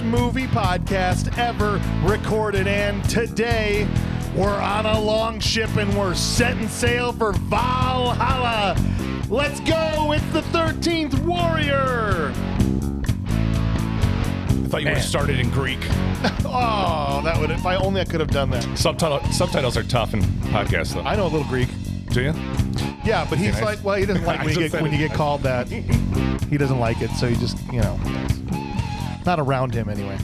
movie podcast ever recorded. And today we're on a long ship and we're setting sail for Valhalla. Let's go. It's the 13th Warrior. I thought you would have started in Greek. Oh, that would, if I only I could have done that. Subtitles are tough in podcasts, though. I know a little Greek. Do you? Yeah, but he's nice. like, well, he doesn't like when you get called that. He doesn't like it, so he just, not around him anyway.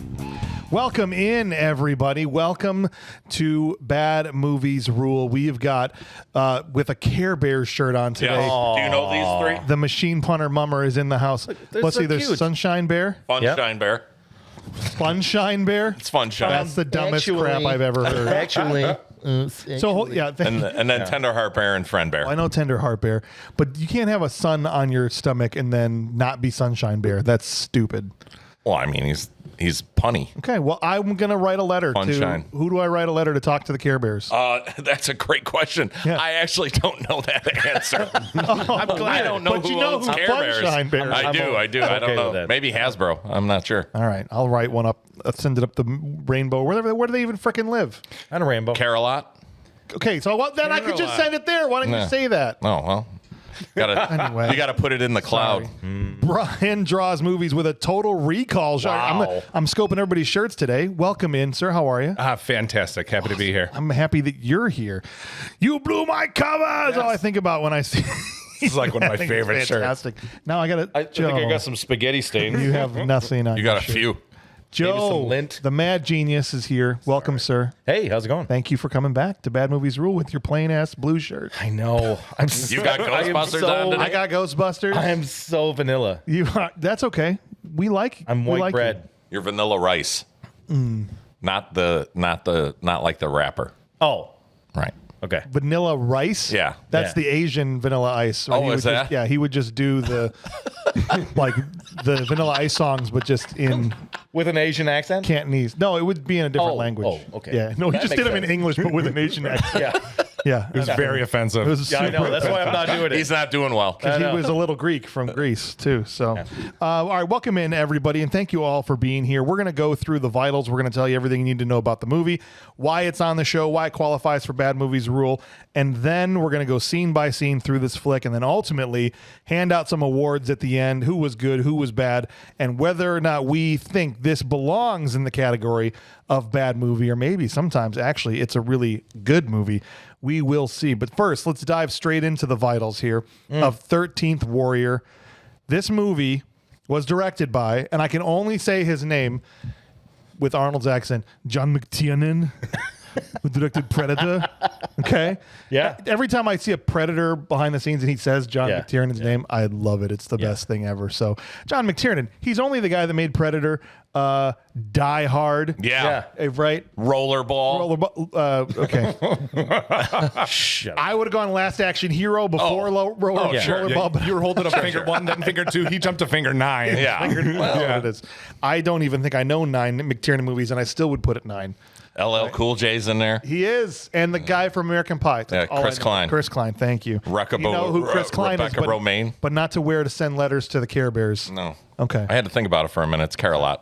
Welcome in, everybody. Welcome to Bad Movies Rule. We've got, with a Care Bears shirt on today. Yes. Do you know these three? The Machine Punter Mummer is in the house. Let's see, there's cute. Sunshine Bear. Funshine Bear. Funshine Bear? It's Funshine. That's the dumbest crap I've ever heard. Actually, So, yeah. And then Tender Heart Bear and Friend Bear. I know Tender Heart Bear, but you can't have a sun on your stomach and then not be Sunshine Bear. That's stupid. Well, I mean, he's punny. Okay, well, I'm going to write a letter Funshine. to... Who do I write a letter to talk to the Care Bears? That's a great question. Yeah. I actually don't know that answer. I'm glad I don't know But who you know owns who Care Funshine Bears. Bears. I do. I okay don't know. with that. Maybe Hasbro. I'm not sure. All right, I'll write one up. Send it up the rainbow. Where do they even frickin' live? on a rainbow. Carolot? Okay, so then I could just send it there. Why didn't you say that? Oh, well. Anyway. You got to put it in the cloud. Brian draws movies with a Total Recall shot. Wow. I'm scoping everybody's shirts today. Welcome in, sir. How are you? Fantastic. Happy to be here. I'm happy that you're here. You blew my cover. That's all I think about when I see. This is like one of my I think it's favorite shirts. fantastic. Now I got it. I think I got some spaghetti stains. You have nothing on. You your got a shirt. few. Joe, some lint. the Mad Genius, is here. Welcome, sir. Hey, how's it going? Thank you for coming back to Bad Movies Rule with your plain ass blue shirt. I know. I'm You got Ghostbusters on today? I got Ghostbusters. I am so vanilla. You are, that's okay. We like. I'm we white like bread. you. You're vanilla rice. Not like the wrapper. Oh, Right. okay. Vanilla rice. Yeah. that's Yeah. the Asian Vanilla Ice. Oh, He would is that? just- yeah, he would just do the like the Vanilla Ice songs, but just in With an Asian accent? Cantonese. No, it would be in a different Oh, language. oh, okay. Yeah, no, he That just makes did them in sense. English, but with an Asian accent. Yeah. Yeah, It was very offensive. It was Yeah, I know. super That's why I'm not doing it. He's not doing well. Because he was a little Greek from Greece, too. So, all right, welcome in, everybody, and thank you all for being here. We're going to go through the vitals. We're going to tell you everything you need to know about the movie, why it's on the show, why it qualifies for Bad Movies Rule, and then we're going to go scene by scene through this flick, and then ultimately hand out some awards at the end, who was good, who was bad, and whether or not we think this belongs in the category of bad movie, or maybe sometimes, actually, it's a really good movie. We will see. But first, let's dive straight into the vitals here of 13th Warrior. This movie was directed by, and I can only say his name with Arnold's accent, John McTiernan, who directed Predator. Okay? Yeah. Every time I see a Predator behind the scenes and he says John Yeah. McTiernan's name, I love it. It's the best thing ever. So, John McTiernan, he's only the guy that made Predator, Die Hard. Yeah. Right? Rollerball. Okay. Shut up. I would have gone Last Action Hero before Rollerball, but You were holding up finger one, then finger two. He jumped to finger 9. Yeah. That's what it is. I don't even think I know 9 McTiernan movies, and I still would put it 9. LL Cool J's in there. He is, and the guy from American Pie. That's Yeah, all Chris I know. Klein. Chris Klein, thank you. Rebecca You know who Chris Klein is, Rebecca Romaine. but not to where to send letters to the Care Bears. No. Okay. I had to think about it for a minute. It's Carolot.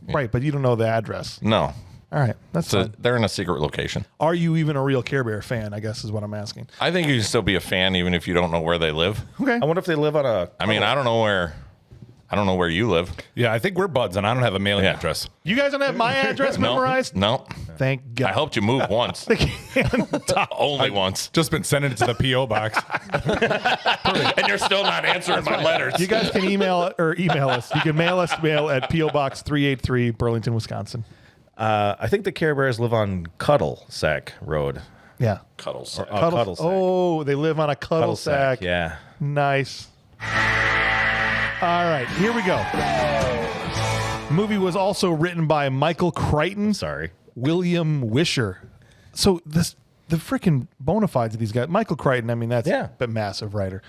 Right, but you don't know the address. No. All right, that's So fine. they're in a secret location. Are you even a real Care Bear fan, I guess is what I'm asking. I think you can still be a fan even if you don't know where they live. Okay. I wonder if they live on a. I mean, I don't know where you live. Yeah, I think we're buds, and I don't have a mailing Yeah. address. You guys don't have my address memorized? No. Thank God. I helped you move once. Only once. Just been sending it to the P.O. box. And you're still not answering my letters. You guys can email us. You can mail us mail at P.O. Box 383, Burlington, Wisconsin. I think the Care Bears live on Cuddle Sack Road. Yeah. Cuddles. Cuddle Sack. Oh, they live on a cuddle sack. Yeah. Nice. All right, here we go. The movie was also written by Michael Crichton, Sorry. William Wisher. So the freaking bona fides of these guys. Michael Crichton, I mean, that's a massive writer.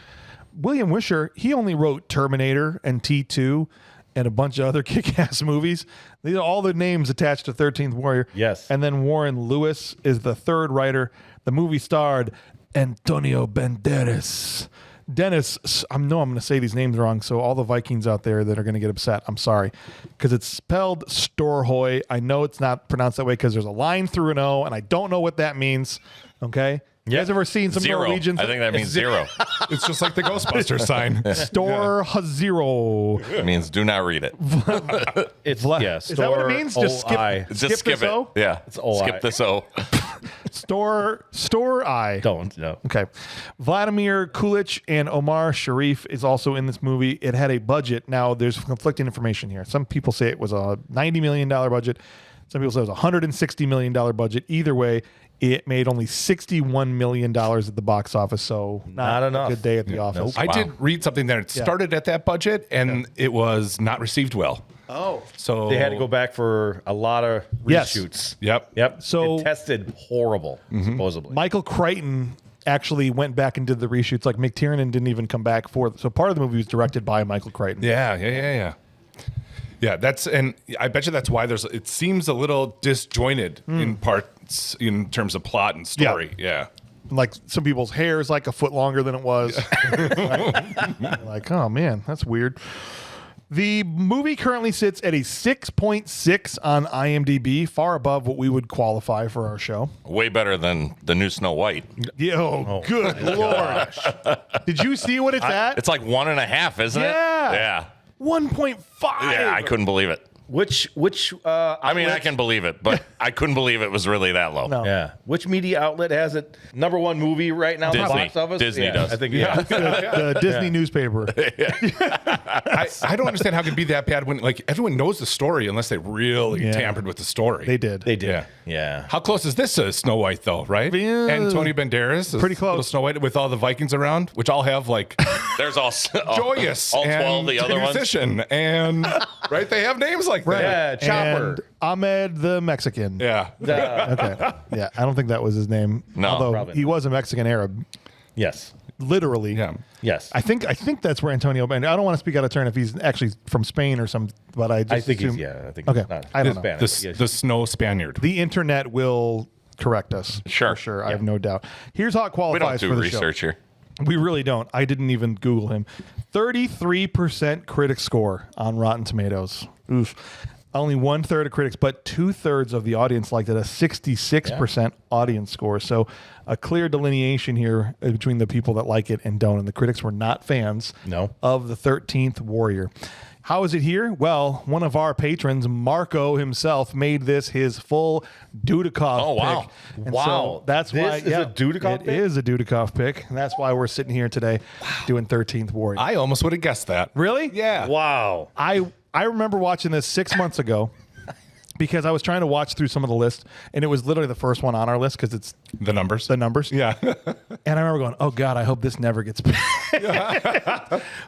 William Wisher, he only wrote Terminator and T2 and a bunch of other kick-ass movies. These are all the names attached to 13th Warrior. Yes. And then Warren Lewis is the third writer. The movie starred Antonio Banderas, Dennis, I'm going to say these names wrong, so all the Vikings out there that are going to get upset, I'm sorry, because it's spelled Storhoy. I know it's not pronounced that way because there's a line through an O, and I don't know what that means. Okay, you guys ever seen some Zero. Norwegians? I think that means zero. It's just like the Ghostbusters sign. Store Zero. It means do not read it. It's Is that what it means? Just skip. Just skip this it. O? Yeah. It's O-I. Skip this O. Store I. Don't no. Okay. Vladimir Kulich and Omar Sharif is also in this movie. It had a budget. Now, there's conflicting information here. Some people say it was a $90 million budget. Some people say it was a $160 million budget. Either way, it made only $61 million at the box office. So Not a enough. good day at the office. I did read something that it started at that budget and it was not received well. Oh. So They had to go back for a lot of Yes. reshoots. Yep. Yep. So- it tested horrible, supposedly. Michael Crichton actually went back and did the reshoots. Like McTiernan didn't even come back for it. So part of the movie was directed by Michael Crichton. Yeah. Yeah, and I bet you that's why it seems a little disjointed in parts in terms of plot and story. Yeah. Like some people's hair is like a foot longer than it was. Like, oh man, that's weird. The movie currently sits at a 6.6 on IMDb, far above what we would qualify for our show. Way better than the new Snow White. Good lord! Did you see what it's at? It's like 1.5, isn't Yeah. it? Yeah. 1.5. Yeah, I couldn't believe it. Which I mean, I can believe it, but I couldn't believe it was really that low. No. yeah. Which media outlet has it number one movie right now in the Disney. box office? Disney Yeah, does. I think The Disney newspaper. I don't understand how it can be that bad when like everyone knows the story unless they really tampered with the story. They did. They did. Yeah. Yeah. How close is this to Snow White though, right? Yeah. Antonio Banderas is Pretty close. little Snow White with all the Vikings around, which all have like There's all Joyous all 12 and the other ones. Musician and right, they have names like that. Yeah, Chopper. And Ahmed the Mexican. Yeah. Okay. Yeah, I don't think that was his name. No, although probably he not. was a Mexican Arab, Yes. literally. Yeah. Yes. I think that's where Antonio Banderas. I don't want to speak out of turn if he's actually from Spain or some, but I just I think assume, he's I think Okay. he's not. I don't He's know. Spanish. The Snow Spaniard. the internet will correct us. Sure. For sure. I have no doubt. Here's how it We don't qualifies do for the research show. here. We really don't. I didn't even Google him. 33% critic score on Rotten Tomatoes. Oof. Only 1/3 of critics, but 2/3 of the audience liked it. A 66% audience score. So a clear delineation here between the people that like it and don't. And the critics were not fans of the 13th Warrior. How is it here? Well, one of our patrons, Marco himself, made this his full Dudikoff Oh, wow. pick. And Wow. so that's This why is a Dudikoff It pick? is a Dudikoff pick. And that's why we're sitting here today doing 13th Warrior. I almost would have guessed that. Really? Yeah. Wow. I remember watching this 6 months ago because I was trying to watch through some of the list, and it was literally the first one on our list because it's The numbers. the numbers. Yeah. And I remember going, "Oh God, I hope this never gets picked."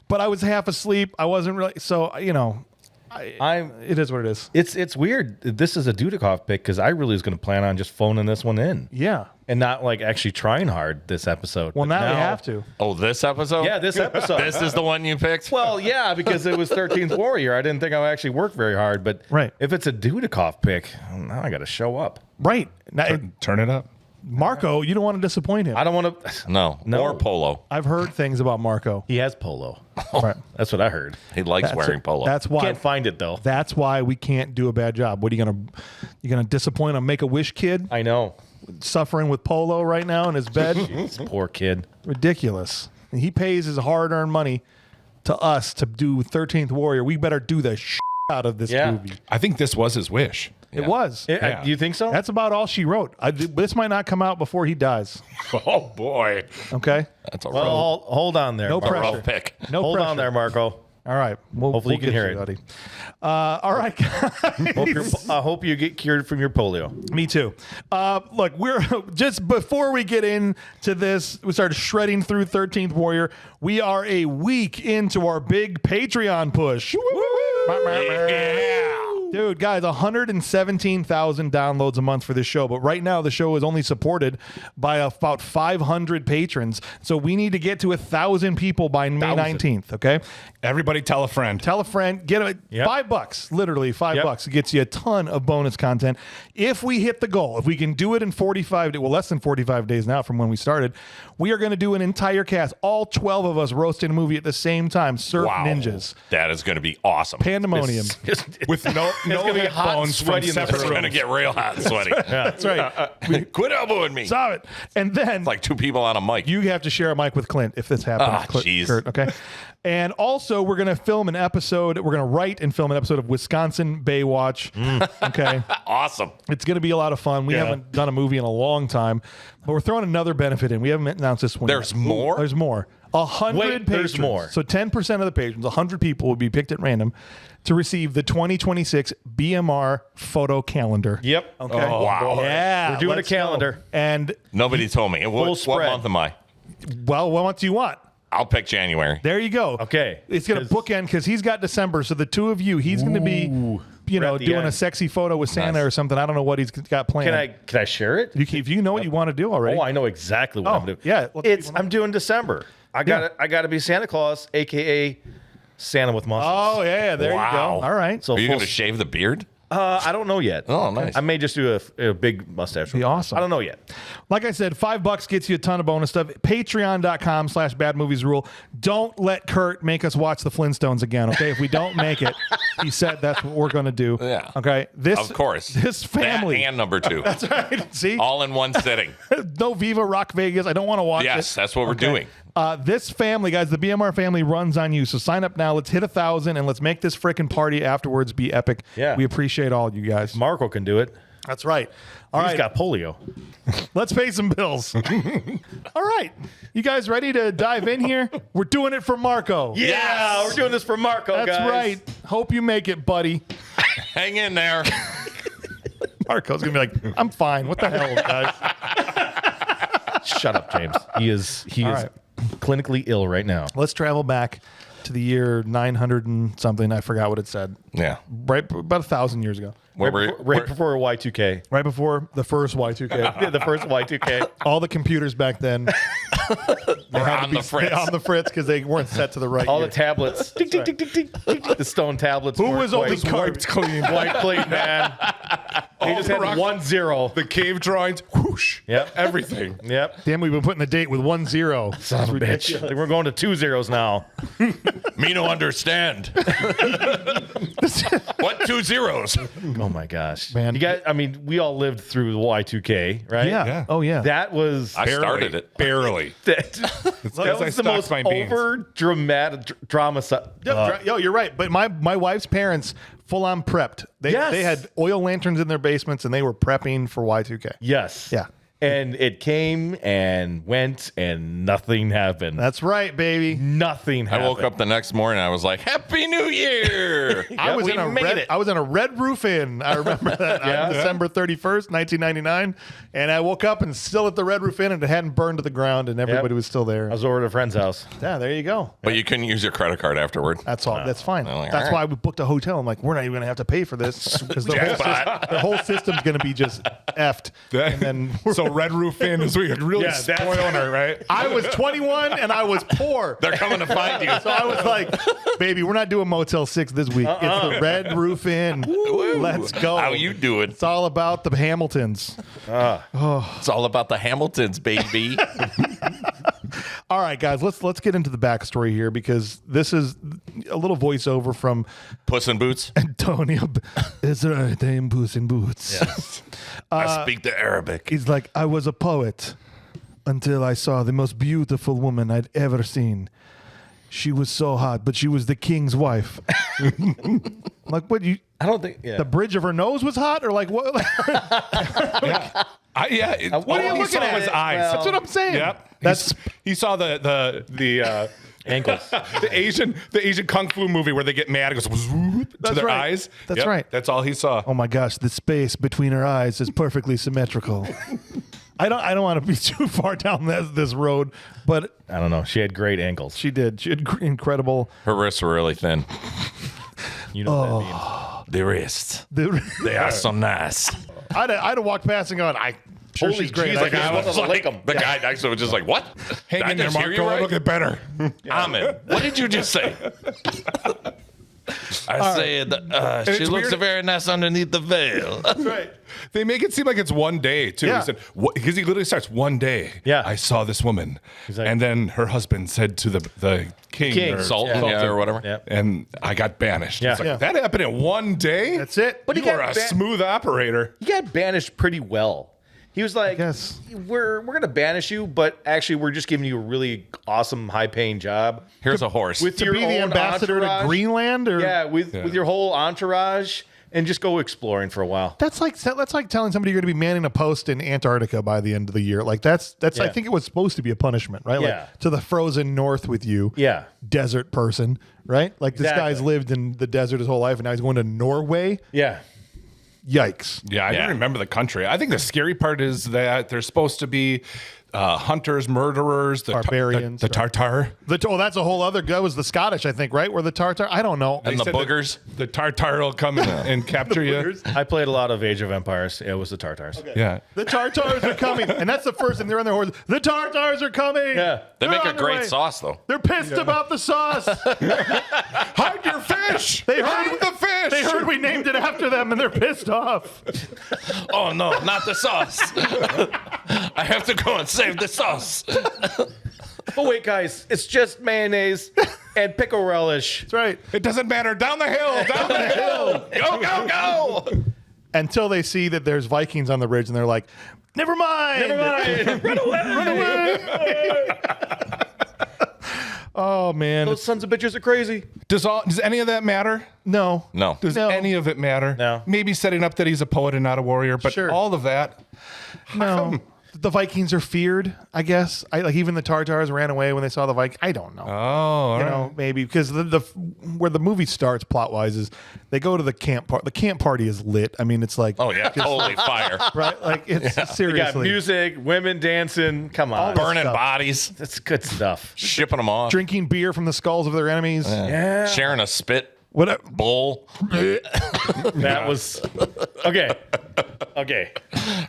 But I was half asleep. I wasn't really. So it is what it is. It's weird. This is a Dudikoff pick because I really was going to plan on just phoning this one in Yeah. and not like actually trying hard this episode. Well, But now we have to. Oh, this episode? Yeah, this episode. This is the one you picked? Well, yeah, because it was 13th Warrior. I didn't think I would actually work very hard, but Right. if it's a Dudikoff pick, now I got to show up. Right. Now, Turn it up. Marco, you don't want to disappoint him. I don't want to. No. No. Or polo. I've heard things about Marco. He has polo. Right. That's what I heard. He likes wearing polo. That's why. Can't find it though. That's why we can't do a bad job. What are you gonna disappoint a Make-A-Wish kid I know. suffering with polo right now in his bed? This poor kid. Ridiculous. And he pays his hard-earned money to us to do 13th Warrior. We better do the out of this Yeah. movie. I think this was his wish. It was. Yeah. Do you think so? That's about all she wrote. This might not come out before he dies. Oh boy. Okay. That's a well, hold on there. No Marco. pressure. rough pick. No Hold pressure. on there, Marco. All right. Hopefully you can get hear it. buddy. All right, guys. I hope you get cured from your polio. Me too. Look, we're just before we get into this, we started shredding through 13th Warrior. We are a week into our big Patreon push. Dude, guys, 117,000 downloads a month for this show. But right now, the show is only supported by about 500 patrons. So we need to get to 1,000 people by May 19th, okay? Everybody tell a friend. Tell a friend. Get $5, literally $5. It gets you a ton of bonus content. If we hit the goal, if we can do it in 45 days, well, less than 45 days now from when we started, we are going to do an entire cast, all 12 of us roasting a movie at the same time. Surf Ninjas. That is going to be awesome. Pandemonium. With no gonna be hot and headphones from sweaty in this separate It's going to rooms. get real hot and sweaty. That's right. Quit elbowing me. Stop it. And then Like two people on a mic. you have to share a mic with Clint if this happens. Ah, jeez. Curt, okay. And also, we're going to film an episode. We're going to write and film an episode of Wisconsin Baywatch. Okay. Awesome. It's going to be a lot of fun. We haven't done a movie in a long time, but we're throwing another benefit in. We haven't announced this one. There's yet. more? There's more. 100 Wait, patrons. there's more. So 10% of the patrons, 100 people will be picked at random to receive the 2026 BMR photo calendar. Yep. Okay. Oh, wow. Yeah. We're doing a let's go. calendar. And, Nobody told me. What spread. month am I? well, what do you want? I'll pick January. There you go. Okay. It's going to bookend because he's got December. So the two of you, he's going to be, you know, Right at the doing a end. sexy photo with Santa Nice. or something. I don't know what he's got planned. Can I share it? If you know what you want to do already. Oh, I know exactly what I'm doing. yeah. I'm doing December. I got to be Santa Claus, aka Santa with muscles. Oh, yeah. There you Wow. go. All right. So Are you full going to shave the beard? I don't know yet. Oh, nice. I may just do a big mustache. Be awesome. I don't know yet. Like I said, $5 gets you a ton of bonus stuff. Patreon.com/badmoviesrule. Don't let Curt make us watch the Flintstones again, okay? If we don't make it, he said that's what we're going to do. Yeah. Okay. Of course. This family. That and number 2. That's right. See? All in one sitting. No Viva Rock Vegas. I don't want to watch it. Yes, that's what we're doing. This family, guys, the BMR family runs on you. So sign up now. Let's hit 1,000 and let's make this frickin' party afterwards be epic. Yeah. We appreciate all you guys. Marco can do it. That's right. All He's right. got polio. Let's pay some bills. All right. You guys ready to dive in here? We're doing it for Marco. Yeah, we're doing this for Marco, That's guys. right. Hope you make it, buddy. Hang in there. Marco's going to be like, I'm fine. What the hell, guys? Shut up, James. He is right. clinically ill right now. Let's travel back to the year 900 and something. I forgot what it said. Yeah. Right, about 1,000 years ago. Right before Y2K. Right before the first Y2K. Yeah, the first Y2K. All the computers back then We're on the fritz. on the fritz because they weren't set to the right. All year. the tablets. Tick, tick, tick, tick, tick, tick. The stone tablets. Who weren't was only quite wiped clean? white clean, man. They just had 1-0. The cave drawings, whoosh. Yep. Everything. Yep. Damn, we've been putting the date with 1-0. Son of a bitch. We're going to 2 zeros now. Me no understand. What 2 zeros? Oh my gosh, Man. You guys, I mean, we all lived through the Y2K, right? Yeah. Yeah. Oh, yeah. That was I started it. Barely. that I was the stocked most my beans. over dramatic drama. Yo, you're right. But my wife's parents full on prepped. They had oil lanterns in their basements and they were prepping for Y2K. Yes. Yeah. And it came and went and nothing happened. That's right, baby. Nothing I happened. woke up the next morning. I was like, "Happy New Year!" I was we in a made red. it. I was in a red roof inn. I remember that on December 31st, 1999, and I woke up and still at the red roof inn, and it hadn't burned to the ground, and everybody was still there. I was over at a friend's house. Yeah, there you go. But you couldn't use your credit card afterward. That's all. That's fine. like, That's all why we booked a hotel. I'm like, we're not even going to have to pay for this because the whole system's going to be just effed. And then So Red Roof Inn is we really Yeah, that's- spoiling her, right? I was 21 and I was poor. They're coming to find you. So I was like, baby, we're not doing Motel 6 this week. It's the Red Roof Inn. Let's go. How you doing? It's all about the Hamiltons. It's all about the Hamiltons, baby. All right, guys, let's get into the backstory here because this is a little voiceover from Puss in Boots. Antonio. It's right, I'm Puss in Boots. I speak the Arabic. He's like, I was a poet until I saw the most beautiful woman I'd ever seen. She was so hot, but she was the king's wife. Like, what you? I don't think. Yeah. The bridge of her nose was hot, or like what? What What are you all he looking saw at? was eyes. That's what I'm saying. Yep. That's He saw the Ankles. the Asian kung fu movie where they get mad. It goes whoop to That's their right. eyes. That's Yep. right. That's all he saw. oh my gosh, the space between her eyes is perfectly symmetrical. I don't want to be too far down this road, but I don't know. She had great ankles. she did. She had incredible. Her wrists were really thin. You know what that means. The wrists. The- They are so nice. I'd have walked past and gone, sure Holy she's great. jeez, I like, guess. I wasn't gonna lick 'em. The guy next to him was just like, what? Hang Did I in there, just hear Mark. you Go right? look at better. Ahmed, what did you just say? I said, she it's looks weird. very nice underneath the veil. That's right. They make it seem like it's one day too. Yeah. He said because he literally starts one day. Yeah. I saw this woman, like- and then her husband said to the king, or Sultan, or whatever. Yeah. and I got banished. Yeah. It's like, Yeah. that happened in one day. That's it. But he You are got a ba- smooth operator. He got banished pretty well. He was like, guess. we're gonna banish you, but actually we're just giving you a really awesome, high paying job Here's a horse. with to your be the own ambassador entourage. to Greenland, or Yeah, with your whole entourage, and just go exploring for a while. that's like telling somebody you're going to be manning a post in Antarctica by the end of the year. Like that's I Yeah. think it was supposed to be a punishment, right? Yeah. Like to the frozen north with you, Yeah. desert person, right? Like this Exactly. guy's lived in the desert his whole life, and now he's going to Norway. Yeah. Yikes! Yeah, I Yeah. don't remember the country. I think the scary part is that there's supposed to be hunters, murderers, the Barbarians, the Tartar. That's a whole other. That was the Scottish, I think, right? Where the Tartar. I don't know. And the Said that boogers. The Tartar will come in and capture you. I played a lot of Age of Empires. It was the Tartars. Yeah. The Tartars are coming, and that's the first thing. They're on their horses. The Tartars are coming. Yeah. They They're make a on their great way. sauce, though. They're pissed about the sauce. Hide your fish. They Hide heard the fish. They heard we named it after them, and they're pissed off. Oh, no, not the sauce. I have to go and save the sauce. But wait, guys, it's just mayonnaise and pickle relish. That's right. It doesn't matter. Down the hill. Down the hill. Go, go, go. Until they see that there's Vikings on the ridge, and they're like, "Never mind. Never mind. Run away. Oh man. Those sons of bitches are crazy. Does any of that matter? No. No. Does No. any of it matter? No. Maybe setting up that he's a poet and not a warrior, but Sure. all of that. No. The Vikings are feared, I guess. Like even the Tartars ran away when they saw the Vikings. I don't know. Oh, all You right. know, maybe because the where the movie starts plot wise is they go to the camp part. The camp party is lit. I mean, it's like Oh, yeah. Holy fire. right, like it's You got seriously music, women dancing. Come on. Burning stuff. bodies. That's good stuff. Shipping them off. drinking beer from the skulls of their enemies. Yeah. Sharing a spit What? bowl. That was okay. Okay.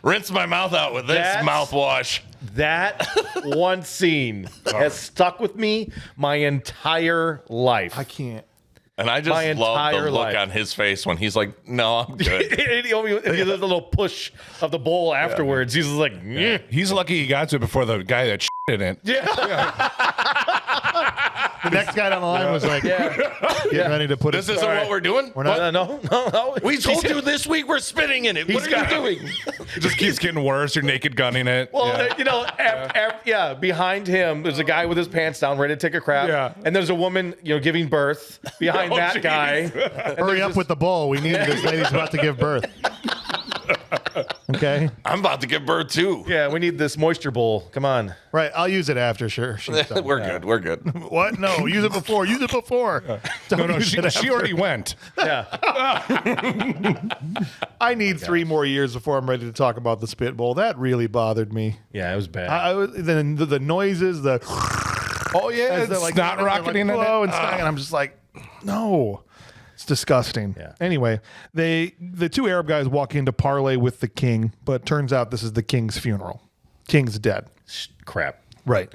Rinse my mouth out with this That's- mouthwash. That one scene has stuck with me my entire life. I can't. And I My just love entire the look life. on his face when he's like, no, I'm good. And he only did a little push of the bowl afterwards. He's just like, yeah. He's lucky he got to it before the guy that in it. The next guy down the line was like, getting ready to put This his. isn't what we're doing? We're not. No. We told you this week we're spitting in it. What are you doing? It just keeps getting worse. You're naked gunning it. Well, Yeah. you know, behind him, there's a guy with his pants down, ready to take a crap. Yeah. And there's a woman, giving birth behind Oh, that geez. guy. Hurry up with the bowl. We need this lady's about to give birth. Okay. I'm about to give birth too. Yeah, we need this moisture bowl. Come on. Right. I'll use it after. Sure. She's done. We're good. We're good. What? No. Use it before. Use it before. Don't No, use it she after. already went. Yeah. I need 3 more years before I'm ready to talk about the spit bowl. That really bothered me. Yeah, it was bad. I was then the noises, the Oh yeah, as it's they're like not they're rocketing like, in whoa, it. and snot, and I'm just like, no. It's disgusting. Yeah. Anyway, the 2 Arab guys walk in to parley with the king, but turns out this is the king's funeral. King's dead. Crap. Right.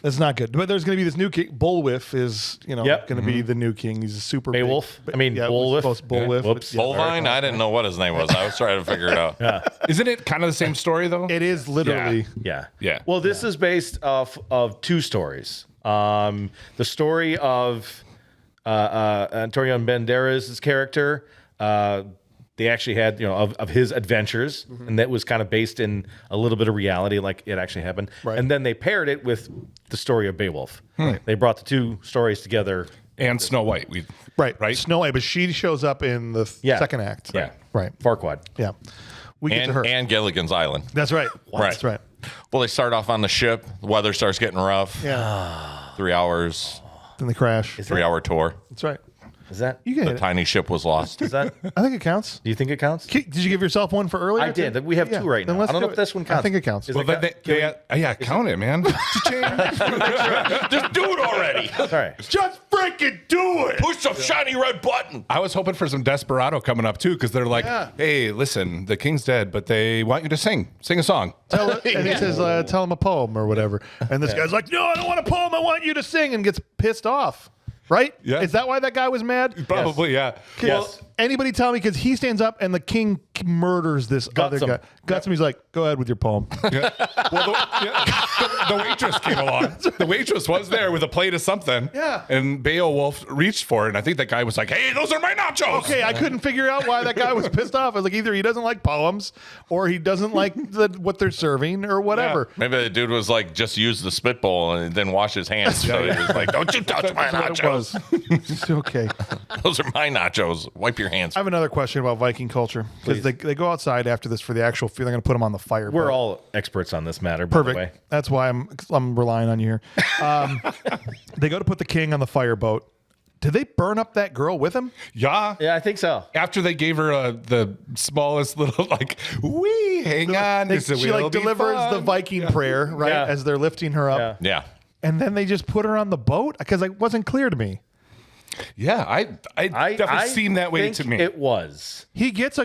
That's not good. But there's going to be this new king. Bullwhip is, Yep. going to be the new king. He's a super Beowulf? big. I mean, yeah, it was Bullwhip. supposed- Bullwhip. Yeah. Whoops. Yeah. Bovine? I didn't know what his name was. I was trying to figure it out. Isn't it kind of the same story though? It is literally. Yeah. Yeah. Well, this is based off of 2 stories. The story of Antonio Banderas' character. They actually had, of his adventures, and that was kind of based in a little bit of reality, like it actually happened. Right. And then they paired it with the story of Beowulf. They brought the 2 stories together. And Snow White. Right. Snow White, but she shows up in the Yeah. second act. Yeah. Right. Farquaad. Yeah. We get to her. And Gilligan's Island. That's right. Right. That's right. Well, they start off on the ship. The weather starts getting rough. Yeah. 3 hours, Then they crash. 3 hour tour. That's right. Is that? You can The hit it. tiny ship was lost. Is that? I think it counts. Do you think it counts? Did you give yourself one for earlier? I did. We have two right then now. let's I don't know do if this one counts. I think it counts. Is Well, it yeah, count it, man. Just do it already. All right. Just freaking do it. Push the shiny red button. I was hoping for some Desperado coming up too, because they're like, Yeah. "Hey, listen, the king's dead, but they want you to sing a song." And he says, tell him a poem or whatever. And this guy's like, no, I don't want a poem. I want you to sing, and gets pissed off. Right? Yeah. Is that why that guy was mad? Probably, yeah. Yes. Anybody tell me, because he stands up and the king murders this other him. guy. Guts him. He's like, go ahead with your poem. Yeah. Well, the waitress came along. The waitress was there with a plate of something. Yeah. And Beowulf reached for it, and I think that guy was like, "Hey, those are my nachos." Okay, I couldn't figure out why that guy was pissed off. I was like, either he doesn't like poems or he doesn't like what they're serving or whatever. Maybe the dude was like, just use the spitbowl and then wash his hands. So he was like, don't you touch my That's what it nachos. was. It's okay. Those are my nachos. Wipe your hands. I have another question about Viking culture, because they go outside after this for the actual. They're going to put them on the fire. We're all experts on this matter, by the way. perfect. That's why I'm relying on you here. They go to put the king on the fireboat. Did they burn up that girl with him? Yeah. Yeah, I think so. After they gave her the smallest little hang on, She like delivers the Viking prayer right Yeah. as they're lifting her up, Yeah. Yeah. and then they just put her on the boat because it wasn't clear to me. Yeah, I definitely seemed that way think to me. It was. He gets.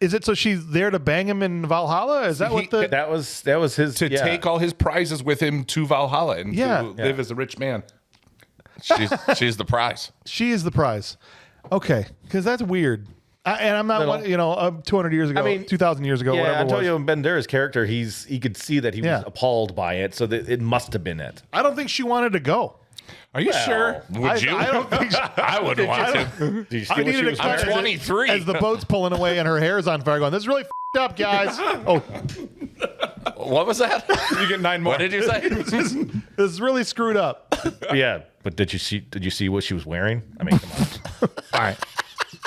Is it so she's there to bang him in Valhalla? Is that what the? That was his to take all his prizes with him to Valhalla and Yeah. to live as a rich man. She's the prize. She is the prize. Okay, because that's weird. And I'm not, Little. 200 years ago, 2,000 years ago, Yeah, whatever it was. Antonio Banderas' character, he could see that he Yeah. was appalled by it, so that it must have been it. I don't think she wanted to go. Are you sure? Would you? I don't think. I wouldn't want to. Did you see I what needed she to was cut I'm as wearing? it- 23. As the boat's pulling away and her hair's on fire, going, "This is really f***ed up, guys." Oh, What was that? You get 9 more. What did you say? this is really screwed up. Yeah, but did you see what she was wearing? I mean, come on. All right.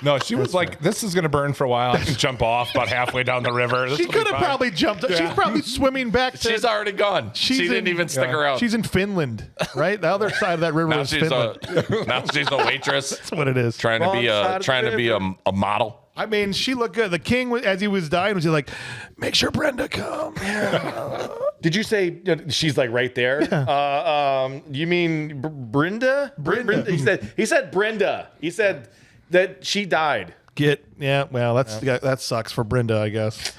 No, she was like, "This is gonna burn for a while. I can jump off about halfway down the river." This She will be could have fine." probably jumped. She's probably swimming back to. She's already gone. She didn't even stick around. She's in Finland, right? The other side of that river now is she's Finland. now she's a waitress That's what it is. trying to be Wrong side of the a model. I mean, she looked good. The king, as he was dying, was like, "Make sure Brenda comes." Did you say she's like right there? You mean Brenda? Brenda. He said Brenda. He said that she died. Well, that sucks for Brenda, I guess.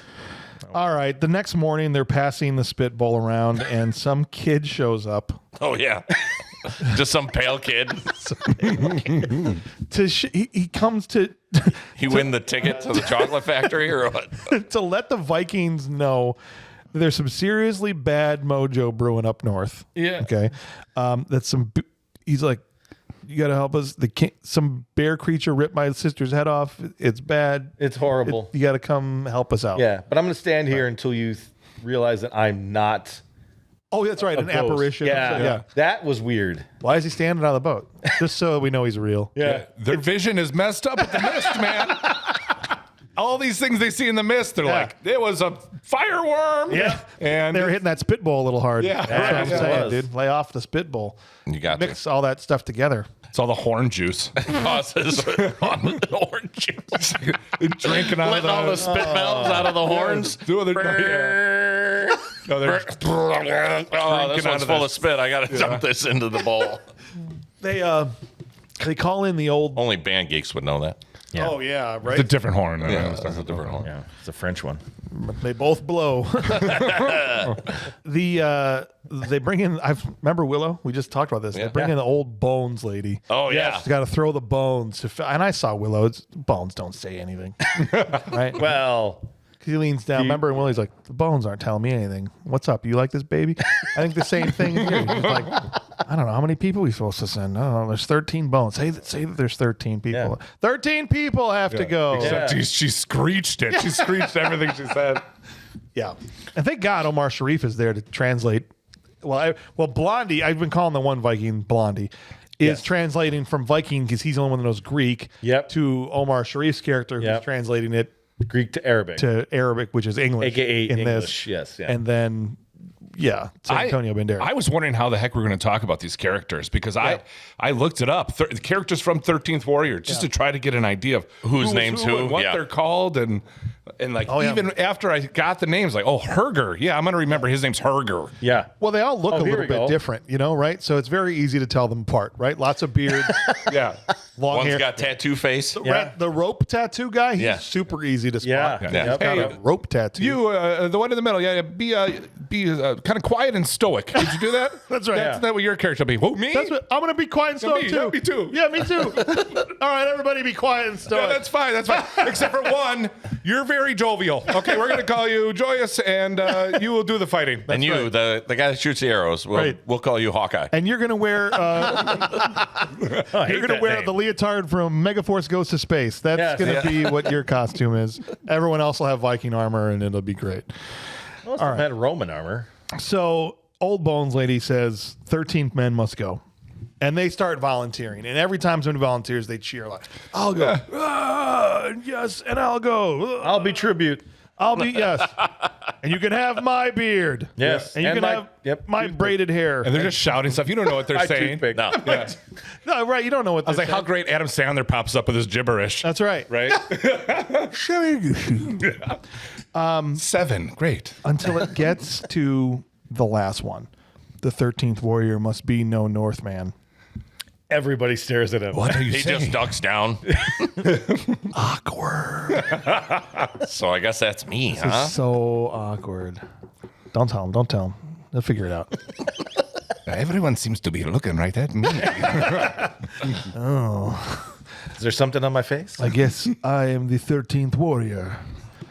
All right. The next morning, they're passing the spitball around, and some kid shows up. Oh yeah, just some pale kid. He comes to He win the ticket to the chocolate factory or what? to let the Vikings know there's some seriously bad mojo brewing up north. Yeah. Okay. He's like, you got to help us. Some bear creature ripped my sister's head off. It's bad. It's horrible. You got to come help us out. Yeah, but I'm going to stand here until you realize that I'm not. Oh, that's right. An ghost. apparition. Yeah. That was weird. Why is he standing on the boat? Just so we know he's real. Yeah, their vision is messed up with the mist, man. All these things they see in the mist, they're like, "There was a fireworm." Yeah. and They were hitting that spitball a little hard. Yeah. That's what I'm Yeah, it saying, was. dude. Lay off the spitball. You got to. Mix all that stuff together. it's all the horn juice. Causes orange juice. Drinking out of Letting all the spit bells out of the horns. No, they're Oh, this Drinking out one's of full this. of spit. I got to dump this into the bowl. They call in the old. Only band geeks would know that. Yeah. Oh yeah, right. It's a different horn. Yeah, that's a different one. Yeah, it's a French one. They both blow. They bring in. I remember Willow. We just talked about this. They Yeah. bring in the old Bones lady. Oh yeah. She's got to throw the bones. And I saw Willow. Bones don't say anything, right? Well, He leans down. Remember, and Willie's like, "The bones aren't telling me anything. What's up? You like this baby?" I think the same thing here. He's like, "I don't know how many people we supposed to send. Oh, there's 13 bones. Say that there's 13 people. Yeah. 13 people have to go." Except she screeched it. She screeched everything she said. Yeah. And thank God Omar Sharif is there to translate. Well, Blondie, I've been calling the one Viking Blondie, is translating from Viking because he's the only one that knows Greek to Omar Sharif's character who's translating it Greek to Arabic. to Arabic, which is English. AKA in English, this. yes, yeah. And then Yeah, it's Antonio Banderas. I was wondering how the heck we're going to talk about these characters because I looked it up. The characters from 13th Warrior just to try to get an idea of Whose name's who, and what yeah. they're called and like even after I got the names, like Herger. Yeah, I'm going to remember his name's Herger. Yeah. Well, they all look a here little we bit go. different, right? So it's very easy to tell them apart, right? Lots of beard, Yeah. long One's hair. got tattoo face. The rope tattoo guy, he's Yeah. super easy to spot. Yeah. Yeah. Yep. Hey, Got a rope tattoo. You, the one in the middle, be kind of quiet and stoic. Did you do that? That's right. That's not what your character will be. Who, me? That's what I'm gonna be quiet and stoic me, too. yeah, me too. Yeah, me too. All right, everybody, be quiet and stoic. Yeah, that's fine. That's fine. Except for one, you're very jovial. Okay, we're going to call you Joyous, and you will do the fighting. And you, the guy that shoots the arrows, we'll call you Hawkeye. And you're gonna wear the leotard from Megaforce Goes to Space. That's gonna be what your costume is. Everyone else will have Viking armor, and it'll be great. All right. Had Roman armor. So Old Bones lady says 13th men must go. And they start volunteering. And every time somebody volunteers, they cheer like, I'll go. Yes, and I'll go. I'll be tribute. I'll be, yes. And you can have my beard. Yes. And you can have my braided hair. And they're just shouting stuff. You don't know what they're saying. toothpick. No. Yeah. No, right. You don't know what I was like, how great Adam Sandler pops up with his gibberish. That's right. Right? 7. Great. Until it gets to the last one. The 13th warrior must be no Northman. Everybody stares at him. What are you He saying? just ducks down. Awkward. So I guess that's me, huh? So awkward. Don't tell him. Don't tell him. They'll figure it out. Everyone seems to be looking right at me. Is there something on my face? I guess I am the 13th warrior.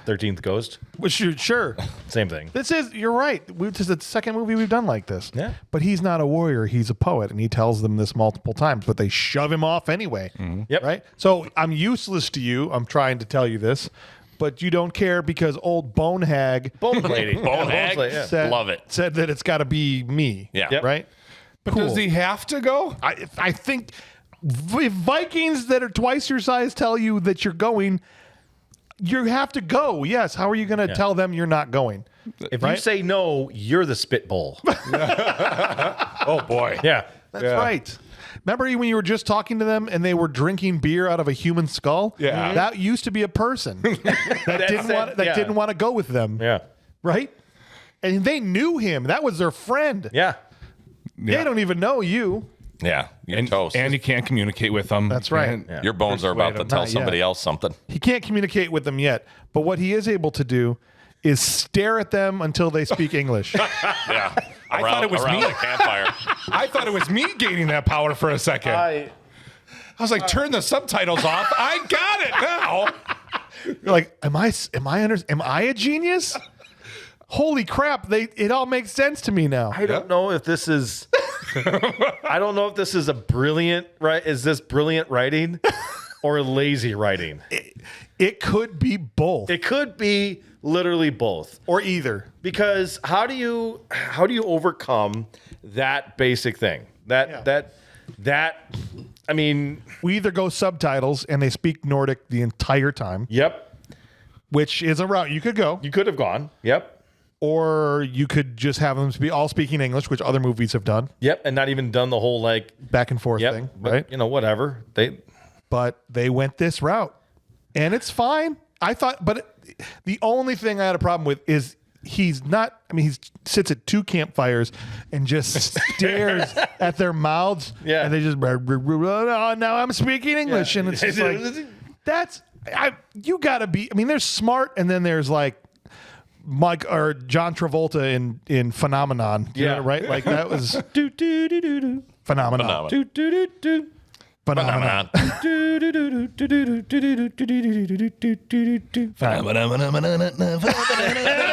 13th Ghost. Well, sure. Same thing. You're right. This is the second movie we've done like this. Yeah. But he's not a warrior. He's a poet. And he tells them this multiple times, but they shove him off anyway. Yep. Right? So I'm useless to you. I'm trying to tell you this, but you don't care because old Bone Hag Bone lady. Bone hag? Yeah. Love it. said that it's got to be me. Yeah. Yep. Right? But does he have to go? I think if Vikings that are twice your size tell you that you're going, you have to go. Yes. How are you going to tell them you're not going? If you say no, you're the spitbull. Oh, boy. Yeah. That's right. Remember when you were just talking to them and they were drinking beer out of a human skull? Yeah. That used to be a person that didn't want to go with them. Yeah. Right? And they knew him. That was their friend. Yeah. They don't even know you. Yeah. You're toast. And you can't communicate with them. That's right. And- Your bones are about to them. tell Not somebody yet. else something. He can't communicate with them yet. But what he is able to do is stare at them until they speak English. Yeah. I thought it was around me. the campfire. I thought it was me gaining that power for a second. I was like, turn the subtitles off. I got it now. You're like, am I a genius? Holy crap! It all makes sense to me now. I don't know if this is. I don't know if this is a brilliant Is this brilliant writing or lazy writing? It could be both, It could be literally both. or either. Because how do you overcome that basic thing? That I mean, We either go subtitles and they speak Nordic the entire time, yep. which is a route you could go, You could have gone. Yep. or you could just have them be all speaking English, which other movies have done, Yep. And not even done the whole back and forth yep. thing, But, right? whatever. But they went this route, and it's fine. I thought, but the only thing I had a problem with is he's not. I mean, he sits at two campfires and just stares at their mouths. Yeah. And they just oh, now I'm speaking English, and it's just like you got to be. I mean, there's smart, and then there's like Mike or John Travolta in Phenomenon. You know, right? Like that was Phenomenon. Phenomenon.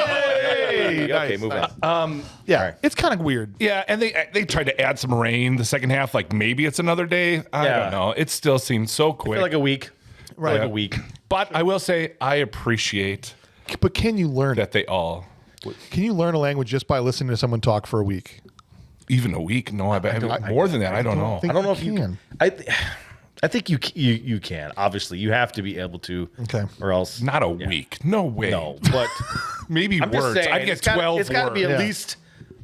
Okay, move on. Yeah, it's kind of weird. Yeah, and they tried to add some rain the second half. Like maybe it's another day. I Yeah. don't know. It still seems so quick. Like a week. Right. Like a week. But I will say I appreciate But can you learn it? that they all Can you learn a language just by listening to someone talk for a week? even a week. No, I bet more than that. I don't know. I don't know if you you can. I think you can. Obviously, you have to be able to. Okay. Or else Not a week. No way. no. But Maybe I'm words. just saying, I'd get it's gotta- 12 It's got to be words. at Yeah. least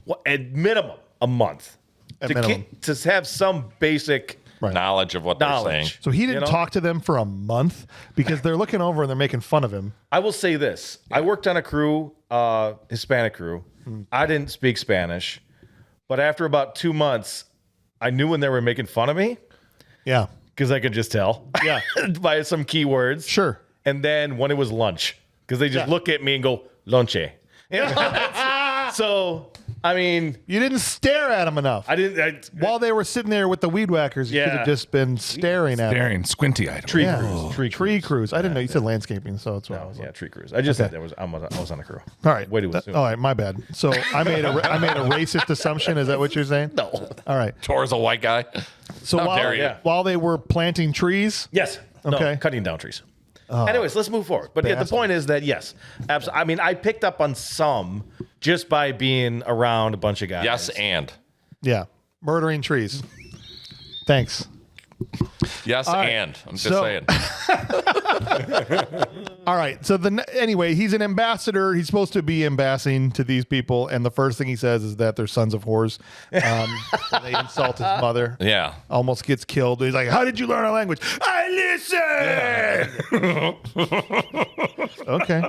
Well, at minimum, a month. At minimum. To have some basic Knowledge of what they're saying. knowledge. So he didn't You know? talk to them for a month because they're looking over and they're making fun of him. I will say this. I worked on a crew, Hispanic crew. I didn't speak Spanish. But after about 2 months, I knew when they were making fun of me Yeah. because I could just tell. Yeah. By some keywords. Sure. And then when it was lunch, because they just look at me and go, lonche. You know? So, I mean, You didn't stare at him enough. I didn't. While they were sitting there with the weed whackers, you could have Yeah. just been staring at them. Staring, squinty eyed. Tree Yeah. crews. Tree crews. I didn't know. You said landscaping, so that's what I was like. Yeah, tree crews. I just said I was on a crew. All right. Way to assume. All right, my bad. So I made a racist assumption. Is that what you're saying? No. All right. Tor's a white guy. So How dare you. while they were planting trees, Yes. Okay. No, cutting down trees. Anyways, let's move forward. But yeah, the point is that yes, absolutely. I mean, I picked up on some just by being around a bunch of guys. Yes, and. yeah, murdering trees. Thanks. Yes, right. and. I'm just So- saying. All right. So anyway, he's an ambassador. He's supposed to be ambassading to these people, and the first thing he says is that they're sons of whores. They insult his mother. Yeah. Almost gets killed. He's like, "How did you learn our language?" I listen. Okay.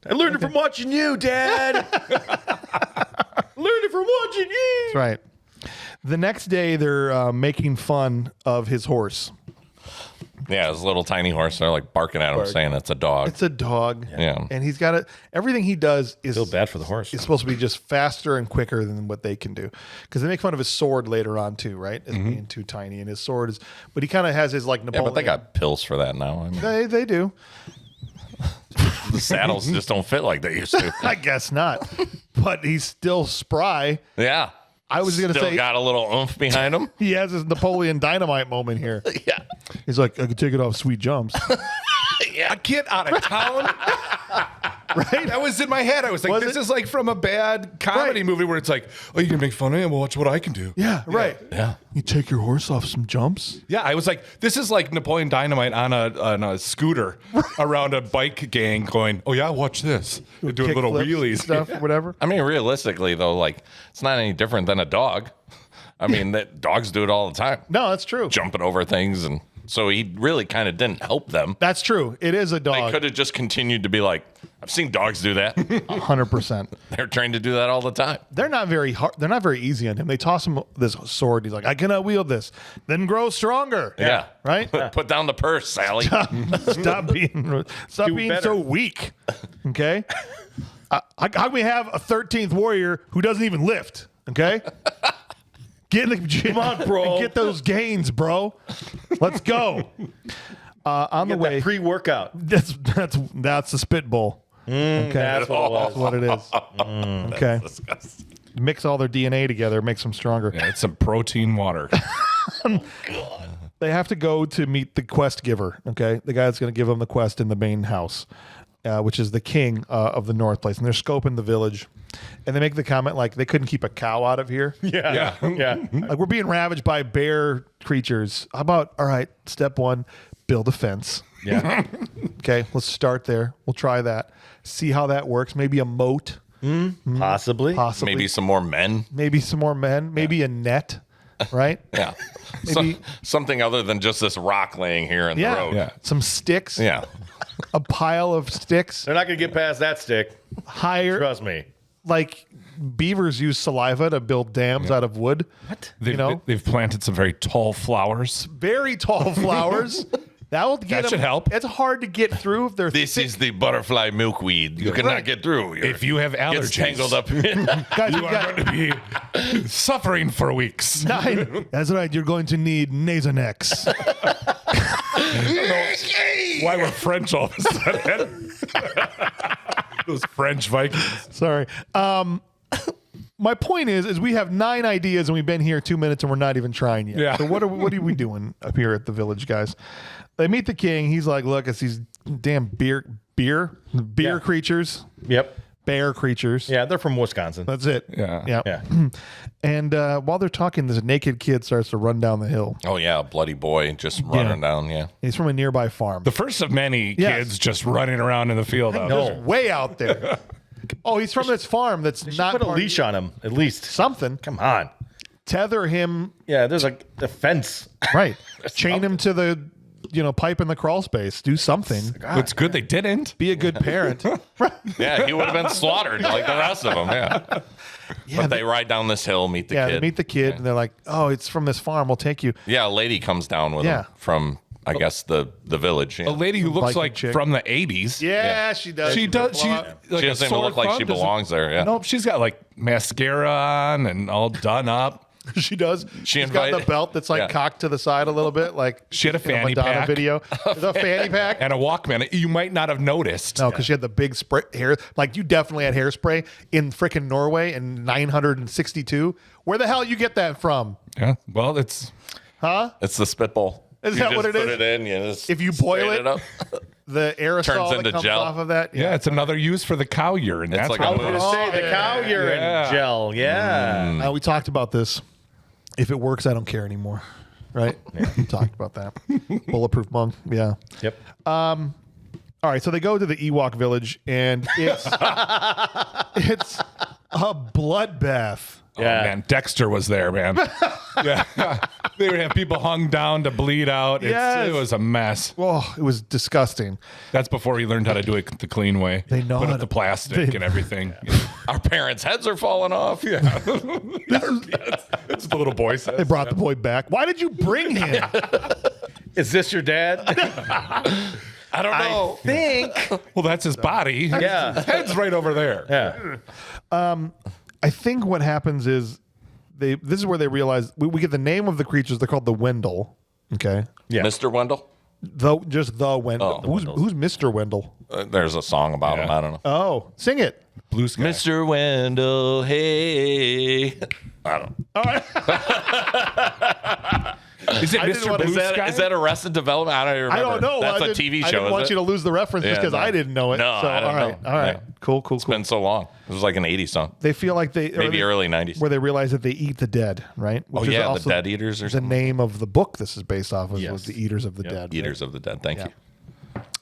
I learned it from watching you, Dad. Learned it from watching you. That's right. The next day, they're making fun of his horse. Yeah, his little tiny horse. They're like barking at him, saying it's a dog. It's a dog. Yeah. And he's got it. Everything he does is Feel bad for the horse. It's supposed to be just faster and quicker than what they can do. Because they make fun of his sword later on too, right? As being too tiny. And his sword is, but he kind of has his like Yeah, Napoleon. but they got pills for that now. I mean, They do. the saddles just don't fit like they used to. I guess not. But he's still spry. Yeah. I was going to Still say got a little oomph behind him. he has his Napoleon Dynamite moment here. Yeah. He's like, I could take it off sweet jumps. A kid out of town. Right? That was in my head. I was like, Was this it? is like from a bad comedy Right. movie where it's like, oh, you can make fun of me? Well, watch what I can do. Yeah, right. Yeah. You take your horse off some jumps? Yeah, I was like, this is like Napoleon Dynamite on a scooter around a bike gang going, oh, yeah, watch this. They're doing Kick little flips and wheelies. stuff, whatever. I mean, realistically, though, like, it's not any different than a dog. I mean, that dogs do it all the time, No, that's true. jumping over things. And so he really kind of didn't help them. That's true. It is a They dog. could have just continued to be like, I've seen dogs do that. 100%. They're trained to do that all the time. They're not very hard. They're not very easy on him. They toss him this sword. He's like, I cannot wield this. Then grow stronger. Yeah. Right? Put down the purse, Sally. Stop being better. so weak. Okay. How can we have a 13th warrior who doesn't even lift? Okay. Get in the gym. Come on, bro. And get those gains, bro. Let's go. On the Get way. that pre-workout. That's the spit bowl. Okay. That's what it was. That's what it is. Okay. Mix all their DNA together, makes them stronger. Yeah, it's some protein water. They have to go to meet the quest giver. Okay, the guy that's going to give them the quest in the main house, which is the king of the North Place, and they're scoping the village, and they make the comment like they couldn't keep a cow out of here. Yeah. Like we're being ravaged by bear creatures. How about all right? Step one, build a fence. Yeah. Okay, let's start there. We'll try that. See how that works. Maybe a moat. Possibly. Possibly. Maybe some more men. Maybe some more men. Maybe a net. Right. Yeah. Maybe- Something other than just this rock laying here in the Yeah. road. Yeah. Some sticks. Yeah. A pile of sticks. They're not going to get past that stick. Higher. Trust me. Like beavers use saliva to build dams out of wood. What? They've planted some very tall flowers. Very tall flowers. That will get That them. should help. It's hard to get through if they're This thick. is the butterfly milkweed. You cannot Right. get through. If you have Gets allergies, tangled up in. Guys, you you are got going to be suffering for weeks. 9. That's right. You're going to need Nasonex. Why we're French all of a sudden? Those French Vikings. Sorry. My point is we have 9 ideas and we've been here 2 minutes and we're not even trying yet. Yeah. So what are we doing up here at the village, guys? They meet the king. He's like, look, it's these damn beer Yeah. creatures, Yep. bear creatures. Yeah, they're from Wisconsin. That's it. Yeah. Yeah. Yeah. And while they're talking, this naked kid starts to run down the hill. Oh, yeah. A bloody boy just running down. Yeah. He's from a nearby farm. The first of many Yes. kids just running around in the field. Out Just there. way out there. Oh, he's from this farm that's not Put a part- leash on him, at least. something. Come on. Tether him, Yeah, there's a fence. right. Chain him to the, pipe in the crawl space. Do something. It's good they didn't. Be a good parent. Yeah, he would have been slaughtered like the rest of them. Yeah. But they ride down this hill, meet the Yeah, kid. they meet the kid, and they're like, "Oh, it's from this farm. We'll take you." Yeah, a lady comes down with him from, I guess, the village. Yeah. A lady who looks Viking like chick. from the 80s. Yeah, she does. She does. She, Well, like She a doesn't even sore look like thumb, she doesn't- belongs there. Yeah. Nope, she's got like mascara on and all done up. she does. She She's got the invited- belt that's like Yeah. cocked to the side a little bit, like She had a in a fanny Madonna pack. video. The fanny pack. And a Walkman. You might not have noticed. No, because she had the big spray hair. Like you definitely had hairspray in frickin' Norway in 962. Where the hell you get that from? Yeah. Well, it's It's the spitball. Is You that just what it put is? it in. You just If you boil straight it, up. the aerosol Turns that into comes gel. off of that. yeah, it's another use for the cow urine. That's like what a it I was is. going to say the cow urine Yeah. gel. Yeah. We talked about this. If it works, I don't care anymore. Right? Yeah. We talked about that. Bulletproof monk. Yeah. Yep. All right, so they go to the Ewok village, and it's it's a bloodbath. Oh, Yeah. man. Dexter was there, man. Yeah. They would have people hung down to bleed out. Yes. It was a mess. Oh, it was disgusting. That's before he learned how to do it the clean way. They know Put how up the to- plastic they- and everything. Our parents' heads are falling off. Yeah. It's the little boy says. They brought the boy back. Why did you bring him? Is this your dad? I don't know. think. Well, that's his body. Yeah. His head's right over there. Yeah. I think what happens is this is where they realize we get the name of the creatures. They're called the Wendell. Okay. Yeah. Mr. Wendell? Just the Wendell. Oh, who's Mr. Wendell? There's a song about him. I don't know. Oh, sing it. Blue sky. Mr. Wendell, hey. I don't know. Is it I didn't Mr. want to- Blue Sky? Is that Arrested Development? I don't even I remember. don't know. That's I a didn't- TV show. I didn't want is you it? to lose the reference just Yeah, because no. I didn't know it. No, so, I don't all right, know. all right, Yeah. cool. It's been so long. It was like an 80s song. They feel like Maybe early 90s. where they realize that they eat the dead, right? Which Oh, is yeah, the also Dead Eaters or the something. name of the book this is based off of Yes. was the Eaters of the Dead. right? Eaters of the Dead. Thank you.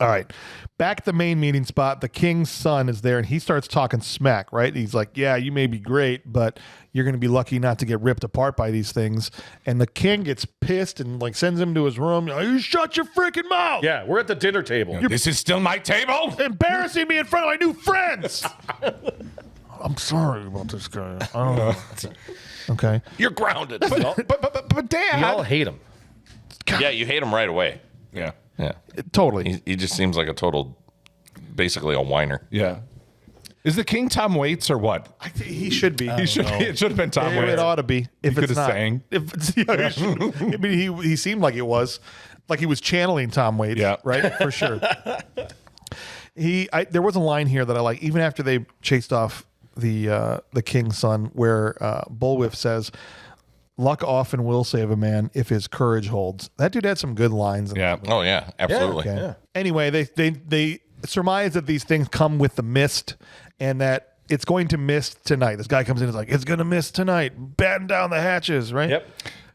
All right. Back at the main meeting spot, the king's son is there and he starts talking smack, right? He's like, yeah, you may be great, but you're going to be lucky not to get ripped apart by these things. And the king gets pissed and like sends him to his room. You shut your freaking mouth. Yeah. We're at the dinner table. This is still my table? Embarrassing me in front of my new friends. I'm sorry about this guy. I don't know. Okay. You're grounded. But We all Dad. hate him. Yeah, you hate him right away. Yeah. Yeah. Totally. He just seems like a total, basically a whiner. Yeah. Is the king Tom Waits or what? He should be. It should have been Tom It Waits. ought to be. If He it's coulda not. sang. If it's, yeah, he should. I mean, he seemed like it was. Like he was channeling Tom Waits. Yeah. Right? For sure. There was a line here that I like, even after they chased off the king's son, where Bullwhip says, luck often will save a man if his courage holds. That dude had some good lines. In Yeah. Oh, yeah, absolutely. Okay. Yeah. Anyway, they surmise that these things come with the mist and that it's going to mist tonight. This guy comes in and is like, it's going to mist tonight. Batten down the hatches, right? Yep.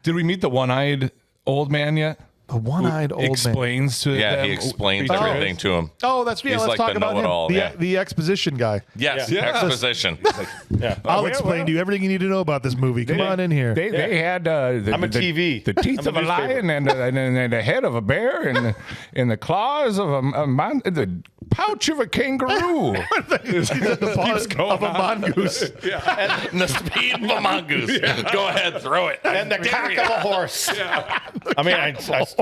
Did we meet the one-eyed old man yet? The one-eyed old man. Explains to Yeah, them he explains who he everything is. to him. Oh, that's yeah. He's Let's like talk the about him. know-it-all, yeah. The exposition guy. Yes, Yeah. exposition. I'll well, explain well. to you everything you need to know about this movie. Come on in here. They had the, I'm a the, TV. the teeth I'm a of a newspaper. lion and the head of a bear and the claws of a the pouch of a kangaroo. the paws going of a on. mongoose. And the speed of a mongoose. Go ahead, throw it. And the cock of a horse. I mean,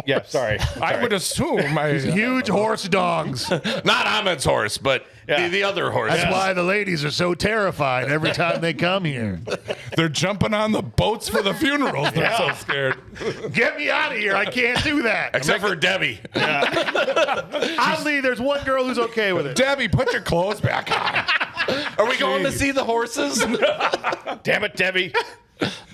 yeah, sorry. I would assume Huge horse dogs. Not Ahmed's horse, but Yeah. the other horse. That's why the ladies are so terrified every time they come here. they're jumping on the boats for the funerals. They're so scared. Get me out of here. I can't do that. Except for Debbie. Oddly, there's one girl who's okay with it. Debbie, put your clothes back on. Are we going to see the horses? Damn it, Debbie.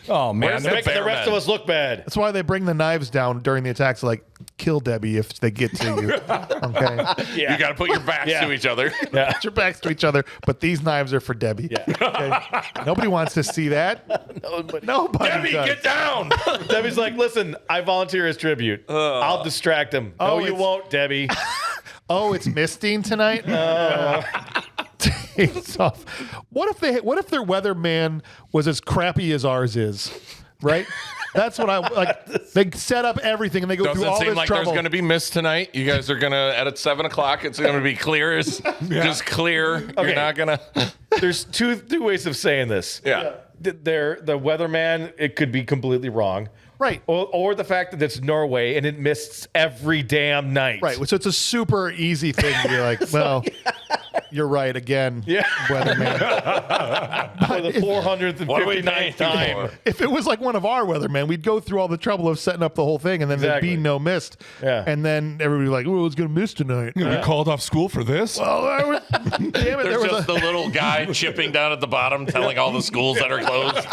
Oh man, Where's You're making the rest of us look bad. That's why they bring the knives down during the attacks. Like, kill Debbie if they get to you. Okay. Yeah. You got to put your backs Yeah. to each other. Yeah. Put your backs to each other, but these knives are for Debbie. Yeah. Okay? Nobody wants to see that. Nobody Debbie, does. get down. Debbie's like, listen, I volunteer as tribute. I'll distract him. No, Oh, you it's- won't, Debbie. Oh, it's misting tonight? skates off. What if their weatherman was as crappy as ours is? Right? That's what I like. They set up everything and they go Doesn't through all seem this like trouble. there's going to be mist tonight. You guys are going to, at 7 o'clock, it's going to be clear as just clear. Okay. You're not going to. There's two ways of saying this. Yeah. The weatherman, it could be completely wrong. Right. Or the fact that it's Norway and it mists every damn night. Right. So it's a super easy thing to be like, well, you're right again, Yeah. weatherman. For the 459th time. If it was like one of our weathermen, we'd go through all the trouble of setting up the whole thing, and then Exactly. there'd be no mist. Yeah. And then everybody would be like, oh, it's going to mist tonight. We called off school for this. Well, damn it. There There's was just the little guy chipping down at the bottom, telling all the schools that are closed.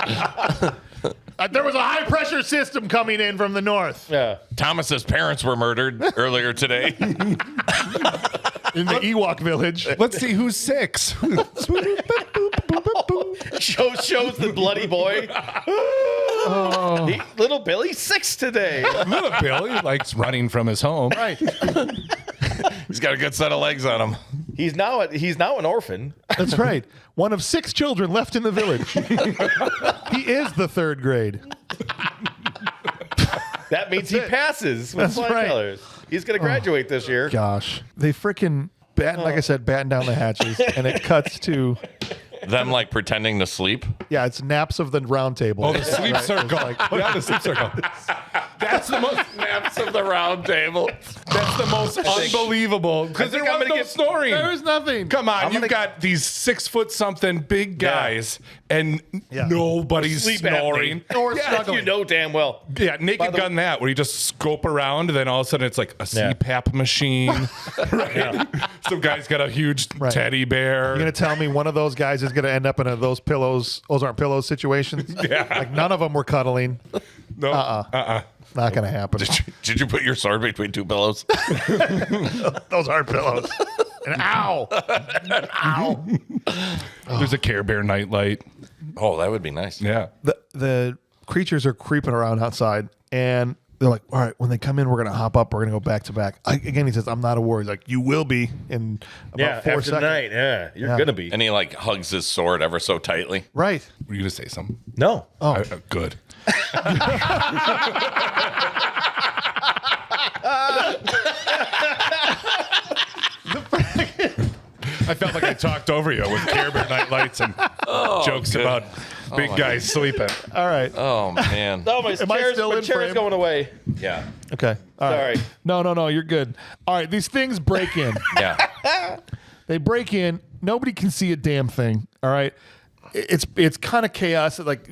there was a high pressure system coming in from the north Yeah. Thomas's parents were murdered earlier today. in the Ewok village. Let's see who's 6. Shows the bloody boy. Little Billy's 6 today. Little Billy likes running from his home. Right. He's got a good set of legs on him. He's now an orphan. That's right. One of 6 children left in the village. He is the 3rd grade. That means he passes with That's flying right. colors. He's going to graduate this year. Gosh. They freaking like I said, batten down the hatches, and it cuts to, Them like pretending to sleep. yeah, it's naps of the round table. Oh, the sleep circle. Yeah, the sleep circle. That's the most. Naps of the round table. That's the most unbelievable. Because there was no snoring. There was nothing. Come on, you've got these 6-foot-something big guys, and Yeah. nobody's Sleep snoring. Or Yeah, struggling. You know damn well. Yeah, Naked Gun that, where you just scope around, and then all of a sudden it's like a CPAP machine. Right? Some guy's got a huge teddy bear. You're gonna tell me one of those guys is gonna end up in a those aren't pillows situations? Yeah. Like none of them were cuddling. No. Not gonna happen. Did you put your sword between 2 pillows? Those aren't pillows. And ow. Ow. There's a Care Bear nightlight. Oh, that would be nice. Yeah. The creatures are creeping around outside, and they're like, all right, when they come in, we're going to hop up. We're going to go back to back. Again, he says, I'm not a worry. He's like, you will be in about 4 after seconds. tonight. Yeah, you're Yeah. going to be. And he like hugs his sword ever so tightly. Right. Were you going to say something? No. Oh. Good. I felt like I talked over you with Care Bear nightlights and jokes good. about big guys sleeping. All right. Oh man. No, my Am I chair's, still my in chair's frame? going away. Yeah. Okay. All right. Sorry. No, you're good. All right. These things break in. Yeah. They break in. Nobody can see a damn thing. All right. It's kind of chaos. Like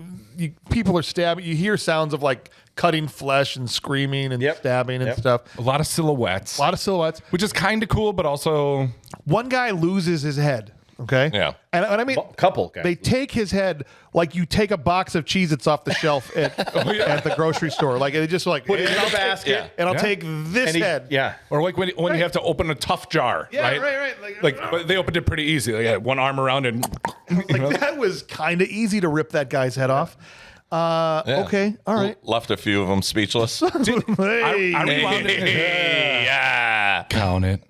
people are stabbing. You hear sounds of like cutting flesh and screaming and stabbing and stuff. A lot of silhouettes. A lot of silhouettes. Which is kind of cool, but also One guy loses his head. Okay. Yeah. And I mean, Couple guys. they take his head like you take a box of Cheez-Its off the shelf at the grocery store. Like they just like Put it in a basket. Yeah. and I'll Yeah. take this And he- head. Yeah. or like when you have to open a tough jar, Yeah, right? right. Like but they opened it pretty easy. Like, had one arm around and Like that was kind of easy to rip that guy's head off. Yeah. Okay. All right. Left a few of them speechless. Hey. I rewound it. Yeah. Count it.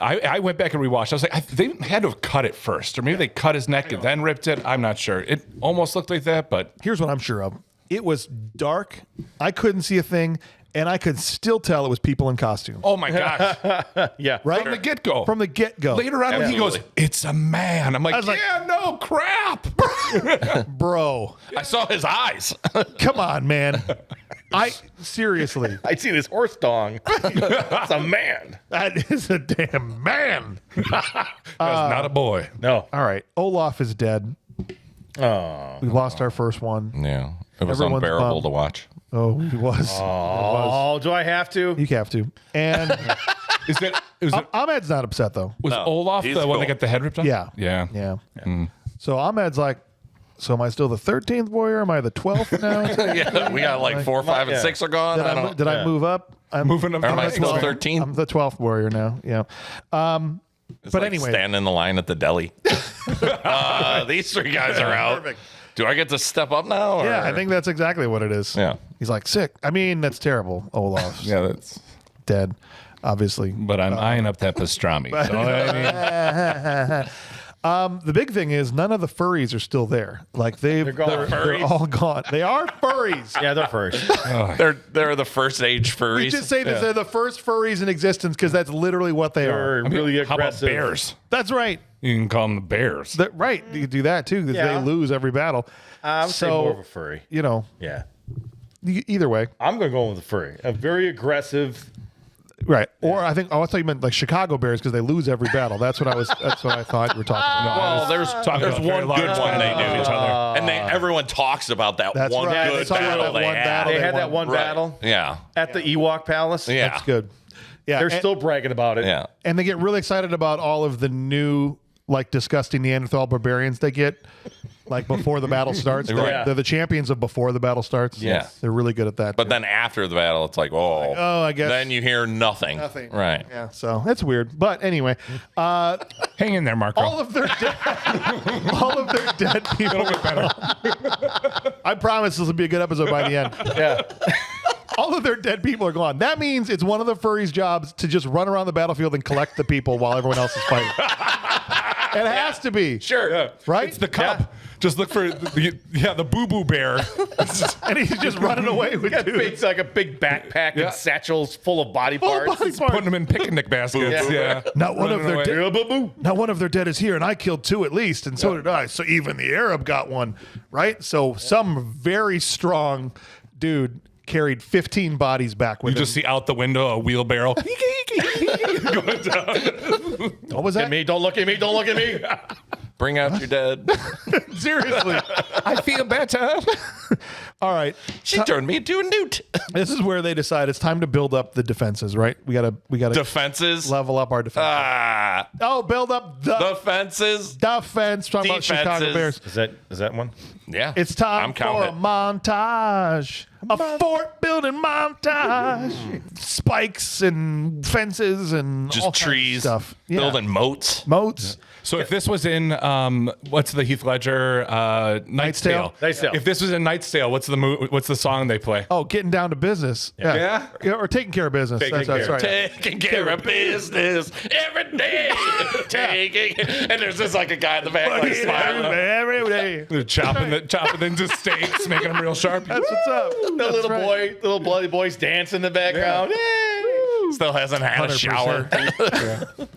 I went back and rewatched. I was like, they had to have cut it first, or maybe they cut his neck and then ripped it. I'm not sure. It almost looked like that, but Here's what I'm sure of. It was dark. I couldn't see a thing, and I could still tell it was people in costume. oh my gosh! Yeah. Right? From the get go. From the get-go. Later on, when he goes, Absolutely. "It's a man," I'm like, was like- "Yeah, no crap." Bro. I saw his eyes. Come on, man. Seriously. I see this horse dong. It's a man. That is a damn man. That's not a boy. No. All right. Olaf is dead. Oh. We lost our first one. Yeah. It was Everyone's unbearable bummed. to watch. Oh, he was. Oh, do I have to? You have to. And Was Ahmed's not upset, though. Olaf he's the one cool. that got the head ripped off? Yeah. Yeah. So Ahmed's like, so am I still the 13th warrior? Am I the 12th now? Yeah. We got like 4, 5, and 6 are gone. I don't. Did I move up? I'm Moving up. Am I I'm still the 13? I'm the 12th warrior now. Yeah. It's But like anyway. standing in the line at the deli. These 3 guys are out. Perfect. Do I get to step up now? Or? Yeah, I think that's exactly what it is. Yeah. He's like, sick. I mean, that's terrible. Olaf's Yeah, that's. dead, obviously. But I'm eyeing up that pastrami. So, I The big thing is none of the furries are still there. Like they're gone. they're all gone. They are furries. Yeah, they're first. They're the first age furries. We just say that they're the first furries in existence because that's literally what they are. They're really How about aggressive. bears? That's right. You can call them the bears. Right. You can do that too because Yeah. they lose every battle. I would say more of a furry. You know, Yeah. either way. I'm going to go with the furry. A very aggressive. Right. Or I thought you meant like Chicago Bears because they lose every battle. That's what I thought you were talking about. Well, there's talking one about very good large one they do, each other. and everyone talks about that That's one right. They good talk about battle that they one had. battle They they had that won. one battle Yeah, at the Ewok Palace. yeah, That's good. Yeah. They're still bragging about it. yeah. And they get really excited about all of the new, like, disgusting Neanderthal barbarians they get, like, before the battle starts. Right. They're the champions of before the battle starts. Yeah. They're really good at that. But too. then after the battle, it's like, I guess. Then you hear nothing. Nothing. Right. Yeah, so it's weird. But anyway, Hang in there, Marco. all of their dead people. I promise this will be a good episode by the end. Yeah. All of their dead people are gone. That means it's one of the furries' jobs to just run around the battlefield and collect the people while everyone else is fighting. It has to be. Sure. Yeah. Right? It's the cup. Just look for the boo-boo bear. And he's just running away with Got dudes. big, like a big backpack Yeah. and satchels full of body Full of parts. body parts. Putting them in picnic baskets. Yeah. Not one of Running their away. dead. Not one of their dead is here, and I killed 2 at least, and so did I. So even the Arab got one, right? So some very strong dude carried 15 bodies back with You him. just see out the window a wheelbarrow going down. What was that? At me, don't look at me, don't look at me. Bring out your dead. Seriously. I feel better. All right. She turned me into a newt. This is where they decide it's time to build up the defenses, right? We gotta Defenses. level up our defense. Build up the Defenses. defense. Talking about Chicago Defenses. Bears. Is that one? Yeah. It's time I'm for a counting. montage. A fort building montage. Spikes and fences and all Just kinds of trees. stuff. Yeah. Building moats. Moats. So if this was in what's the Heath Ledger Knight's Tale? Knight's Tale. If this was in Knight's Tale, what's the song they play? Oh, getting down to business. Yeah. Or taking care of business. Taking That's care. right. Taking care of business every day. And there's just like a guy in the back like smiling. Every day. They're chopping into steaks, making them real sharp. That's what's up. The little bloody boy's dancing in the background. Yay! Still hasn't had a 100%. shower.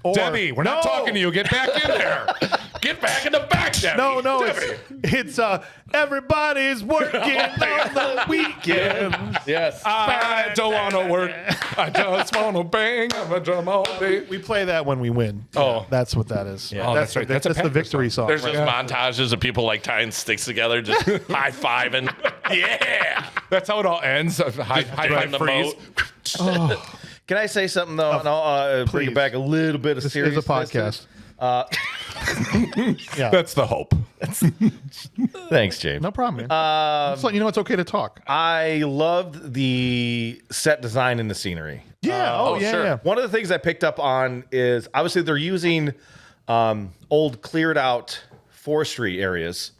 Or, Debbie, we're not talking to you. Get back in there. Get back in the back, Debbie. No, Debbie. it's everybody's working on the weekends. Yes. I don't want to work. I just want to bang on my drum all day. We play that when we win. Oh. That's what that is. Oh, that's right. That's a the Packer victory song. There's just montages of people like tying sticks together, just high fiving. Yeah. That's how it all ends. High Doing five the freeze. moat. Can I say something though? And I'll bring please. it back a little bit of This is seriousness. a podcast. That's the hope. Thanks, James. No problem, man. Just letting you know it's okay to talk. I loved the set design and the scenery. Yeah. Yeah. sure. Yeah. One of the things I picked up on is obviously they're using old cleared out forestry areas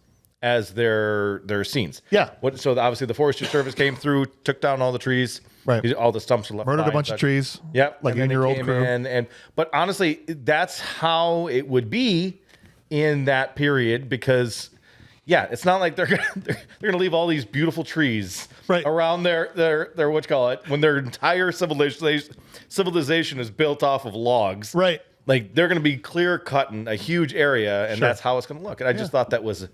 as their scenes. Yeah. So obviously the Forestry Service came through, took down all the trees. Right. All the stumps were left Murdered a behind, bunch of such. trees. Yep. Like and in then your they old came crew. but honestly, that's how it would be in that period because it's not like they're gonna leave all these beautiful trees Right. around their what you call it when their entire civilization is built off of logs. Right. Like they're gonna be clear cutting a huge area and Sure. that's how it's gonna look. And I just thought that was a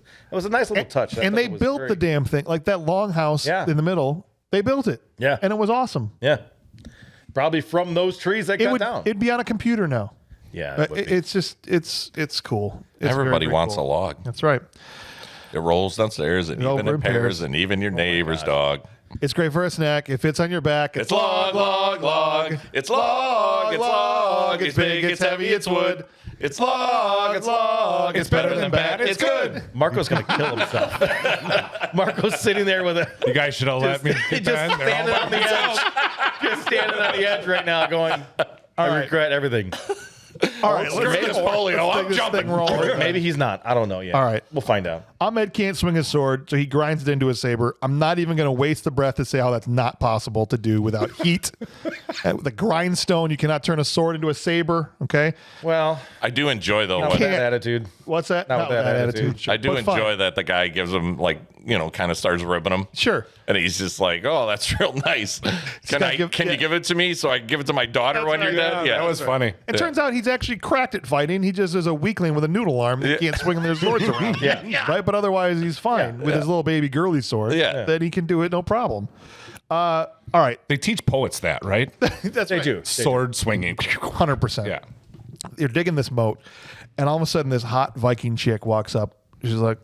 nice little touch. I And thought they it was built very- the damn thing. Like that long house Yeah. in the middle. They built it. Yeah. And it was awesome. Yeah. Probably from those trees that got down. It'd be on a computer now. Yeah. It would be. It's just it's cool. It's Everybody very, very wants cool. a log. That's right. It rolls downstairs and Over even in in pairs pairs. and even your neighbor's dog. It's great for a snack. It fits on your back. It's log, log, log. It's log, it's log. It's big, it's heavy, it's wood. It's log, it's log. It's better than bad, it's good. Marco's gonna kill himself. Marco's sitting there with a You guys should have let me just get that in there. standing on the edge. Just standing on the edge right now, going, I regret everything. All All right, Screw this polio. I'm jumping. Maybe he's not. I don't know yet. All right. We'll find out. Ahmed can't swing his sword, so he grinds it into a saber. I'm not even going to waste the breath to say how that's not possible to do without heat. With a grindstone, you cannot turn a sword into a saber. Okay, Well, I do enjoy though. not When, with that attitude. what's that? Not with that attitude. Sure. I do But fine. enjoy that the guy gives him like kind of starts ribbing him. Sure. And he's just like, "Oh, that's real nice. Can you give it to me so I can give it to my daughter when you're dead?" Yeah, that was funny. It turns out he's actually cracked at fighting. He just is a weakling with a noodle arm that can't swing their swords around. Right? But otherwise, he's fine with his little baby girly sword. Yeah. Then he can do it, no problem. All right. They teach poets that, right? That's They right. do. Sword swinging. 100%. Yeah. You're digging this moat, and all of a sudden, this hot Viking chick walks up. She's like,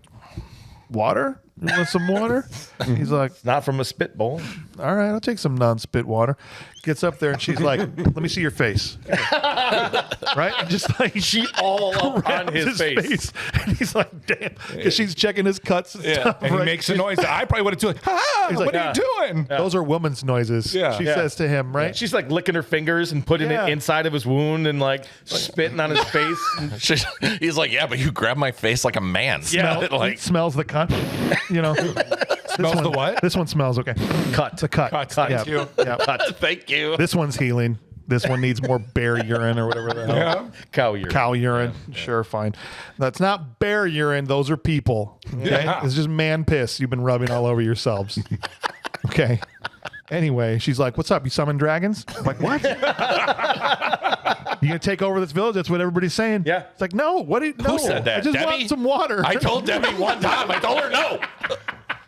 "Water? You want some water?" He's like, Not from a spit bowl. "All right, I'll take some non-spit water." Gets up there and she's like, "Let me see your face." Right? And just like She all up on his face. And he's like, "Damn," because she's checking his cuts and stuff. And he right? makes a noise that I probably would have done. He's What like, are you doing? Those are woman's noises. Yeah. She Yeah. says to him, right? She's like licking her fingers and putting Yeah. it inside of his wound and like spitting on his face. He's like, "Yeah, but you grab my face like a man." Smell- like smells the cut. Smells the what? This one smells okay. Cut. The cut. Cut, thank you. Yeah. thank you. This one's healing. This one needs more bear urine or whatever the hell. Yeah. Cow urine. Cow urine. Sure, fine. That's not bear urine. Those are people. Okay? Yeah. It's just man piss you've been rubbing all over yourselves. Okay. Anyway, she's like, "What's up? You summon dragons?" I'm like, "What? You gonna take over this village?" That's what everybody's saying. Yeah. It's like, "No, what? No, said that? I just Debbie? want some water." I told Debbie one time. I told her no.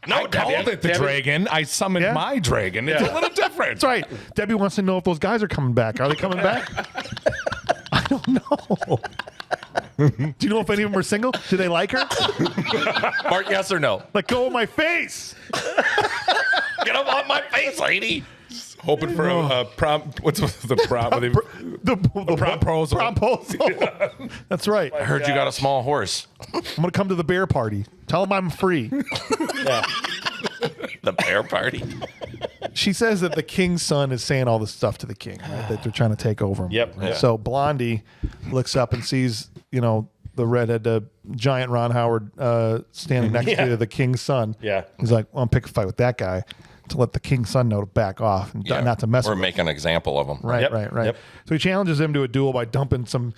No, I called it the dragon. I summoned Yeah. my dragon. It's a little different. That's right. Debbie wants to know if those guys are coming back. Are they coming back? I don't know. Do you know if any of them are single? Do they like her? Mark, yes or no? Like, go of my face. Get up on my face, lady. Hoping for a prom. What's the prom? The proposal. Promposal. That's right. I heard you got a small horse. I'm going to come to the bear party. Tell them I'm free. The bear party. She says that the king's son is saying all this stuff to the king, right? That they're trying to take over him. Yep. Right? Yeah. So Blondie looks up and sees, the redhead, giant Ron Howard standing next to the king's son. Yeah. He's like, "Well, I'm pick a fight with that guy to let the king's son know to back off and not to mess Or with him." make an example of him. Right, Yep. right. Yep. So he challenges him to a duel by dumping some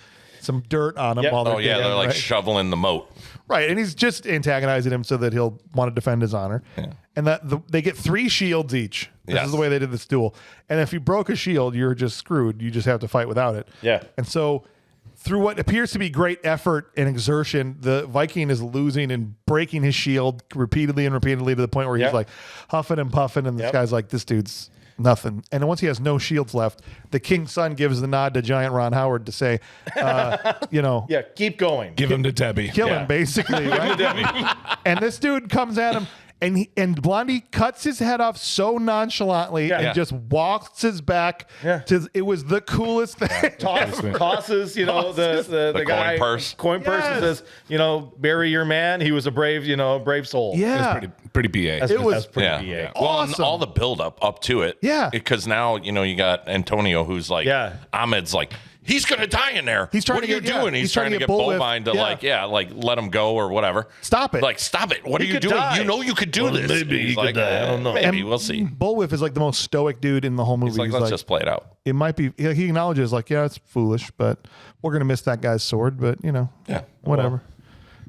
dirt on him Yep. while they're Oh yeah, digging, they're like right? shoveling the moat. Right, and he's just antagonizing him so that he'll want to defend his honor. And they get 3 shields each. This Yes. is the way they did this duel. And if you broke a shield, you're just screwed. You just have to fight without it. Yeah. And so through what appears to be great effort and exertion, the Viking is losing and breaking his shield repeatedly and repeatedly to the point where he's Yep. like huffing and puffing, and this Yep. guy's like, "This dude's nothing." And then once he has no shields left, the king's son gives the nod to giant Ron Howard to say, Yeah. Keep going. Give him to Debbie. kill him, basically, right? And this dude comes at him, and Blondie cuts his head off so nonchalantly and Yeah. just waltzes back. Yeah. It was the coolest thing. Tosses, the guy coin purse. and Yes. says, "Bury your man. He was a brave, brave soul." Yeah. Pretty BA. It was- That's pretty Yeah. BA. Well, and Awesome. all the build up to it. Yeah. Because now, you got Antonio who's like, Yeah. Ahmed's like, he's going to die in there. He's trying what to are you get- yeah, doing? He's, he's trying to get Bullwhip. Bovine to Yeah. let him go or whatever. Stop it. Like, stop it. What are He you could doing? die. You know you could do Well, this. maybe He's he could die. I don't know. Maybe. We'll see. Bullwhip is like the most stoic dude in the whole movie. He's like, let's just play it out. it might be. He acknowledges like, yeah, it's foolish, but we're gonna miss that guy's sword. But Yeah. whatever.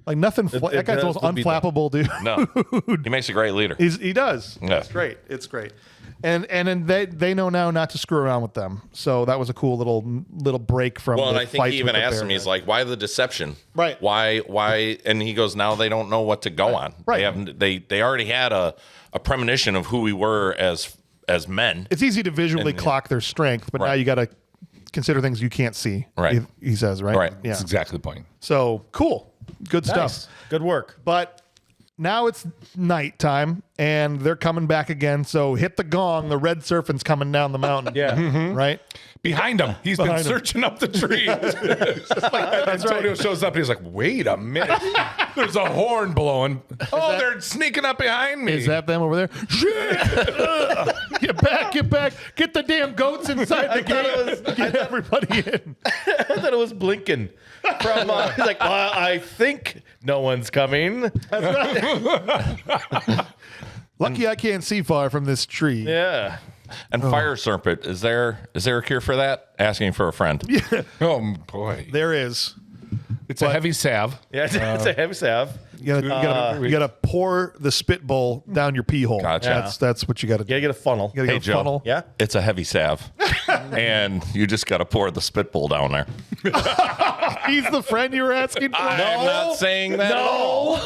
Like nothing. That guy's the most does beat them. unflappable dude. No. He makes a great leader. He does. Yeah. It's great. It's great. And then they know now not to screw around with them. So that was a cool little break from. Well, and the I think fights he even with the asked bear him, he's guys. like, why the deception? Right. Why? And he goes, now they don't know what to go on. Right. They haven't, they already had a premonition of who we were as men. It's easy to visually clock their strength, but now Right. you got to consider things you can't see. Right. He says, right? Right. Yeah. That's exactly the point. So cool. Good Nice. stuff. Good work. But now it's nighttime and they're coming back again. So hit the gong. The red serpent's coming down the mountain. Yeah. Right? Behind him, he's Behind been him. searching up the tree. Antonio shows up and he's like, wait a minute. There's a horn blowing. Oh, they're sneaking up behind me. Is that them over there? Shit! Get back, get the damn goats inside the gate. Get everybody in. I thought it was blinking. From he's like, well, I think no one's coming. Lucky I can't see far from this tree. Yeah. And fire serpent, is there a cure for that? Asking for a friend. Oh boy, There is. it's a heavy salve. Yeah, it's a heavy salve. You gotta pour the spit bowl down your pee hole. Gotcha. That's what you gotta do. You gotta get a funnel. You gotta Hey, get a Joe. funnel. Yeah. It's a heavy salve. And you just got to pour the spitball down there. He's the friend you were asking for. I'm not saying that at all.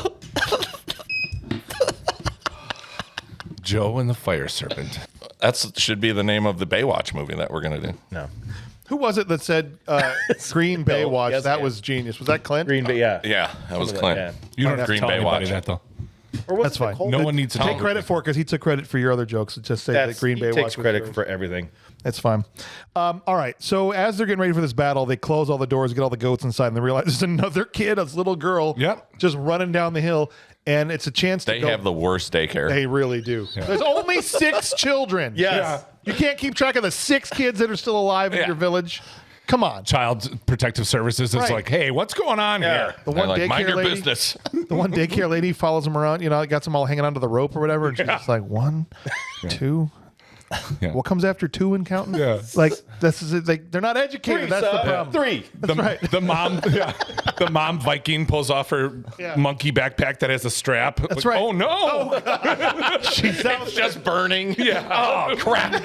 Joe and the fire serpent. That should be the name of the Baywatch movie that we're going to do. No. Who was it that said Green Bay Watch? Yes, that yeah. was genius. Was that Clint? Green Bay, yeah. Yeah, that was Something Clint. like that. You don't have to Green tell Bay anybody Watch. that though. Or was That's it fine. Nicole? No one needs to Take credit for it because he took credit for your other jokes. Just say that Green Bay he Watch takes was credit yours. for everything. That's fine. All right. So as they're getting ready for this battle, they close all the doors, get all the goats inside, and they realize there's another kid, a little girl, Yep. just running down the hill, and it's a chance to They go. have the worst daycare. They really do. There's only 6 children. Yes. You can't keep track of the 6 kids that are still alive in Yeah. your village. Come on. Child Protective Services is Right. like, hey, what's going on here? The They're one like, mind daycare your lady. business. The one daycare lady follows them around. You know, got them all hanging onto the rope or whatever, and she's just like 1, 2. Yeah. What comes after 2 in counting? Yeah. Like this is it. Like they're not educated. That's the problem. 3. That's right. The mom Viking pulls off her Yeah. monkey backpack that has a strap. That's Like, right. Oh no! It's just burning. Yeah. Oh, crap.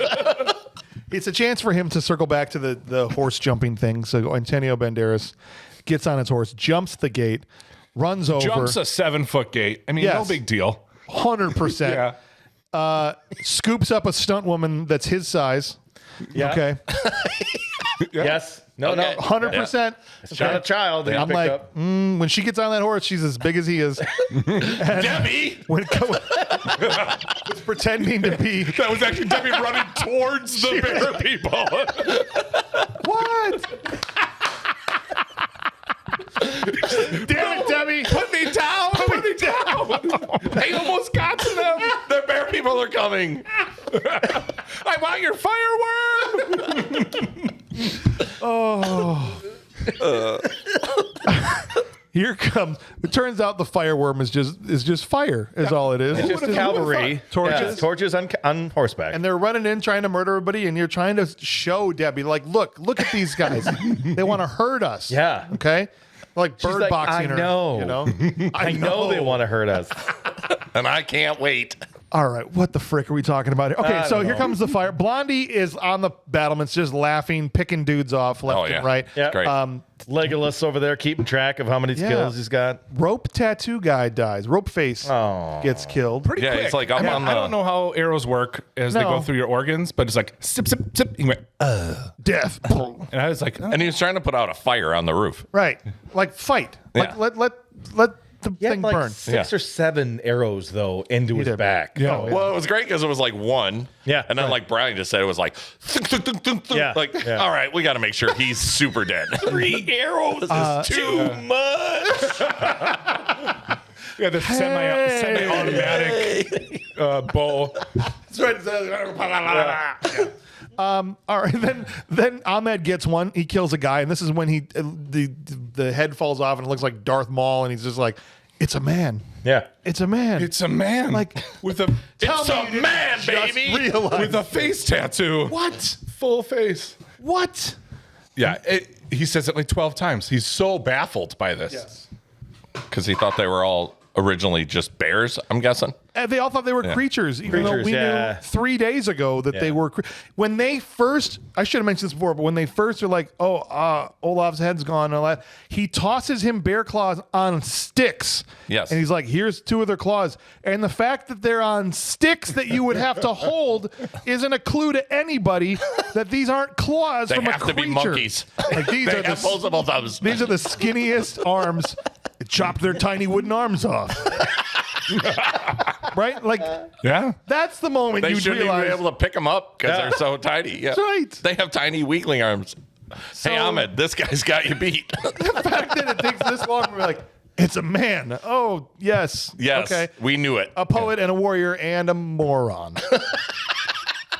It's a chance for him to circle back to the horse jumping thing. So Antonio Banderas gets on his horse, jumps the gate, runs over, Jumps a 7-foot gate. I mean, no Yes. big deal. 100%. Yeah. Scoops up a stunt woman that's his size. Yeah. Okay. Yes. No, Okay. 100%. It's not a child. That you I'm picked like, up. when she gets on that horse, she's as big as he is. Debbie. When it's pretending to be. That was actually Debbie running towards the bear people. What? Damn it, Debbie. Put me down. Put me down. I almost got to them. The bear people are coming. I want your fireworm. Here comes. It turns out the fireworm is just fire. Is all it is. Just cavalry. Torches. Yeah, torches on horseback. And they're running in trying to murder everybody, and you're trying to show Debbie, like, look at these guys. They want to hurt us. Yeah. Okay. Like bird like, boxing I her. know. You know. I know they want to hurt us. And I can't wait. All right, what the frick are we talking about here? Okay, I so don't here know. comes the fire. Blondie is on the battlements, just laughing, picking dudes off left Oh, yeah. and right. Yeah. Great. Legolas over there keeping track of how many kills he's got. Rope tattoo guy dies. Rope face gets killed. Pretty Yeah, quick. it's like up I mean, on I the- don't know how arrows work as they No. go through your organs, but it's like sip, sip, sip. He went, Death. and I was like, oh. And he was trying to put out a fire on the roof. Right. Like fight. Like Yeah. let the He had thing like burn. 6 or 7 arrows though into his did. back. Yeah. Well, it was great because it was like 1. Yeah. And then, like Brian just said, it was like, thunk, thunk, thunk, thunk, thunk. Yeah. Like, Yeah. all right, we got to make sure he's super dead. 3 arrows is too much. yeah, the semi-automatic bow. All right, then Ahmed gets one. He kills a guy, and this is when the head falls off, and it looks like Darth Maul, and he's just like, "It's a man. Yeah. It's a man. It's a man, Like- with a It's a man, just baby. realize with a face tattoo. what? Full face. What? Yeah, he says it like 12 times. He's so baffled by this. Because he thought they were all originally just bears, I'm guessing. And they all thought they were creatures, even though Creatures, we yeah. knew 3 days ago that they Yeah. were. When they first, I should have mentioned this before, but when they first are like, Olaf's head's gone and all that, he tosses him bear claws on sticks. Yes. And he's like, here's 2 of their claws. And the fact that they're on sticks that you would have to hold isn't a clue to anybody that these aren't claws They from a have creature. to be monkeys. Like these They are have the posable thumbs. these are the skinniest arms. Chop their tiny wooden arms off. Right? Like, Yeah. that's the moment They you shouldn't even realize. be able to pick them up because they're so tiny. Yeah. That's right. They have tiny weakling arms. Hey, Ahmed, this guy's got you beat. The fact that it takes this long, we're like, it's a man. Oh, yes. Yes, Okay. we knew it. A poet and a warrior and a moron.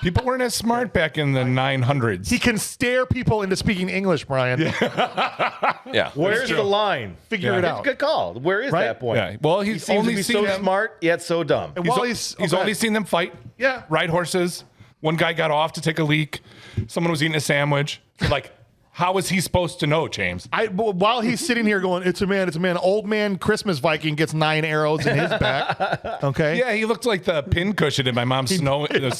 People weren't as smart back in the 900s. He can stare people into speaking English, Brian. Yeah. Where's the line? Figure it out. Good call. Where is Right? that point? Yeah. Well, He he's seems only to be seen so them. smart yet so dumb. And He's, while he's okay. only seen them fight. Yeah. Ride horses. One guy got off to take a leak. Someone was eating a sandwich. Like, how is he supposed to know, James? While he's sitting here going, it's a man. Old man Christmas Viking gets 9 arrows in his back. Okay. Yeah, he looked like the pin cushion in my mom's sewing kit.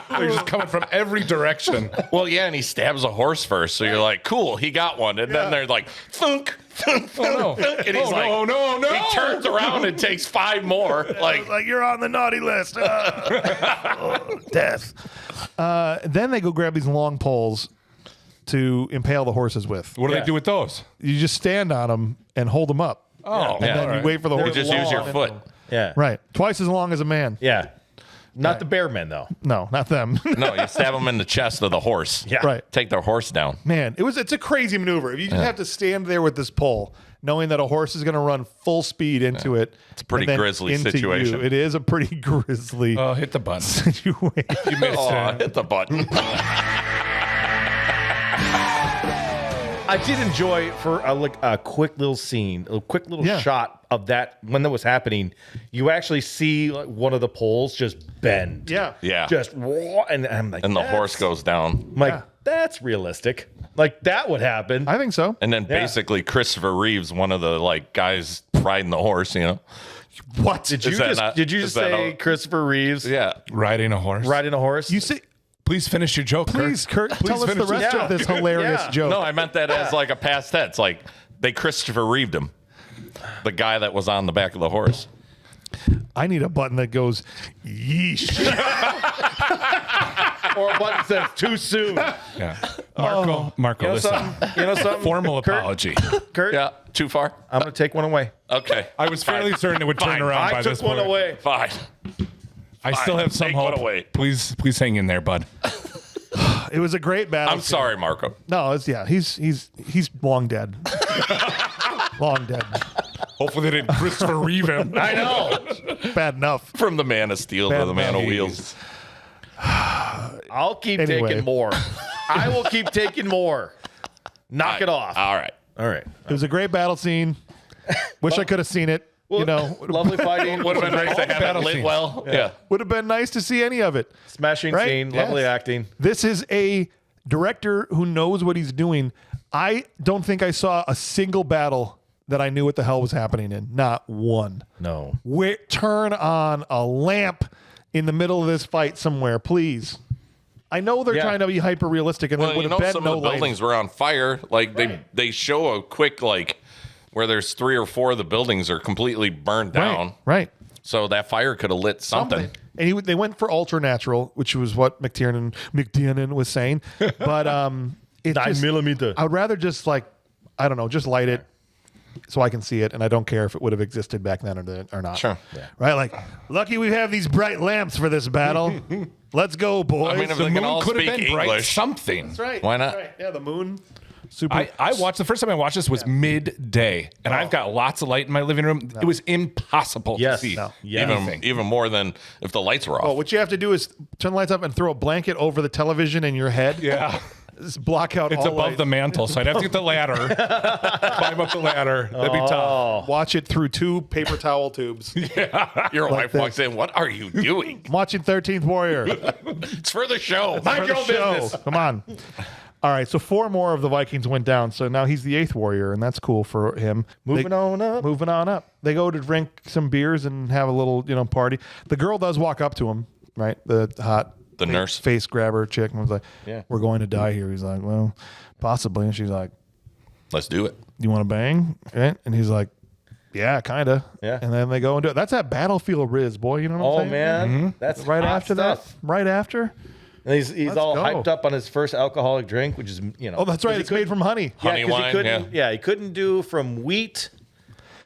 They're just coming from every direction. Well, yeah, and he stabs a horse first, so you're like, cool, he got one. And then they're like, thunk, thunk, thunk, no. thunk. And he's like, no. He turns around and takes 5 more. Like, You're on the naughty list. Death. Then they go grab these long poles to impale the horses with. What do they do with those? You just stand on them and hold them up. Oh, And then you wait for the you horse just to use your long. foot. Yeah. Right. Twice as long as a man. Yeah. Not the bear men, though. No, not them. No, you stab him in the chest of the horse. Yeah. Right. Take their horse down. Man, it's a crazy maneuver. If you just have to stand there with this pole, knowing that a horse is going to run full speed into it. It's a pretty and then grisly into situation. you. It is a pretty grisly Oh, hit the button. situation. You missed Oh, it. hit the button. I did enjoy for a quick little scene, a quick little Yeah. shot of that when that was happening. You actually see like, one of the poles just bend. Yeah. Yeah. Just raw, and I'm like, And the horse "That's-" goes down. I'm like, Yeah. that's realistic. Like that would happen. I think so. And then basically Christopher Reeves, one of the like guys riding the horse, What? did you is that just not- did you is just that say all- Christopher Reeves Yeah. Riding a horse. riding a horse? You say, Please finish your joke, please, Kurt, tell us the finish rest it. of this hilarious Yeah. joke. No, I meant that as like a past tense. Like they Christopher Reeved him. The guy that was on the back of the horse. I need a button that goes, yeesh. or a button says too soon. Yeah. Marco, You know listen. something? You know something? Formal Kurt? apology. Kurt, Yeah. Too far? I'm gonna take one away. Okay. I was fairly certain it would turn Fine. around by I this took one point. away. Fine. I still have some Take one hope. away. Please hang in there, bud. It was a great battle. I'm sorry, Marco. No, he's long dead. Long dead. Hopefully they didn't Christopher Reeve him. I know. Bad enough. From the Man of Steel Bad to the Man of enough. Wheels. I'll keep Anyway. taking more. I will keep taking more. Knock it off. All right. All right. It was a great battle scene. Wish I could have seen it. Lovely fighting. Would have been nice to have it battle lit scenes. well. Yeah. Would have been nice to see any of it. Smashing Right? scene. Lovely acting. This is a director who knows what he's doing. I don't think I saw a single battle that I knew what the hell was happening in. Not one. No. Turn on a lamp in the middle of this fight somewhere, please. I know they're Yeah. trying to be hyper realistic, and Well, there would you have know, been some no of the buildings lighting. were on fire. Like they show a quick like where there's 3 or 4 of the buildings are completely burned down. Right. So that fire could have lit something. And they went for ultra natural, which was what McTiernan was saying. But it 9mm. I would rather just I don't know, just light it so I can see it, and I don't care if it would have existed back then or not. Sure. Right? Like, lucky we have these bright lamps for this battle. Let's go, boys. I mean, if The they can moon all could have speak been bright English. something. That's right. Why not? That's right. Yeah, the moon. Super. I watched the first time I watched this was midday, and I've got lots of light in my living room. It was impossible Yes. to see. No. Yeah. Even more than if the lights were off. Oh, what you have to do is turn the lights up and throw a blanket over the television in your head. Yeah. Just block out It's all above light. the mantle, so I'd have to get the ladder, climb up the ladder. That'd be tough. Watch it through 2 paper towel tubes. Your wife this. walks in. What are you doing? I'm watching 13th Warrior. It's for the show. For the show. Come on. All right, so 4 more of the Vikings went down. So now he's the 8th warrior, and that's cool for him. Moving on up. Moving on up. They go to drink some beers and have a little, party. The girl does walk up to him, right? The hot The nurse. face grabber chick, and was like, Yeah. "We're going to die here." He's like, "Well, possibly." And she's like, Let's do it. "You want to bang?" Right? And he's like, "Yeah, kind of." Yeah. And then they go and do it. That's that Battlefield Riz, boy. You know what I'm Oh saying? man, that's Right hot after stuff. that. Right after. And he's all go. hyped up on his first alcoholic drink, which is Oh, that's right. It's made from honey. Honey 'cause wine, He couldn't, he couldn't do from wheat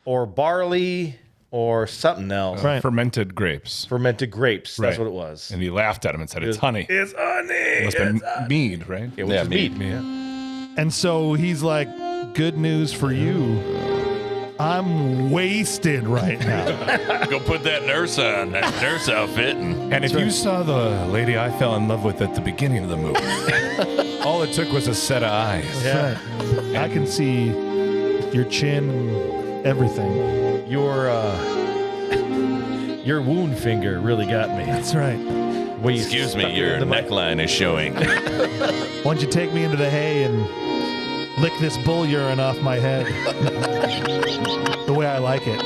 or barley or something else. Right. Fermented grapes. Fermented grapes. That's Right. what it was. And he laughed at him and said, "It's honey." It's honey. Must have been mead, right? It was Yeah, just meat. Yeah. And so he's like, "Good news for you. I I'm wasted right now. Go put that nurse on, that nurse outfit. And if you saw the lady I fell in love with at the beginning of the movie, all it took was a set of eyes. That's right. I can see your chin, everything. Your wound finger really got me. That's right. Where you Excuse stuck me, it your in the mic. neckline is showing. Why don't you take me into the hay and lick this bull urine off my head the way I like it.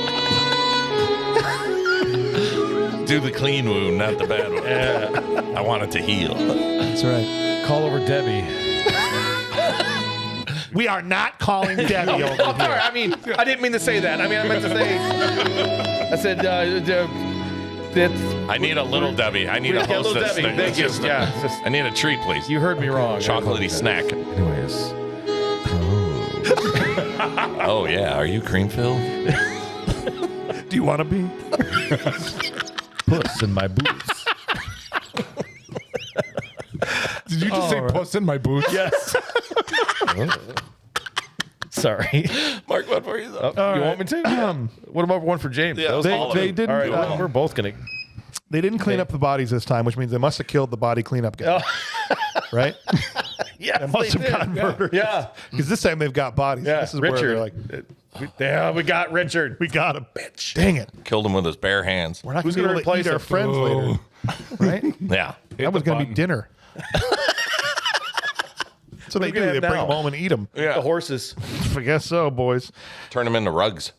Do the clean wound, not the bad one. I want it to heal. That's right. Call over Debbie. We are not calling Debbie over Oh, sorry. here. I mean, I didn't mean to say that. I mean, I meant to say. I said that's. I need a little Debbie. I need a Yeah, little hostess Debbie. thing. Thank you. Just Yeah. it's just- I need a treat, please. you heard me wrong. Chocolatey snack. Anyways. Oh, yeah. Are you cream filled? Do you want to be? Puss in my boots. Did you just say puss in my boots? Yes. Sorry. Mark, what for you? You want me to? What about one for James? Yeah, That was they- all of they it. didn't- All right, well, we're both gonna. They didn't clean up the bodies this time, which means they must have killed the body cleanup guy. Right? Yeah, They must have gotten murdered. Yeah. Because this time they've got bodies. Yeah, This is where Richard. they're like, Yeah, we got Richard. we got him. Bitch. Dang it. Killed him with his bare hands. We're not Who's going to gonna be able to replace eat our him? friends later. Right? Yeah. That was going to be dinner. So they we do. gonna They have bring now? them home and eat them. Yeah. The horses. I guess so, boys. Turn them into rugs.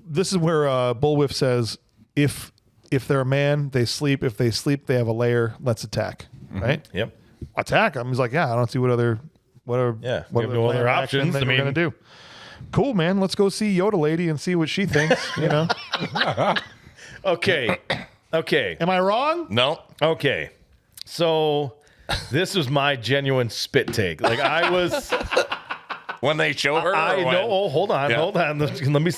This is where Bullwhip says, if they're a man, they sleep. If they sleep, they have a lair. Let's attack. Right? Yep. Attack them. He's like, yeah, I don't see what other We have no plan other of action options. that I we're mean- gonna do. Cool, man. Let's go see Yoda Lady and see what she thinks. You know? Okay. Okay. Am I wrong? No. Okay. So this was my genuine spit take. Like I was. When they show her? I or when? know. Oh, hold on. Yeah. Hold on. Let me.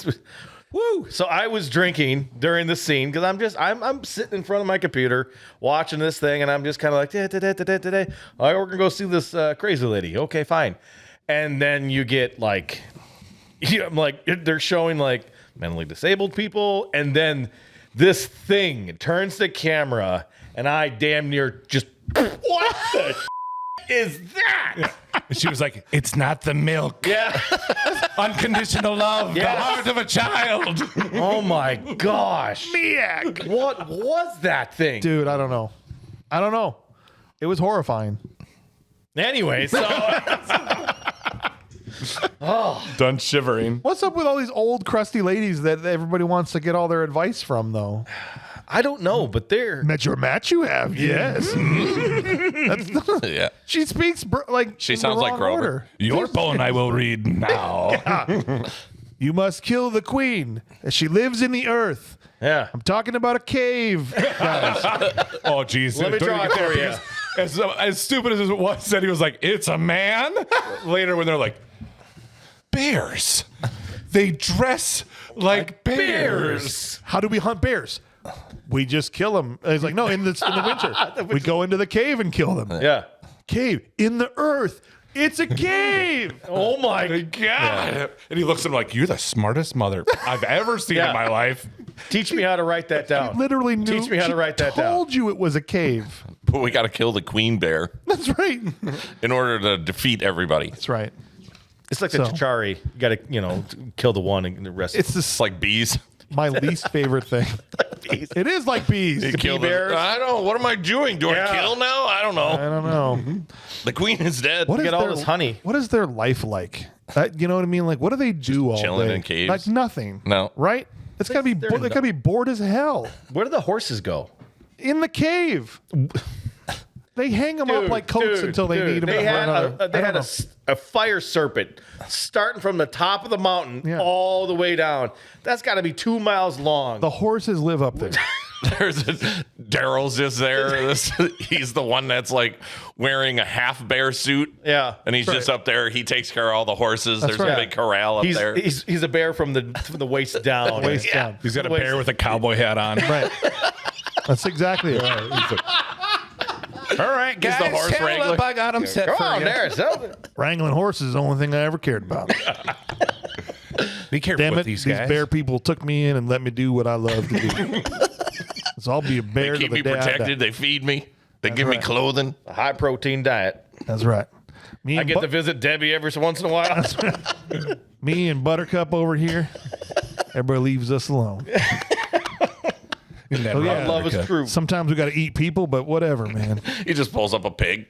Woo! So I was drinking during the scene because I'm sitting in front of my computer watching this thing, and I'm just kind of like, all right, we're gonna go see this crazy lady. Okay, fine. And then you get like, I'm like, they're showing like mentally disabled people, and then this thing turns the camera, and I damn near just, what the is that? She was like, it's not the milk. Yeah. Unconditional love. Yes. The heart of a child. Oh my gosh. What was that thing? Dude, I don't know. It was horrifying. Anyway, so Done shivering. What's up with all these old crusty ladies that everybody wants to get all their advice from, though? I don't know, but they're Met your match you have, yes. That's not, Yeah. she speaks like She in the sounds like wrong Grover. order. Your poem I will read now. You must kill the queen. She lives in the earth. yeah. I'm talking about a cave, guys. Oh, geez. Let me Don't draw you it get for that? you. As stupid as it was, said he was like, it's a man. Later, when they're like, bears. They dress like bears. How do we hunt bears? We just kill them. He's like, no, in the winter. We go into the cave and kill them. Yeah. Cave in the earth. It's a cave. Oh my God. And he looks at him like, you're the smartest mother I've ever seen Yeah. in my life. Teach me how to write that down. Literally knew. Teach me how to write that down. Told you it was a cave. But we got to kill the queen bear That's right. in order to defeat everybody. That's right. It's like the So- Chitauri. You got to, kill the one and the rest. It's It's like bees. my least favorite thing. It is like bees. Kill the- bears. I don't know. What am I doing? Do Yeah. I kill now? I don't know. I don't know. The queen is dead. What is get all their, this honey. What is their life like? You know what I mean? Like, what do they do all chilling day? in caves? Like nothing. No. Right? It's gotta be. They gotta be bored as hell Where do the horses go? in the cave. They hang them up like coats until they need them. They for had, another. I they don't had know. a fire serpent starting from the top of the mountain Yeah. all the way down. That's got to be 2 miles long. The horses live up there. Daryl's just there. He's the one that's like wearing a half bear suit. Yeah. And he's That's just right. up there. He takes care of all the horses. There's right. a big corral up he's, there. he's a bear from the waist down. Waist down. He's got a bear with a cowboy hat on. Right. That's exactly it. All right, guys. the horse saddle wrangler. up. I got him set Come for on, you. there. So, Wrangling horses is the only thing I ever cared about. Be careful Damn with it, these these guys. bear people took me in and let me do what I love to do. So I'll be a bear They to keep the me day I die. protected. They feed me. They give me right. clothing. A high protein diet. That's right. Me I and get to visit Debbie every once in a while. me and Buttercup over here. Everybody leaves us alone. Isn't that Oh, right, yeah. Love is Buttercup? true. Sometimes we got to eat people, but whatever, man. He just pulls up a pig.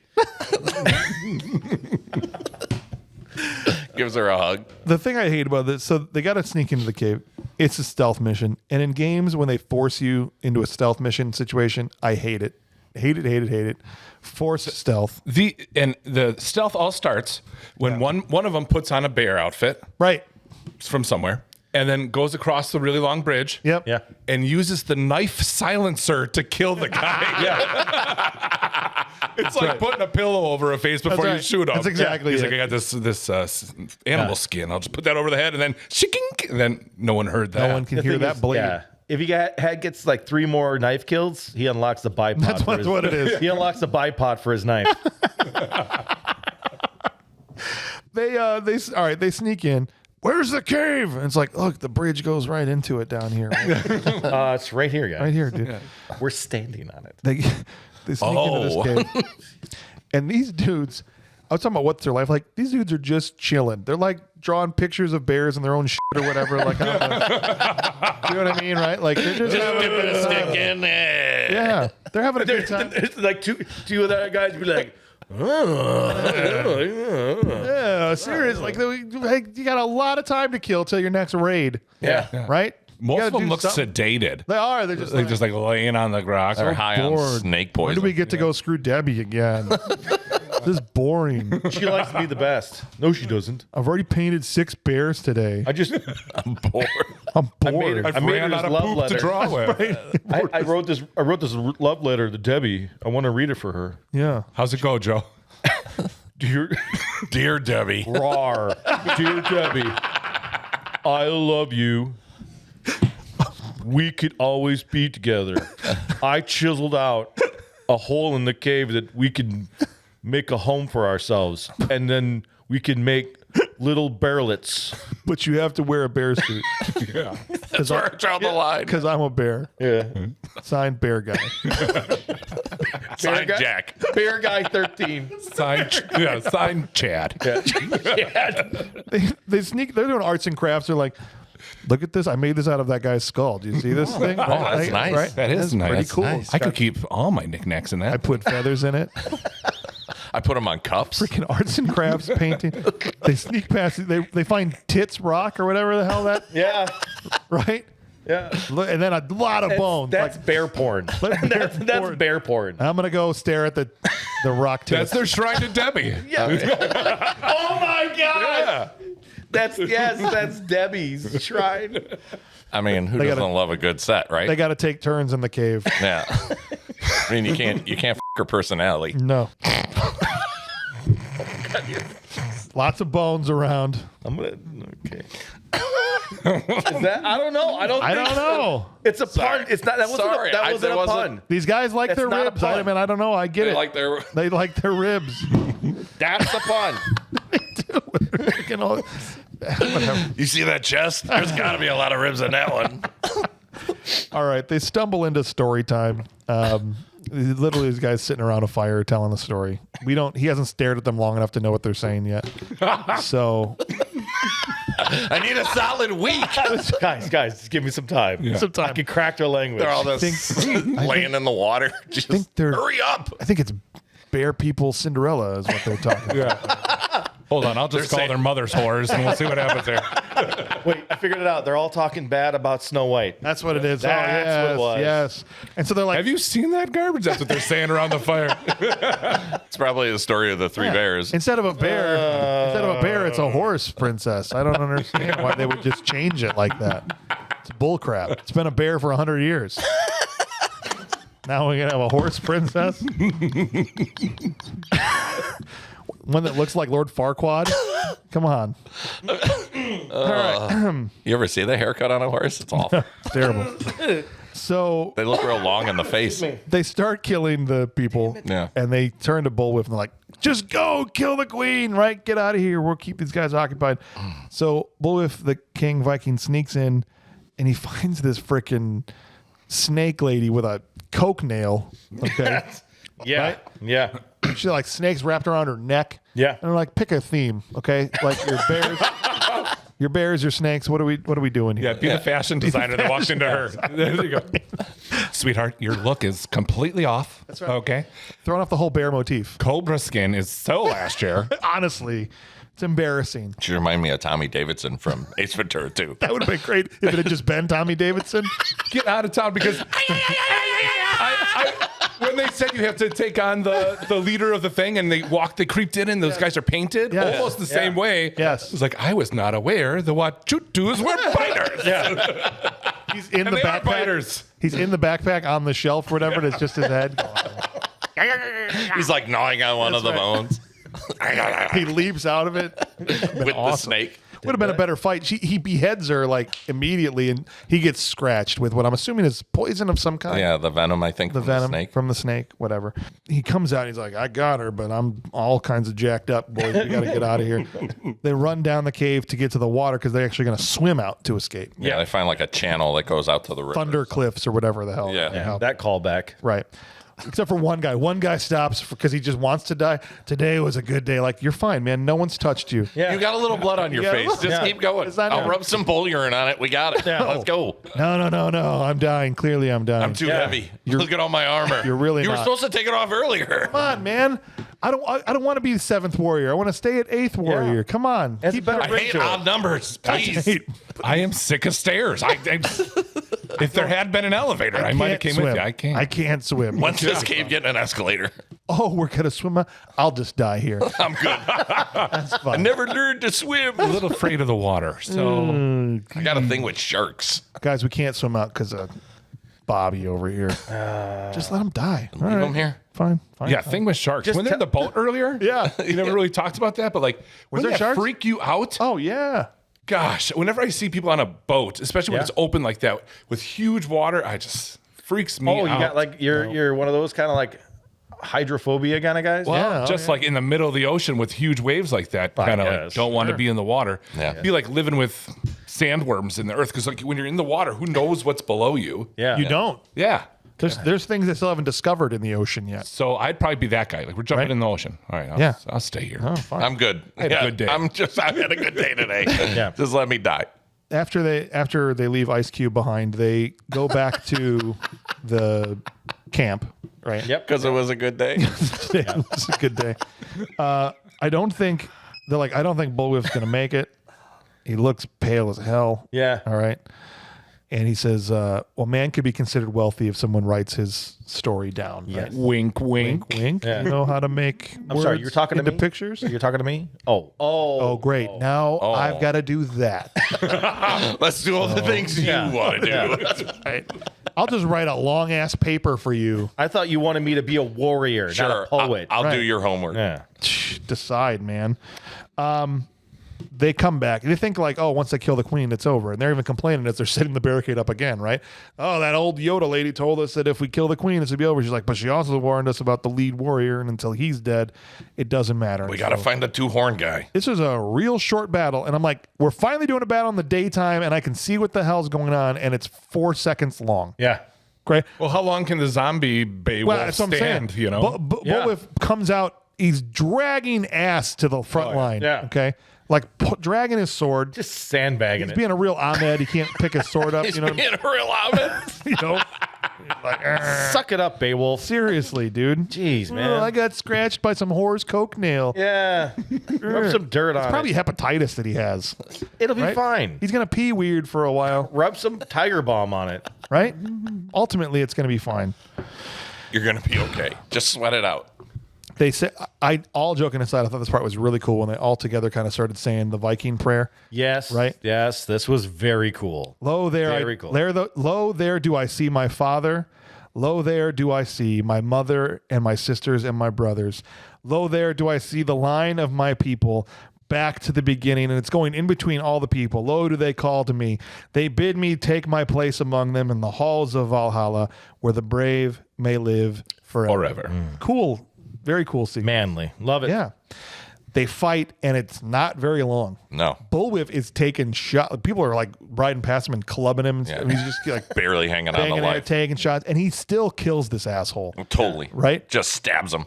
Gives her a hug. The thing I hate about this, so they got to sneak into the cave. It's a stealth mission. And in games, when they force you into a stealth mission situation, I hate it. Hate it. Forced stealth. The stealth all starts when one of them puts on a bear outfit Right. from somewhere and then goes across the really long bridge. Yep. Yeah. And uses the knife silencer to kill the guy. It's like putting a pillow over a face before you right. shoot him. That's exactly He's it. like, I got this animal skin. I'll just put that over the head and then shikink. And then no one heard that. No one can The hear thing that is, blade. Yeah. If he gets like 3 more knife kills, he unlocks the bipod. That's what it is. He unlocks the bipod for his knife. They sneak in. Where's the cave? And it's like, look, the bridge goes right into it down here. It's right here, guys. Right here, dude. We're standing on it. They sneak into this cave. And these dudes, I was talking about what's their life like. These dudes are just chilling. They're like drawing pictures of bears and their own shit or whatever. Like, on the, you know what I mean, right? Like they're just having Dipping a stick in there. yeah, they're having a good time. It's like two of the guys be like, Yeah, serious. Like you got a lot of time to kill till your next raid. yeah. Right. You Most gotta of them do look something. sedated. They are. They're just They're like, just like laying on the grass. They're high on bored. snake when poison. do we get to go screw Debbie again? This is boring. She likes to be the best. No, she doesn't. I've already painted 6 bears today. I just I'm bored. I'm bored. I made her ran this out of love poop letter. to draw with. I wrote this love letter to Debbie. I want to read it for her. Yeah. How's it go, Joe? Dear Debbie. Rawr. Dear Debbie, I love you. We could always be together. I chiseled out a hole in the cave that we could make a home for ourselves. And then we can make little bearlets. But you have to wear a bear suit. Yeah. That's where I draw the line. Because I'm a bear. Yeah. Signed bear guy. Sign guy? Jack. Bear Guy 13. Sign Chad. They sneak. They're doing arts and crafts. They're like, look at this. I made this out of that guy's skull. Do you see this thing? Oh, that's nice. Right? That is That's nice. pretty That's cool. nice. I could keep all my knickknacks in I that. put feathers in it. I put them on cups. Freaking arts and crafts painting. They sneak past. They find Tits Rock or whatever the hell that. Yeah. Right. Yeah. And then a lot of bones. That's like, bear porn. That's That's bear porn. I'm gonna go stare at the rock tits. That's their shrine to Debbie. Oh my God. Yeah. That's Debbie's shrine. I mean, who They doesn't gotta- love a good set, right? They got to take turns in the cave. Yeah. I mean, you can't f her personality. No. Lots of bones around. I'm gonna. Okay. Is that? I don't know. I don't know. It's a pun. It's not. That wasn't. Sorry, That wasn't a pun. These guys like It's their not a ribs. I pun. mean, I don't know. I get They it. like their. They like their ribs. That's the pun. Freaking all- Whatever. You see that chest? There's got to be a lot of ribs in that one. All right, they stumble into story time. Literally, these guys sitting around a fire telling a story. He hasn't stared at them long enough to know what they're saying yet. So, I need a solid week. guys, just give me some time. some time. I can crack their language. They're all this laying in the water. Just think they're- hurry up. I think it's Bear People Cinderella is what they're talking about. Yeah. Hold on. I'll just call saying- their mothers whores and we'll see what happens there. Wait, I figured it out. They're all talking bad about Snow White. That's what it is. That's what it was. Yes. And so they're like, Have you seen that garbage? That's what they're saying around the fire. It's probably the story of the 3 bears. instead of a bear, it's a horse princess. I don't understand why they would just change it like that. It's bullcrap. It's been a bear for 100 years. Now we're gonna have a horse princess. One that looks like Lord Farquaad. Come on. All right. You ever see the haircut on a horse? It's awful. Terrible. So They look real long in the face. they start killing the people. Yeah. And they turn to Bullwhip and they're like, just go kill the queen, right? Get out of here. We'll keep these guys occupied. So Beowulf, the king Viking, sneaks in and he finds this freaking snake lady with a coke nail. Okay. Yeah. Right? Yeah. She like snakes wrapped around her neck. Yeah. And they're like, pick a theme, okay? Like your bears, your snakes. What are we doing here? Yeah, be the fashion designer that walks into her. There you go. Sweetheart, your look is completely off. That's right. Okay. Throwing off the whole bear motif. Cobra skin is so last year. Honestly, it's embarrassing. She remind me of Tommy Davidson from Ace Ventura 2. That would have been great if it had just been Tommy Davidson. Get out of town because when they said you have to take on the leader of the thing and they creeped in and those guys are painted Yes. almost the same way. Yes. It was like, I was not aware the Wachutus were biters. He's in And the they are backpack. biters. He's in the backpack on the shelf or whatever, and it's just his head. He's like gnawing on one of the bones He leaps out of it. with the snake. Would have been a better fight. He beheads her like immediately, and he gets scratched with what I'm assuming is poison of some kind. Yeah, the venom, I think, The from venom the snake. from the snake, whatever. He comes out and he's like, I got her, but I'm all kinds of jacked up, boys. We got to get out of here. They run down the cave to get to the water because they're actually going to swim out to escape. Yeah, they find like a channel that goes out to the river. Thunder Cliffs or whatever the hell. Yeah. Yeah. That callback. Right. Except for one guy. One guy stops because he just wants to die. Today was a good day. Like, you're fine, man. No one's touched you. Yeah. You got a little blood on your Yeah, face. look. Just Yeah. keep going. It's not I'll bad. rub some bull urine on it. We got it. Let's go. No. I'm dying. Clearly, I'm dying. I'm too heavy. Look at all my armor. You're really You were not. supposed to take it off earlier. Come on, man. I don't want to be the 7th warrior. I want to stay at 8th warrior. Yeah. Come on. That's Keep better I hate odd numbers. Please. I am sick of stairs. If there had been an elevator, I might have came with you. I can't. I can't swim. When's this cave getting an escalator? Oh, we're gonna swim. I'll just die here. I'm good. That's I fine. never learned to swim. a little afraid of the water. So I got a thing with sharks. Guys, we can't swim out because of Bobby over here. Just let him die. All Leave right. him here. Fine. yeah, thing with sharks. When they're in the boat earlier, Yeah. you never really talked about that, but like, Was when there that sharks? freak you out? Oh yeah. Gosh, whenever I see people on a boat, especially when Yeah. it's open like that with huge water, I just freaks me Oh, out. you got like you're one of those kind of like hydrophobia kind of guys. Well, Yeah, just like in the middle of the ocean with huge waves like that, kind of like guess. don't want to be in the water. Yeah. Be like living with sandworms in the earth because like when you're in the water, who knows what's below you? Yeah. You don't. Yeah. There's things that still haven't discovered in the ocean yet. So I'd probably be that guy. Like we're jumping Right. in the ocean. All right. Yeah. I'll stay here. Oh, fine. I'm good. I had a good day. I had a good day today. Yeah. Just let me die. After they leave Ice Cube behind, they go back to the camp. Right. Yep. Because it was a good day. It was a good day. I don't think Bullwhip's gonna make it. He looks pale as hell. Yeah. All right. And he says, well, man could be considered wealthy if someone writes his story down. Right? Wink, wink. Wink. Yeah. You know how to make I'm sorry, you're talking to into me? pictures? You're talking to me? Oh, Oh, great. Now I've got to do that. Let's do all the things you want to do. Right? I'll just write a long ass paper for you. I thought you wanted me to be a warrior, Sure. not a poet. I'll Right. do your homework. yeah. Decide, man. They come back. They think like, oh, once they kill the queen, it's over. And they're even complaining as they're setting the barricade up again, right? Oh, that old Yoda lady told us that if we kill the queen, it's going to be over. She's like, but she also warned us about the lead warrior, and until he's dead, it doesn't matter. We got to find the 2-horn guy. This is a real short battle. And I'm like, we're finally doing a battle in the daytime, and I can see what the hell's going on, and it's 4 seconds long. Yeah. Great. Well, how long can the zombie Beowulf Well, that's what I'm saying. stand? You know, Yeah. Bullwhip comes out. He's dragging ass to the front line. Yeah. Okay. Like dragging his sword. Just sandbagging He's it. being a real Ahmed. He can't pick his sword up. He's You know. being a real outfit. You know. Like, Suck it up, Beowulf. seriously, dude. Jeez, man. Oh, I got scratched by some whore's coke nail. Yeah. Rub some dirt on Probably it. hepatitis that he has. It'll be Right? fine. He's gonna pee weird for a while, Rub some tiger balm on it. right? Ultimately, it's gonna be fine. You're going to be okay. Just sweat it out. They say, all joking aside, I thought this part was really cool when they all together kind of started saying the Viking prayer. Yes. Right? Yes. This was very cool. Lo there, Very cool. Lo there do I see my father. Lo there do I see my mother and my sisters and my brothers. Lo there do I see the line of my people back to the beginning, and it's going in between all the people. Lo do they call to me. They bid me take my place among them in the halls of Valhalla, where the brave may live forever. forever. Cool Very cool scene. Manly. Love it. Yeah. They fight, and it's not very long. No. Bullwhip is taking shots. People are like riding past him and clubbing him. Yeah. And he's just like Barely hanging on to banging life. it, taking shots, and he still kills this asshole. Totally. Right? Just stabs him.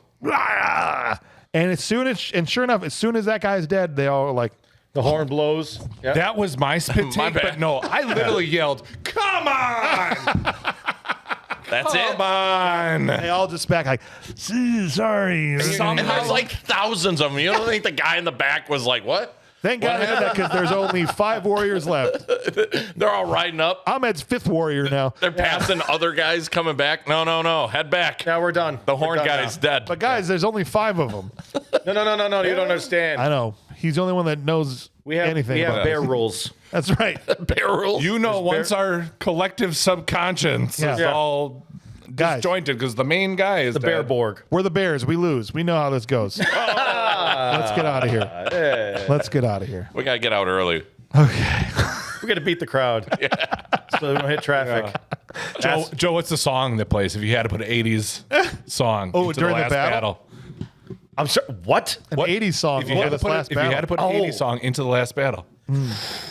And sure enough, as soon as that guy's dead, they all are like, The horn blows. Yep. That was my spit take, bad. but no, I literally yelled, "Come on! That's it. Come on!" they all just back like, sorry. And there's like thousands of them. You don't think the guy in the back was like, what? Thank God I did that because there's only 5 warriors left. They're all riding up. Ahmed's 5th warrior now. They're passing other guys coming back. No. Head back. Now we're done. The We're horn done guy's now. dead. But guys, there's only 5 of them. No. You don't understand. I know. He's the only one that knows anything we have about bear this. rules. That's right. Bear rules. You know, once our collective subconscious is Yeah. all Guys. disjointed because the main guy is The bear dead. Borg. We're the Bears. We lose. We know how this goes. Let's get out of here. Let's get out of here. We got to get out early. Okay. We got to beat the crowd. So we don't hit traffic. Joe, what's the song that plays if you had to put an 80s song Oh, into during the last battle? I'm sorry. What? An 80s song. If you had to put last if you had to put an 80s song into the last battle.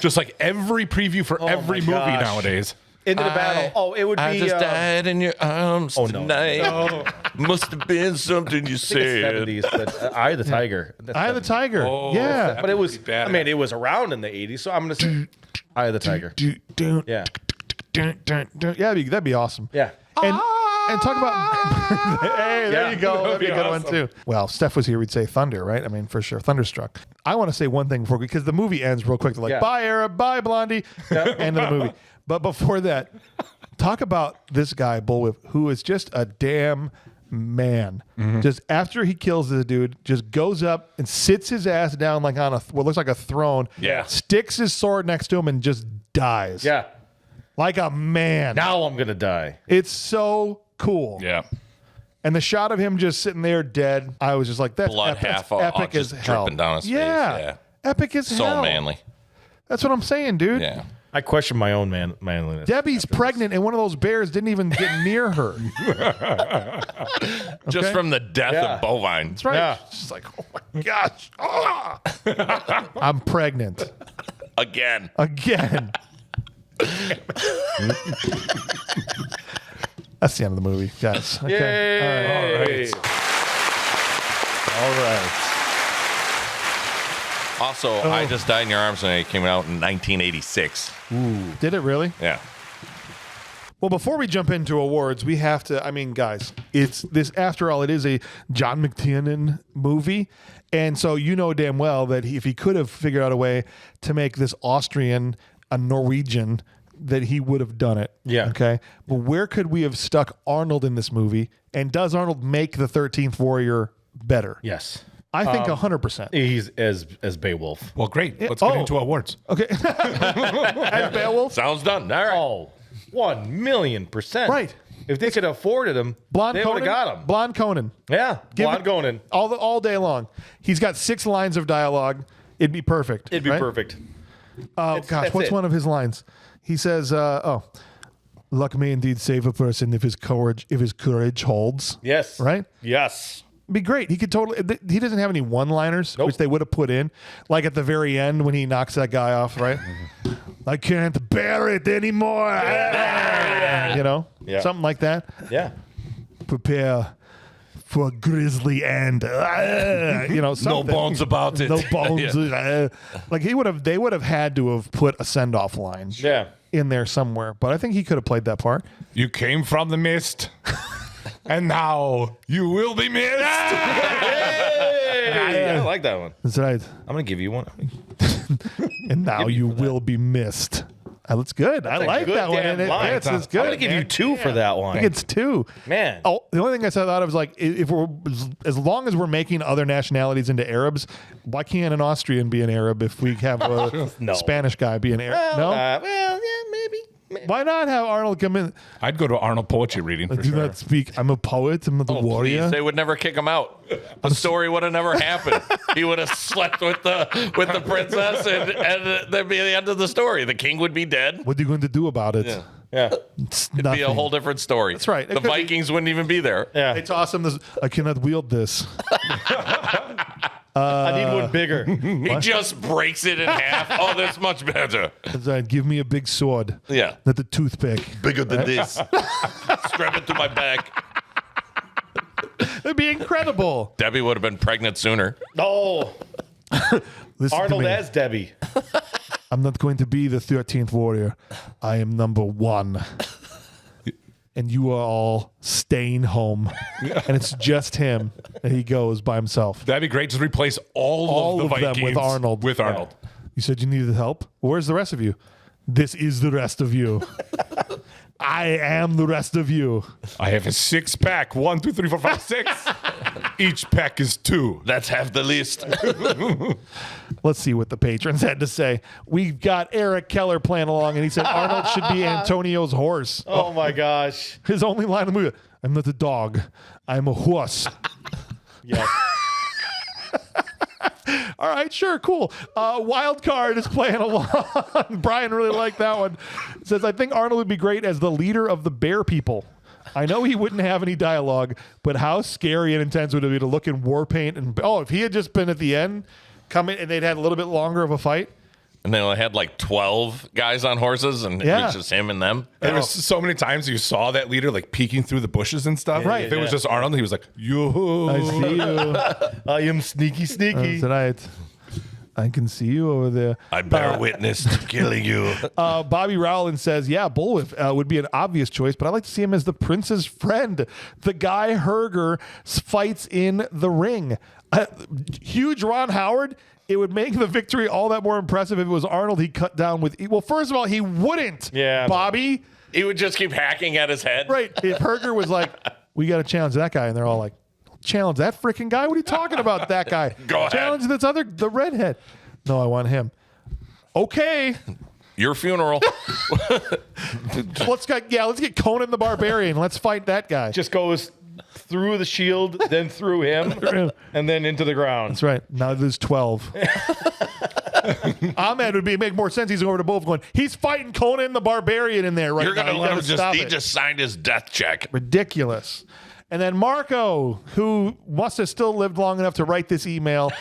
Just like every preview for every my movie gosh. nowadays. Into the battle. Oh, it would I be. just died in your arms no. tonight. Must have been something you I think it's said. 70s, but Eye of the Tiger. That's Eye of the 70s. Tiger. Yeah. But it was. Bad. I mean, it was around in the 80s, so I'm gonna say Eye of the Tiger. Yeah. Yeah, that'd be awesome. Yeah. And talk about. Hey, there Yeah. you go. That'd be a good one too. Well, if Steph was here, we'd say Thunder, right? I mean, for sure, Thunderstruck. I want to say one thing before because the movie ends real quick. They're like, Yeah. "Bye, Arab. Bye, Blondie." End of the movie. But before that, talk about this guy Bullwhip, who is just a damn man. Just after he kills this dude, just goes up and sits his ass down like on what looks like a throne. Yeah. Sticks his sword next to him and just dies. Yeah. Like a man. Now I'm gonna die. It's so cool. Yeah. And the shot of him just sitting there dead, I was just like, that's Blood epic, half that's off, epic as just hell. dripping down his face. Yeah. Yeah. Epic as So hell. manly. That's what I'm saying, dude. Yeah. I question my own manliness. Debbie's pregnant, and one of those bears didn't even get near her. Just from the death Yeah. of bovine. That's right. Yeah. She's like, oh my gosh. Ah. I'm pregnant. Again. Again. That's the end of the movie, guys. Okay. Yay! All right. Also, I Just Died in Your Arms Tonight came out in 1986. Did it really? Yeah. Well, before we jump into awards, we have to. I mean, guys, it's this. After all, it is a John McTiernan movie, and so you know damn well that if he could have figured out a way to make this Austrian a Norwegian, that he would have done it. Yeah. Okay. But where could we have stuck Arnold in this movie? And does Arnold make the 13th Warrior better? Yes. I think 100%. He's as Beowulf. Well, great. Let's get Oh. into awards. Okay. As Beowulf. Sounds done. All right. Oh, 1,000,000%. Right. If they could have afforded him, Blonde they would Conan. have got him. Blonde Conan. Yeah. Give Blonde it- Conan. All day long. He's got 6 lines of dialogue. It'd be perfect. It'd be right? perfect. Oh gosh, that's what's it. one of his lines? He says, luck may indeed save a person if his courage holds." Yes. Right? Yes. Be great. He could totally. He doesn't have any one-liners, Nope. which they would have put in, like at the very end when he knocks that guy off. Right? I can't bear it anymore. You know, Yeah. something like that. Yeah. Prepare for a grisly end. You know, No something. bones about it. No bones. Like they would have had to have put a send-off line. Yeah. In there somewhere, but I think he could have played that part. You came from the mist, and now you will be missed. Hey, I like that one. That's right. I'm going to give you one. And now you will be missed. That's good. I like good that one. damn And line. it's I'm good. going to give you 2 for that I one. think it's 2. Man. Oh, the only thing I thought of was like, if we're as long as we're making other nationalities into Arabs, why can't an Austrian be an Arab if we have a No. Spanish guy be an Arab? No. Well, yeah, maybe. Why not have Arnold come in? I'd go to Arnold poetry reading for Do sure. not speak. I'm a poet. I'm the warrior. Please, they would never kick him out. The story would have never happened. He would have slept with the princess, and there'd be the end of the story. The king would be dead. What are you going to do about it? Yeah. It's It'd nothing. be a whole different story. That's right. It The could be- Vikings wouldn't even be there. Yeah. They toss him this. I cannot wield this. I need one bigger. He just breaks it in half. Oh, that's much better. That's right. Give me a big sword. Yeah. Not the toothpick. Bigger than this. Strap it to my back. It'd be incredible. Debbie would have been pregnant sooner. Oh, Listen to Arnold me. as Debbie. I'm not going to be the 13th warrior. I am number 1. And you are all staying home. And it's just him. And he goes by himself. That'd be great. Just replace all All of the of them Vikings with Arnold. With Arnold. You said you needed help? Where's the rest of you? This is the rest of you. I am the rest of you. I have a 6-pack. 1, 2, 3, 4, 5, 6. Each pack is 2. That's half the list. Let's see what the patrons had to say. We've got Eric Keller playing along, and he said Arnold should be Antonio's horse. Oh my gosh. His only line of the movie, I'm not a dog. I'm a horse. Yeah. All right, sure, cool. Wild Card is playing along. Brian really liked that one. Says, I think Arnold would be great as the leader of the bear people. I know he wouldn't have any dialogue, but how scary and intense would it be to look in war paint and if he had just been at the end, come in and they'd had a little bit longer of a fight. And they only had like 12 guys on horses, and it Yeah. was just him and them. There was so many times you saw that leader like peeking through the bushes and stuff. Right. If it was just Arnold, he was like, yo. I see you. I am sneaky, sneaky. Tonight. I can see you over there. I bear witness to killing you. Bobby Rowland says, yeah, Bullwhip would be an obvious choice, but I like to see him as the prince's friend. The guy Herger fights in the ring. Huge Ron Howard. It would make the victory all that more impressive if it was Arnold he cut down with. Well, first of all, he wouldn't. Yeah. Bobby. He would just keep hacking at his head. Right. If Herger was like, we got to challenge that guy. And they're all like, challenge that freaking guy? What are you talking about, that guy? Go ahead. Challenge the redhead. No, I want him. Okay. Your funeral. Let's get Conan the Barbarian. Let's fight that guy. Just goes through the shield, then through him, and then into the ground. That's right. Now there's 12. Ahmed would make more sense. He's over to both going, he's fighting Conan the Barbarian in there right You're now. going to You let gotta him stop he it. just signed his death check. Ridiculous. And then Marco, who must have still lived long enough to write this email,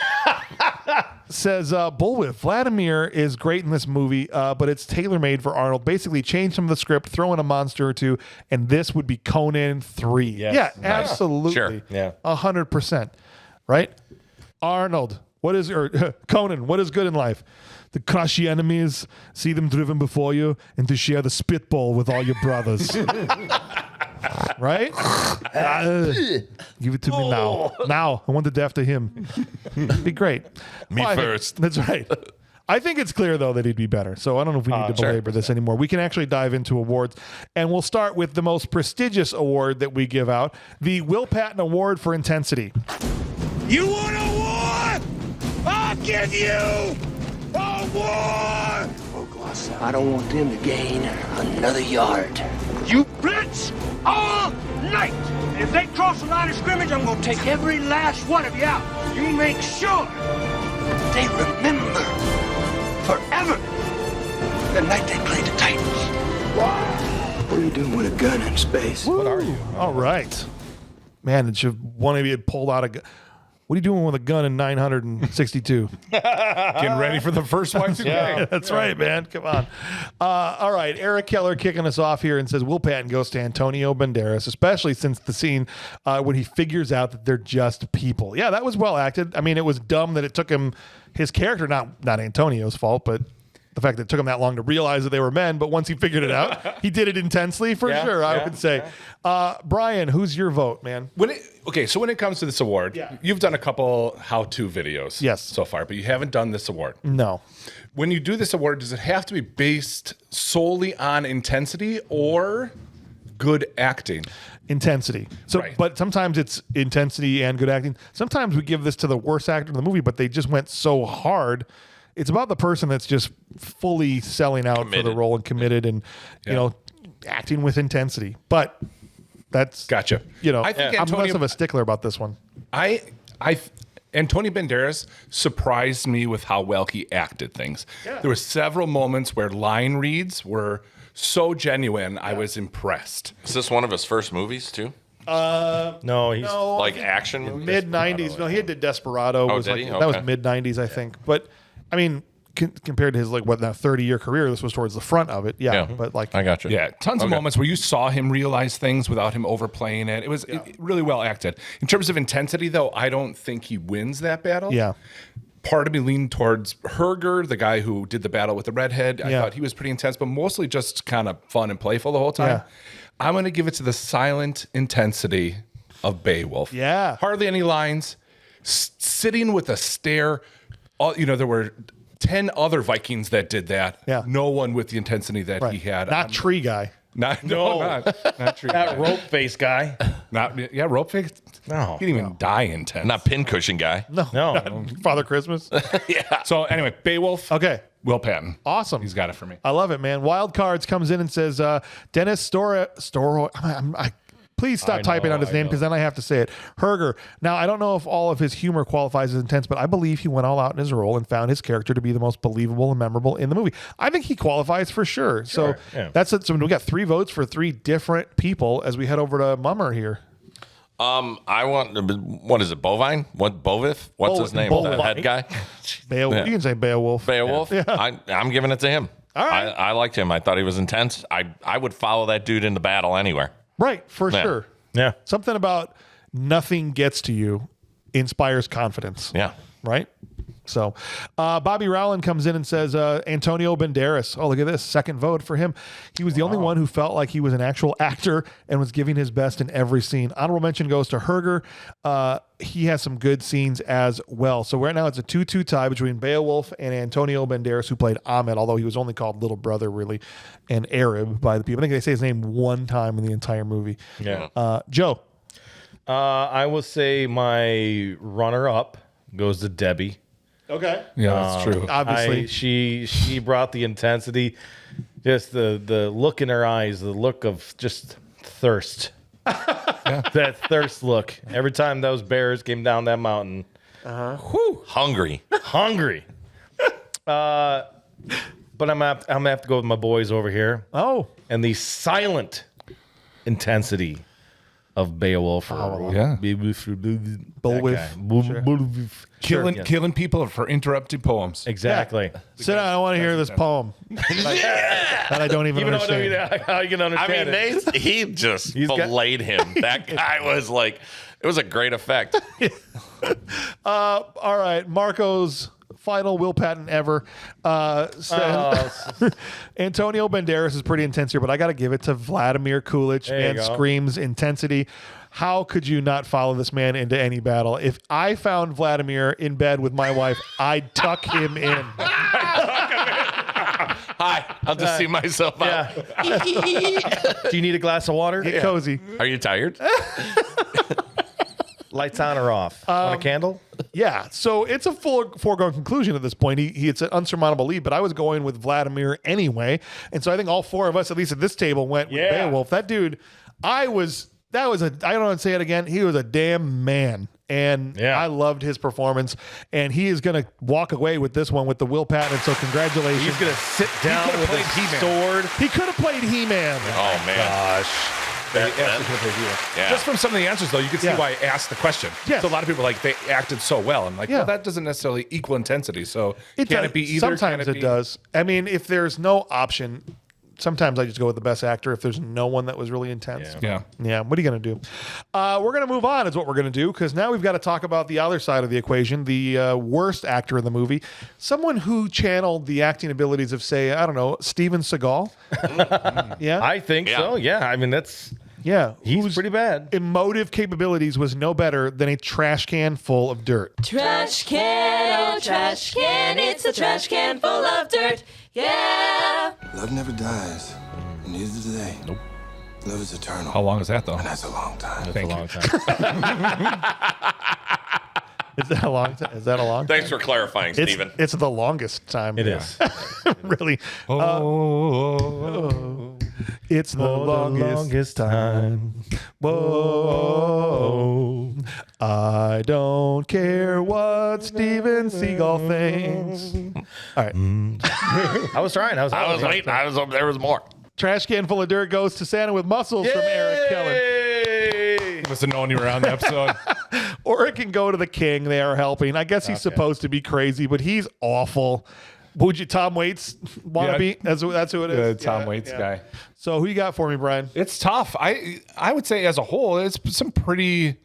says, Bullwhip, Vladimir is great in this movie, but it's tailor-made for Arnold. Basically, change some of the script, throw in a monster or two, and this would be Conan 3. Yes. Yeah, absolutely. Sure. Yeah. 100%. Right? Arnold, Conan, what is good in life? To crush your enemies, see them driven before you, and to share the spitball with all your brothers. Right? Give it to me now. Now. I want the death to him. Be great. Me I think- first. That's right. I think it's clear, though, that he'd be better. So I don't know if we need to belabor this anymore. We can actually dive into awards. And we'll start with the most prestigious award that we give out, the Will Patton Award for Intensity. You want a war? I'll give you a war! I don't want them to gain another yard. You blitz all night! And if they cross the line of scrimmage, I'm gonna take every last one of you out. You make sure They remember forever the night they played the Titans. What are you doing with a gun in space? What are you? All right. Man, it should one of you had pulled out a gun. What are you doing with a gun in 962? Getting ready for the first Y2K. Yeah. That's right, man. Come on. All right. Eric Keller kicking us off here and says Will Patton goes to Antonio Banderas, especially since the scene when he figures out that they're just people. Yeah, that was well acted. I mean, it was dumb that it took him, his character, not Antonio's fault, but the fact that it took him that long to realize that they were men. But once he figured it out, he did it intensely for sure, I would say. Brian, who's your vote, man? So when it comes to this award, you've done a couple how-to videos Yes. so far, but you haven't done this award. No. When you do this award, does it have to be based solely on intensity or good acting? Intensity. So, Right. but sometimes it's intensity and good acting. Sometimes we give this to the worst actor in the movie, but they just went so hard. It's about the person that's just fully selling out for the Committed. role and committed and, you know, acting with intensity. But that's, Gotcha. you know, I think I'm less Antonio- of a stickler about this one. Antonio Banderas surprised me with how well he acted things. There were several moments where line reads were so genuine. I was impressed. Is this one of his first movies too? No, he's Like action movies? Mid 90s. No, he did Desperado. Oh, was did like, he? That was Okay. mid 90s, I think. But I mean, compared to his like 30-year career, this was towards the front of it. Yeah, but like I got you. Yeah, tons of moments where you saw him realize things without him overplaying it. It was really well acted. In terms of intensity, though, I don't think he wins that battle. yeah. Part of me leaned towards Herger, the guy who did the battle with the redhead. I Yeah. thought he was pretty intense, but mostly just kind of fun and playful the whole time. Yeah. I'm going to give it to the silent intensity of Beowulf. Yeah. Hardly any lines. Sitting with a stare. There were 10 other Vikings that did that. Yeah. No one with the intensity that Right. he had. Not Tree Guy. Not true. that rope face guy. Rope face. No. He didn't even die intense. Not pincushion guy. No. Father Christmas. So anyway, Beowulf. Okay. Will Patton. Awesome. He's got it for me. I love it, man. Wild Cards comes in and says, Dennis Storo. Please stop typing out his name because then I have to say it. Herger. Now, I don't know if all of his humor qualifies as intense, but I believe he went all out in his role and found his character to be the most believable and memorable in the movie. I think he qualifies for sure. So yeah. that's it. So we got 3 votes for 3 different people as we head over to Mummer here. I want, what is it, Bovine? Bovith? What's his name? Bovine. The head guy? Beowulf. Yeah. You can say Beowulf. Beowulf? Yeah. I'm giving it to him. All right. I liked him. I thought he was intense. I would follow that dude into battle anywhere. Right, for Yeah. sure. Yeah. Something about nothing gets to you inspires confidence. Yeah. Right? So, Bobby Rowland comes in and says, Antonio Banderas. Oh, look at this. Second vote for him. He was the only one who felt like he was an actual actor and was giving his best in every scene. Honorable mention goes to Herger. He has some good scenes as well. So right now it's a 2-2 tie between Beowulf and Antonio Banderas, who played Ahmed, although he was only called Little Brother, really, and Arab by the people. I think they say his name one time in the entire movie. Yeah. Joe. I will say my runner-up goes to Debbie. Okay. Yeah, that's true. Obviously. She brought the intensity, just the look in her eyes, the look of just thirst. That thirst look. Every time those bears came down that mountain. Hungry. Hungry. But I'm gonna have to go with my boys over here. Oh. And the silent intensity of Beowulf. yeah. Killing people for interrupting poems. Exactly. Sit down. I want to hear this poem. That I don't even understand. How you can I understand mean, it. he just He's got- filleted him. That guy was like, it was a great effect. All right. Marco's final Will Patton ever. Said, Antonio Banderas is pretty intense here, but I got to give it to Vladimir Coolidge. There you Man go. screams intensity. How could you not follow this man into any battle? If I found Vladimir in bed with my wife, I'd tuck him in. Hi, I'll just see myself out. Yeah. Do you need a glass of water? Get cozy. Are you tired? Lights on or off? Want a candle? Yeah, so it's a full foregone conclusion at this point. It's an unsurmountable lead, but I was going with Vladimir anyway, and so I think all 4 of us, at least at this table, went with Beowulf. That dude, I don't want to say it again. He was a damn man, and I loved his performance. And he is going to walk away with this one with the Will Patton. So congratulations. He's gonna sit down with his sword. He could have played He-Man. Oh, man. Gosh. Yeah. Just from some of the answers, though, you can see why I asked the question. Yes. So a lot of people are like, they acted so well. I'm like, Yeah. well, that doesn't necessarily equal intensity. So It can does. it be either? Sometimes Can it be- does. I mean, if there's no option, sometimes I just go with the best actor if there's no one that was really intense. Yeah. Yeah, what are you going to do? We're going to move on is what we're going to do, because now we've got to talk about the other side of the equation, the worst actor in the movie, someone who channeled the acting abilities of, say, I don't know, Steven Seagal. Yeah? I think so. Yeah. I mean, he's whose pretty bad. emotive capabilities was no better than a trash can full of dirt. Trash can, oh trash can, it's a trash can full of dirt. Yeah. Love never dies, and neither do they. Nope. Love is eternal. How long is that, though? And that's a long time. That's a long time. Is that a long time? Is that a long time? Thanks for clarifying, Steven. It's the longest time. It is. Really. It's the For the longest time. Whoa. I don't care what Steven Seagal thinks. All right. I was trying. I was waiting. There was more. Trash Can Full of Dirt goes to Santa with Muscles from Eric Keller. You must have known you were on the episode. Or it can go to the King. They are helping. I guess he's supposed to be crazy, but he's awful. Would you Tom Waits want to be? That's who it is. The Tom Waits guy. So who you got for me, Brian? It's tough. I would say as a whole, it's some pretty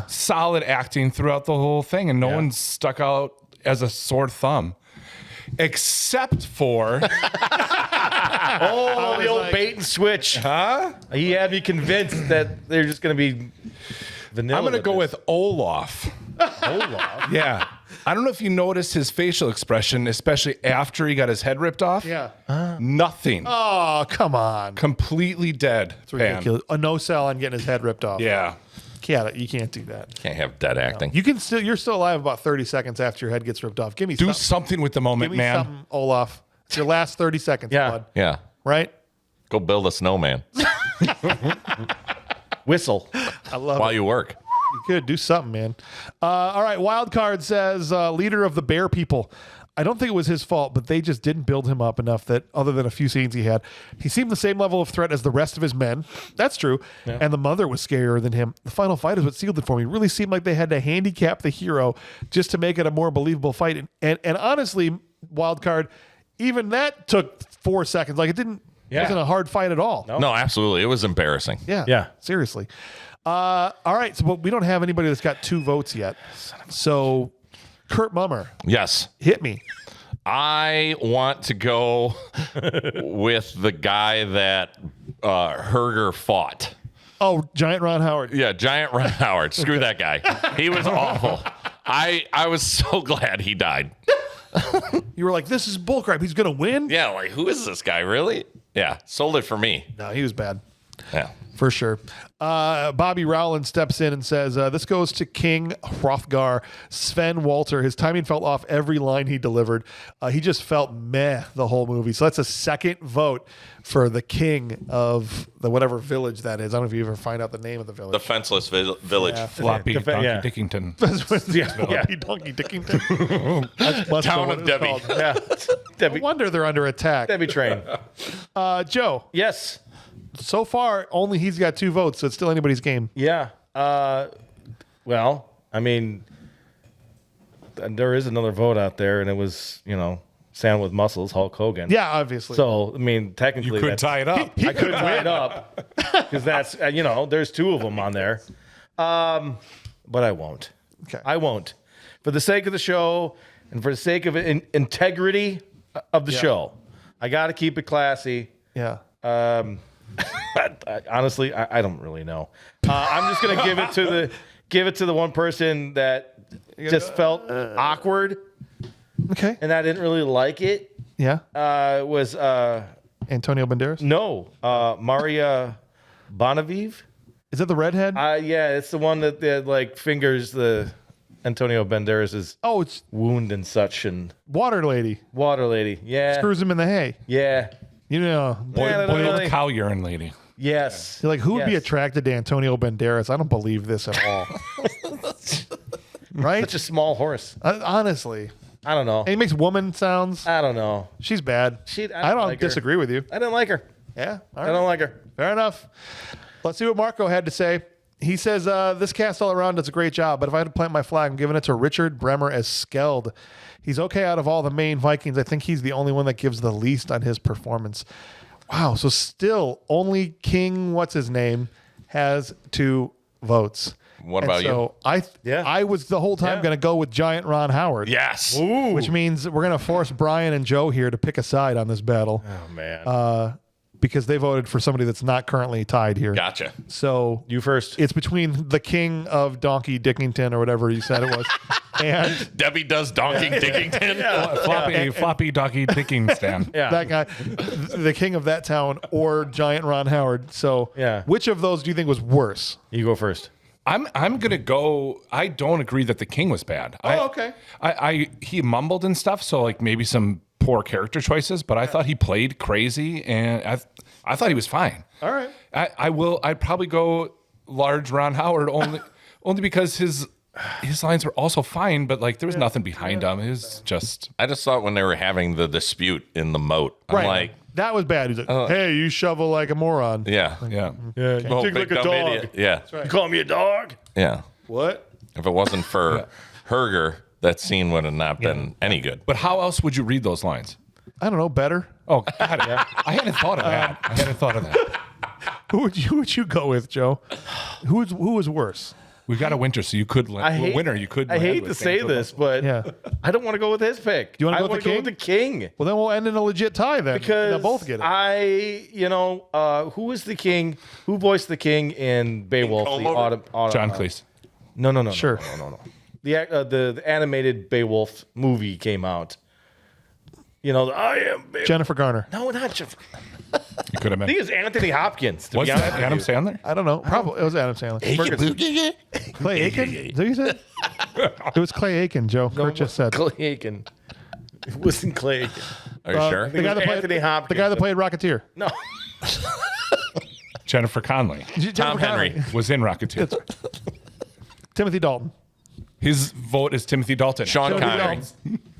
solid acting throughout the whole thing, and no one's stuck out as a sore thumb. Except for the old bait and switch. huh? He had me convinced that they're just going to be vanilla. I'm going to go with Olaf. Olaf. Yeah. I don't know if you noticed his facial expression, especially after he got his head ripped off. Yeah. Nothing. Oh, come on. Completely dead. It's ridiculous. A no sell on getting his head ripped off. Yeah. You can't do that. Can't have dead acting. You're still alive about 30 seconds after your head gets ripped off. Give me Do something with the moment, Give me man. something, Olaf. It's your last 30 seconds, bud. Yeah. Right? Go build a snowman Whistle. I love while it. you work. You could do something, man. All right. Wild Card says, leader of the bear people. I don't think it was his fault, but they just didn't build him up enough that, other than a few scenes he had, he seemed the same level of threat as the rest of his men. That's true. Yeah. And the mother was scarier than him. The final fight is what sealed it for me. It really seemed like they had to handicap the hero just to make it a more believable fight. And honestly, Wild Card, even that took 4 seconds. Like, it wasn't a hard fight at all. No, absolutely. It was embarrassing. Yeah. Seriously. All right. So we don't have anybody that's got 2 votes yet. So Curt Mummer. Yes. Hit me. I want to go with the guy that Herger fought. Oh, Giant Ron Howard. Yeah, Giant Ron Howard. Screw that guy. He was awful. I was so glad he died. You were like, this is bullcrap. He's going to win? Yeah, like, who is this guy, really? Yeah, sold it for me. No, he was bad. Yeah. For sure. Bobby Rowland steps in and says, this goes to King Hrothgar. Sven Walter. His timing felt off every line he delivered. He just felt meh the whole movie. So that's a second vote for the king of the whatever village that is. I don't know if you ever find out the name of the village. The Fenceless Village. Yeah. Floppy Donkey Dickington. Floppy Donkey Dickington. That's Town of Debbie. Yeah. No wonder they're under attack. Debbie Train. Joe. Yes. So far, only he's got 2 votes, so it's still anybody's game. Yeah. Well, I mean, there is another vote out there, and it was, Sand with Muscles, Hulk Hogan. Yeah, obviously. So, I mean, technically, You could tie it up. I could tie it up because that's, there's 2 of them on there. But I won't. Okay. I won't. For the sake of the show and for the sake of integrity of the show, I got to keep it classy. Yeah. Honestly, I don't really know. I'm just gonna give it to the one person that just felt awkward, Okay. and I didn't really like it. Yeah. Was Antonio Banderas. no Maria Bonavive. Is that the redhead? Yeah, it's the one that like fingers the Antonio Banderas' Oh, it's wound and such, and Water Lady. Water Lady. Yeah, Screws him in the hay. yeah, You know. Yeah, Boiled really. cow urine lady. yes. You're like, who would be Yes. attracted to Antonio Banderas? I don't believe this at all. Right? Such a small horse. Honestly. I don't know. And he makes woman sounds. I don't know. She's bad. I I don't like her. disagree with you. I didn't like her. Yeah. All I right. don't like her. Fair enough. Let's see what Marco had to say. He says, this cast all around does a great job, but if I had to plant my flag, I'm giving it to Richard Bremer as Skeld. He's okay out of all the main Vikings. I think he's the only one that gives the least on his performance. Wow. So still only King, what's his name, has 2 votes. What And about so I was the whole time going to go with Giant Ron Howard. Yes. Which means we're going to force Brian and Joe here to pick a side on this battle. Oh man. Because they voted for somebody that's not currently tied here. Gotcha. So You first. it's between the king of Donkey Dickington or whatever you said it was, and Debbie does Donkey Dickington. Floppy Donkey Dickington. Yeah. that guy, the king of that town, or Giant Ron Howard. So, Yeah. which of those do you think was worse? You go first. I'm gonna go. I don't agree that the king was bad. Okay. He mumbled and stuff, so like maybe some poor character choices, but I thought he played crazy, and I thought he was fine. All right. I'd probably go large Ron Howard only because his lines were also fine, but like there was nothing behind them. It was just I just thought when they were having the dispute in the moat, I'm Right. like, That was bad. He's like, hey, you shovel like a moron. Yeah. Yeah. Yeah, you Oh, dig big like a dumb dog. idiot. Yeah. You call me a dog? Yeah. What? If it wasn't for Herger, that scene would have not been any good. But how else would you read those lines? I don't know. Better. Oh, God. I hadn't thought of that. Who would you go with, Joe? Who was worse? We've got a winter, so you could winner. You could. I hate to say this, but I don't want to go with his pick. You wanna go I with the want to go with the king. Well, then we'll end in a legit tie then. Because they'll both get it. who is the king? Who voiced the king in Beowulf? John Cleese. No. Sure. No. The animated Beowulf movie came out. I am Beowulf. Jennifer Garner. No, not Jennifer. You could have I been. think it's Anthony Hopkins. Was that Adam Sandler? I don't know. Probably it was Adam Sandler. Clay Aiken. Is that what you said? It was Clay Aiken. Joe. Kurt just said. Clay Aiken. It wasn't Clay Aiken. Are you sure? The guy that played Anthony Hopkins. The guy that played Rocketeer. No. Jennifer Connelly Tom Henry. was in Rocketeer. Timothy Dalton. His vote is Timothy Dalton. Sean Timothy Connery.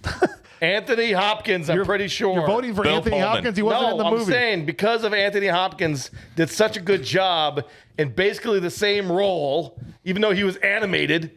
Dalton. Anthony Hopkins, I'm pretty sure. You're voting for Bill Anthony Pullman. Hopkins. He wasn't in the I'm movie. saying because of Anthony Hopkins did such a good job in basically the same role, even though he was animated.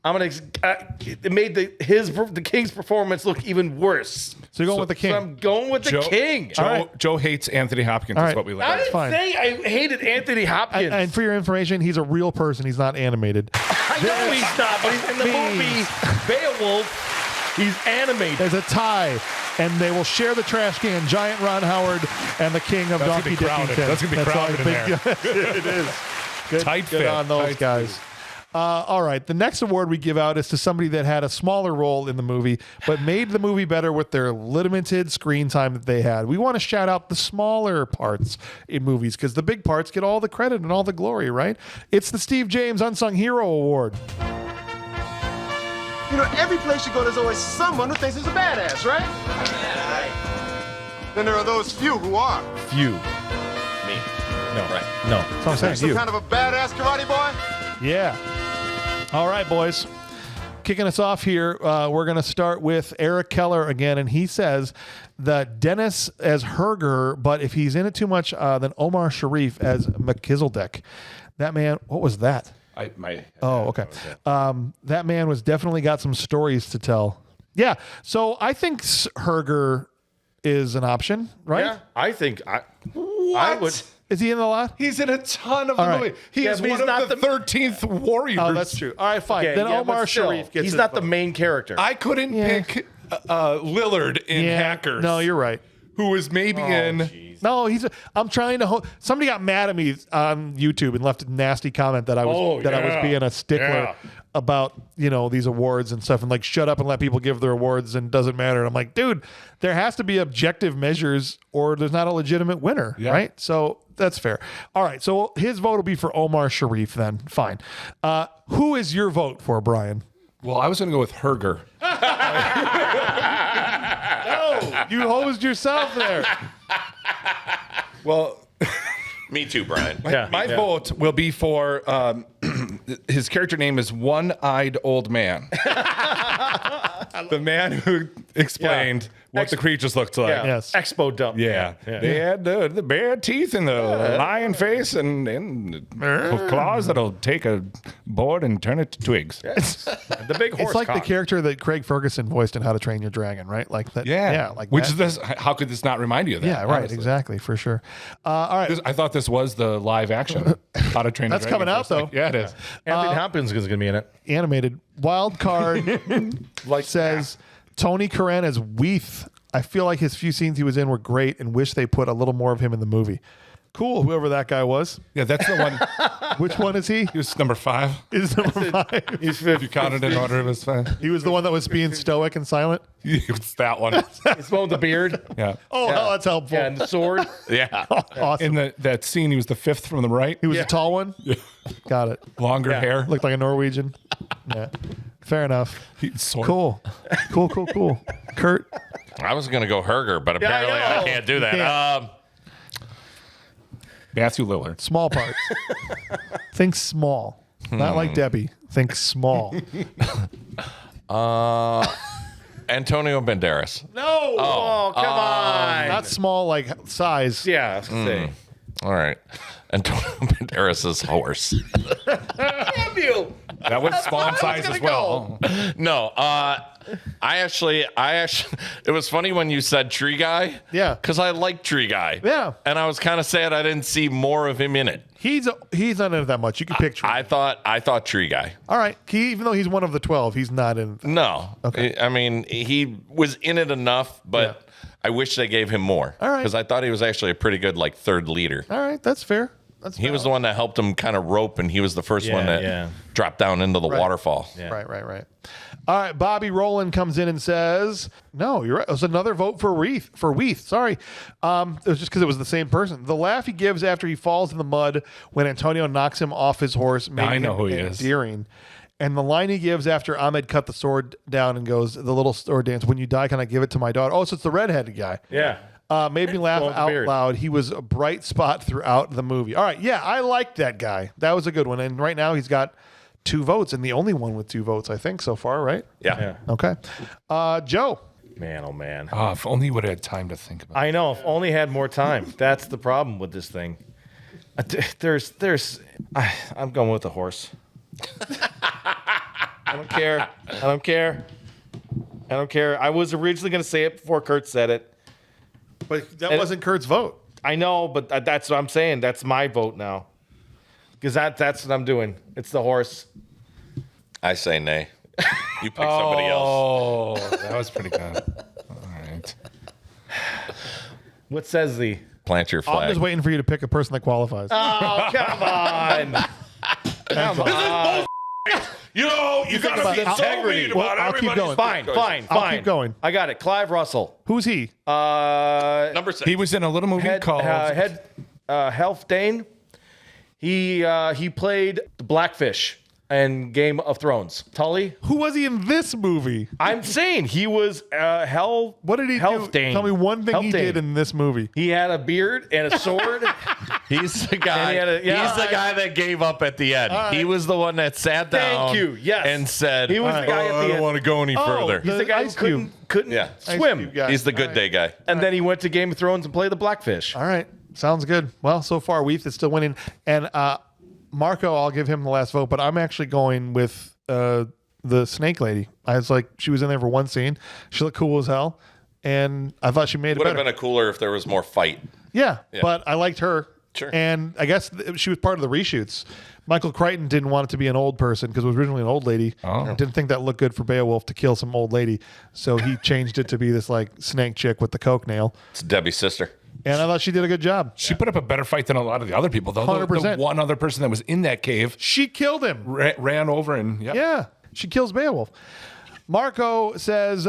It made the king's performance look even worse. So you're going with the king. So I'm going with the king. Joe hates Anthony Hopkins. All Is right. what we I learned. didn't fine. say I hated Anthony Hopkins. And for your information, he's a real person. He's not animated. I know he's not, but he's in the movie Beowulf. He's animated. There's a tie, and they will share the trash can. Giant Ron Howard and the king of That's gonna Donkey be crowded. Dickington. That's gonna be crowded in there. It is. Good, Tight good fit. on those Tight guys. All right. The next award we give out is to somebody that had a smaller role in the movie, but made the movie better with their limited screen time that they had. We want to shout out the smaller parts in movies because the big parts get all the credit and all the glory, right? It's the Steve James Unsung Hero Award. Every place you go, there's always someone who thinks he's a badass, right? Then there are those few who are. Few. Me. No. Right. No. That's what I'm saying. Some You. kind of a badass karate boy? Yeah. All right, boys. Kicking us off here, we're going to start with Eric Keller again, and he says that Dennis as Herger, but if he's in it too much, then Omar Sharif as McKizzledeck. That man, what was that? Oh, okay. That man was definitely got some stories to tell. Yeah. So I think Herger is an option, right? Yeah, I think I would. Is he in the lot? He's in a ton of All the right. movie. He is but he's one not of the the- 13th warriors. Oh, that's true. All right, fine. Okay, then yeah, Omar but still, Sharif gets he's his not the vote. main character. I couldn't pick Lillard in Hackers. No, you're right. Who was maybe in. No, I'm trying to. Somebody got mad at me on YouTube and left a nasty comment that I was I was being a stickler about these awards and stuff, and like shut up and let people give their awards and it doesn't matter. And I'm like, dude, there has to be objective measures or there's not a legitimate winner, right? So that's fair. All right, so his vote will be for Omar Sharif then. Fine. Who is your vote for, Brian? Well, I was going to go with Herger. No, you hosed yourself there. Well, Me too, Brian. my vote will be for his character name is One-Eyed Old Man. The man who explained what the creatures looked like. Yeah. Yes. Expo dump. Yeah. They had the bare teeth and the lion face and claws that'll take a board and turn it to twigs. The big horse. It's like the cock. character that Craig Ferguson voiced in How to Train Your Dragon, right? Like that. Yeah. like Which that. is this? How could this not remind you of that? Yeah, right. honestly? Exactly, for sure. All right. I thought this was the live action How to Train Your That's Dragon coming out, for a second. though. Yeah, it is. Anthony Hopkins is going to be in it. Animated. Wild card says Tony Curran as Weath. I feel like his few scenes he was in were great and wish they put a little more of him in the movie. Cool, whoever that guy was. Yeah, that's the one. Which one is he? He was number 5. Is number 5. If you counted in order, it was 5. He was the one that was being stoic and silent. It's that one. It's the one with the beard. Yeah. Oh, hell, that's helpful. Yeah, and the sword. Yeah. Awesome. In that scene, he was the 5th from the right. He was a tall one. Yeah. Got it. Longer hair. Looked like a Norwegian. Yeah. Fair enough. Cool. Curt. I was going to go Herger, but apparently I can't do that. can't. Matthew Lillard. Small parts. Think small. Not like Debbie. Think small. Antonio Banderas. No. Oh, come on. Not small like size. Yeah, I was gonna say. All right. Antonio Banderas' horse. Damn you. That was spawn size as well. No, I actually, it was funny when you said Tree Guy. Yeah. Because I like Tree Guy. Yeah. And I was kind of sad I didn't see more of him in it. He's not in it that much. You can picture. I thought Tree Guy. All right. Even though he's one of the 12, he's not in. No. Okay. I mean, he was in it enough, but I wish they gave him more. All right. Because I thought he was actually a pretty good third leader. All right. That's fair. He was the one that helped him kind of rope, and he was the first one that dropped down into the waterfall. Yeah. Right. All right, Bobby Rowland comes in and says, "No, you're right. It was another vote for Weath. Sorry, it was just because it was the same person. The laugh he gives after he falls in the mud when Antonio knocks him off his horse. I know who he is. Endearing. And the line he gives after Ahmed cut the sword down and goes, the little sword dance. When you die, can I give it to my daughter? Oh, so it's the redheaded guy. Yeah. Made me laugh out loud. He was a bright spot throughout the movie. All right, yeah, I liked that guy. That was a good one. And right now he's got 2 votes, and the only one with 2 votes, I think, so far, right? Yeah. Okay. Joe. Man, oh man. Oh, if only you would have had time to think about it. I know. If only had more time. That's the problem with this thing. I'm going with the horse. I don't care. I was originally going to say it before Curt said it. But that wasn't Kurt's vote. I know, but that's what I'm saying. That's my vote now. Because that's what I'm doing. It's the horse. I say nay. You pick somebody else. Oh, that was pretty good. All right. What says the? Plant your flag. I'm just waiting for you to pick a person that qualifies. Oh, come on. Come on. You gotta be integrity. I'll keep going. Fine. I'll keep going. I got it. Clive Russell. Who's he? Number 6. He was in a little movie called Halfdane. He played the Blackfish in Game of Thrones. Tully. Who was he in this movie? I'm saying he was What did he Halfdane. do? Tell me one thing he Halfdane. did in this movie. He had a beard and a sword. He's the guy. He's the guy that gave up at the end. Right. He was the one that sat down. Thank you. Yes. And said, He was the guy at the I don't end. want to go any further. He's the guy who Ice Cube. couldn't Yeah. swim. Ice Cube guy. He's the good day guy. And then he went to Game of Thrones and played the Blackfish. All right. Sounds good. Well, so far, Weath is still winning. And Marco, I'll give him the last vote, but I'm actually going with the snake lady. I was like, she was in there for one scene. She looked cool as hell. And I thought she made it Would have better. been a cooler if there was more fight. Yeah, but I liked her. Sure. And I guess she was part of the reshoots. Michael Crichton didn't want it to be an old person because it was originally an old lady. Oh. Didn't think that looked good for Beowulf to kill some old lady. So he changed it to be this like snake chick with the coke nail. It's Debbie's sister. And I thought she did a good job. She put up a better fight than a lot of the other people, though. 100%. The one other person that was in that cave She killed him. ran over and Yeah, she kills Beowulf. Marco says,